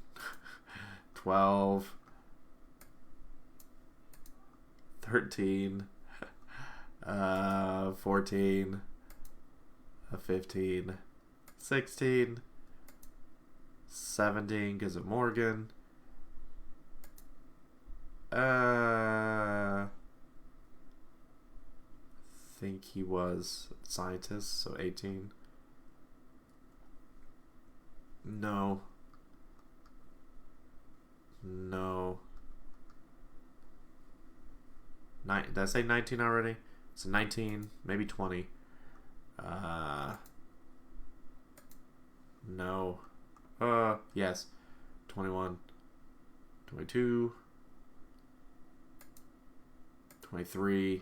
12, 13, 14, 15, 16, 17 because of Morgan. I think he was a scientist, so 18. No. Did I say 19 already? So 19, maybe 20. No. Yes. 21, 22, 23,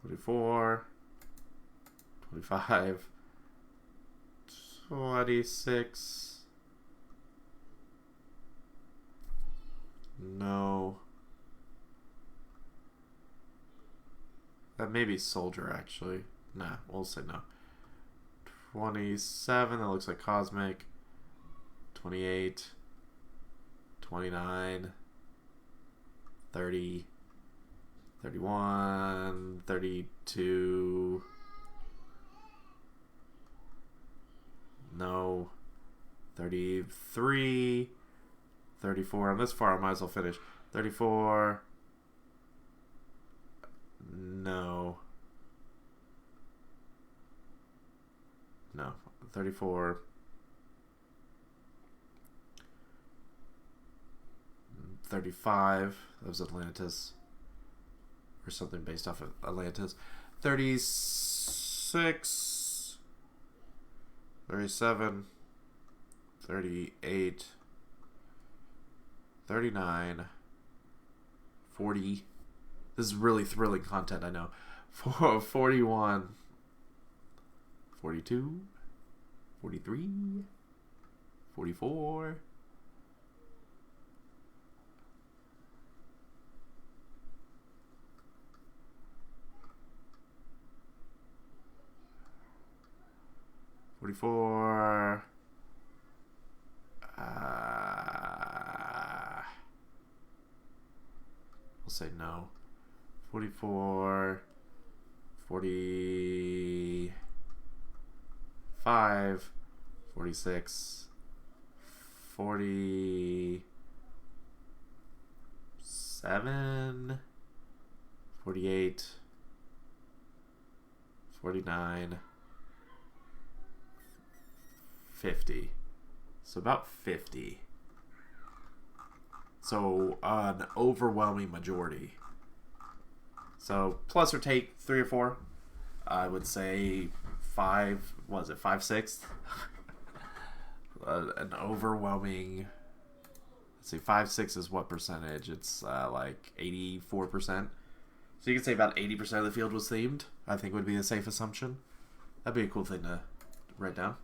24, 25, 26. No. That may be Soldier, actually. Nah, we'll say no. 27, that looks like Cosmic. 28, 29, 30, 31, 32. No. 33, 34. I'm this far, I might as well finish. 34. No. 34. 35. That was Atlantis. Or something based off of Atlantis. 36. 37. 38. 39. 40. This is really thrilling content, I know. 41. 42. 43. 44. 44. We'll say no. 44. 45. 46. 47. 48. 49. 50. So about 50. So an overwhelming majority. So plus or take 3 or 4. I would say 5. What is it? 5/6. An overwhelming. Let's see. 5/6 is what percentage? It's like 84%. So you could say about 80% of the field was themed. I think would be a safe assumption. That'd be a cool thing to write down.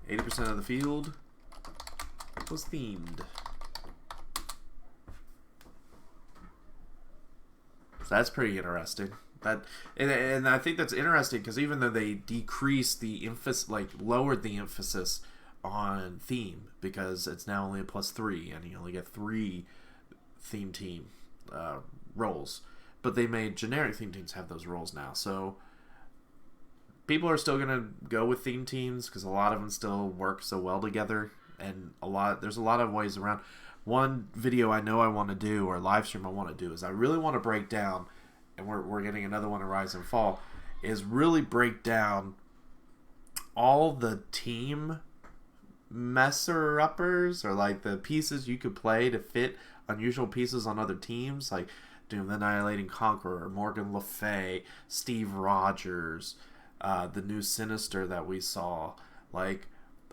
80% of the field was themed. So that's pretty interesting. And I think that's interesting because even though they decreased the emphasis, like lowered the emphasis on theme, because it's now only a +3 and you only get 3 theme team roles, but they made generic theme teams have those roles now. So people are still gonna go with theme teams because a lot of them still work so well together, and there's a lot of ways around. One video I know I want to do, or live stream I want to do, is I really want to break down, and we're getting another one in Rise and Fall, is really break down all the team messer-uppers, or like the pieces you could play to fit unusual pieces on other teams, like Doom the Annihilating Conqueror, Morgan Le Fay, Steve Rogers, the new Sinister that we saw, like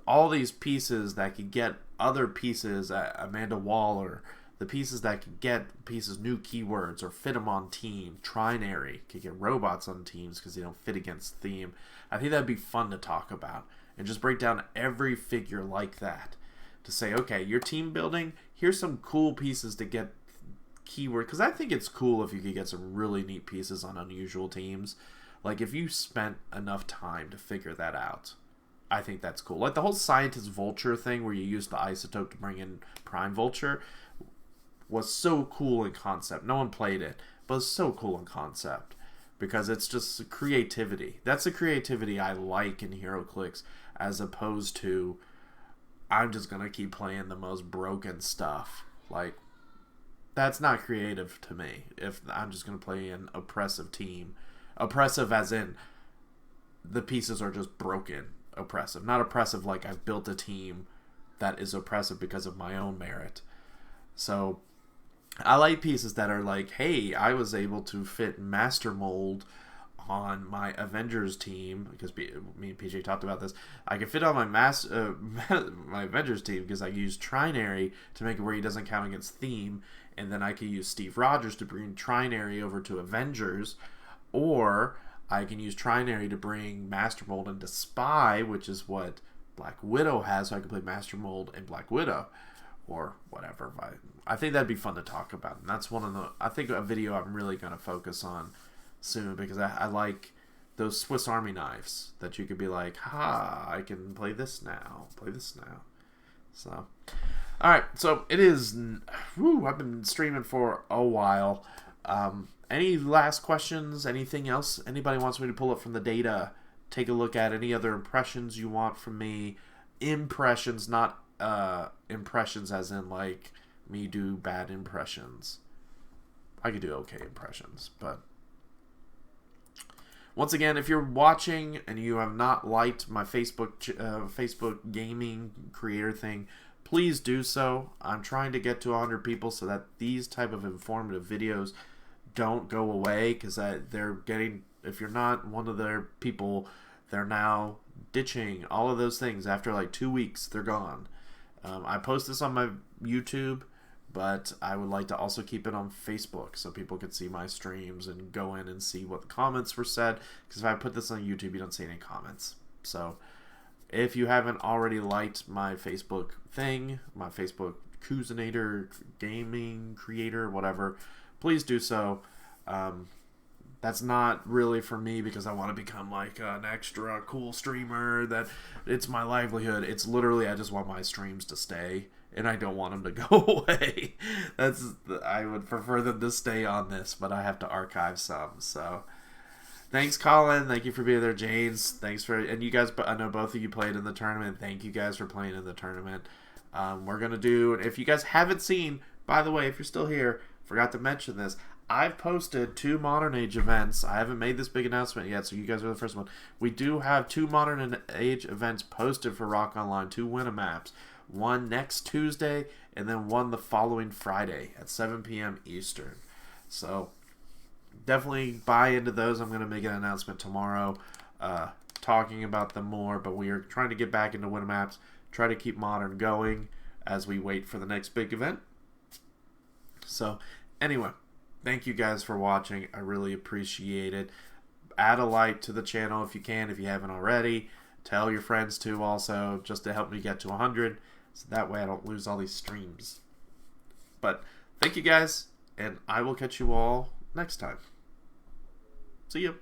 all these pieces that could get other pieces, Amanda Waller, the pieces that could get pieces, new keywords, or fit them on team. Trinary could get robots on teams because they don't fit against theme. I think that'd be fun to talk about and just break down every figure like that to say, okay, your team building, here's some cool pieces to get keyword, because I think it's cool if you could get some really neat pieces on unusual teams. Like if you spent enough time to figure that out, I think that's cool. Like the whole Scientist Vulture thing where you use the isotope to bring in Prime Vulture was so cool in concept. No one played it, but it's so cool in concept because it's just creativity. That's the creativity I like in Heroclix, as opposed to I'm just going to keep playing the most broken stuff. Like, that's not creative to me if I'm just going to play an oppressive team. Oppressive as in the pieces are just broken. Oppressive. Not oppressive like I've built a team that is oppressive because of my own merit. So I like pieces that are like, hey, I was able to fit Master Mold on my Avengers team, because me and PJ talked about this. I can fit on my my Avengers team because I use Trinary to make it where he doesn't count against theme, and then I can use Steve Rogers to bring Trinary over to Avengers, or I can use Trinary to bring Master Mold into Spy, which is what Black Widow has, so I can play Master Mold and Black Widow, or whatever. I think that'd be fun to talk about, and that's I think a video I'm really going to focus on soon, because I like those Swiss Army knives that you could be like, I can play this now. So, alright, so it is, I've been streaming for a while. Any last questions? Anything else anybody wants me to pull up from the data? Take a look at any other impressions you want from me. Impressions, not impressions as in like me do bad impressions. I could do okay impressions, but once again, if you're watching and you have not liked my Facebook gaming creator thing, please do so. I'm trying to get to 100 people so that these type of informative videos don't go away, because they're getting, if you're not one of their people, they're now ditching all of those things. After like 2 weeks, they're gone. I post this on my YouTube, but I would like to also keep it on Facebook so people can see my streams and go in and see what the comments were said, because if I put this on YouTube, you don't see any comments. So if you haven't already liked my Facebook thing, my Facebook Cousinator, gaming creator, whatever, please do so. That's not really for me because I want to become like an extra cool streamer, that it's my livelihood. It's literally, I just want my streams to stay, and I don't want them to go away. I would prefer them to stay on this, but I have to archive some. So thanks, Colin. Thank you for being there, James. Thanks for, and you guys, I know both of you played in the tournament. Thank you guys for playing in the tournament. We're going to do, if you guys haven't seen, by the way, if you're still here, forgot to mention this, I've posted 2 Modern Age events. I haven't made this big announcement yet, so you guys are the first one. We do have 2 Modern Age events posted for Rock Online, 2 Winamaps. One next Tuesday, and then one the following Friday at 7 p.m. Eastern. So definitely buy into those. I'm going to make an announcement tomorrow talking about them more, but we are trying to get back into Winamaps, try to keep Modern going as we wait for the next big event. So anyway, thank you guys for watching. I really appreciate it. Add a like to the channel if you can, if you haven't already. Tell your friends to also, just to help me get to 100. So that way I don't lose all these streams. But thank you guys, and I will catch you all next time. See you.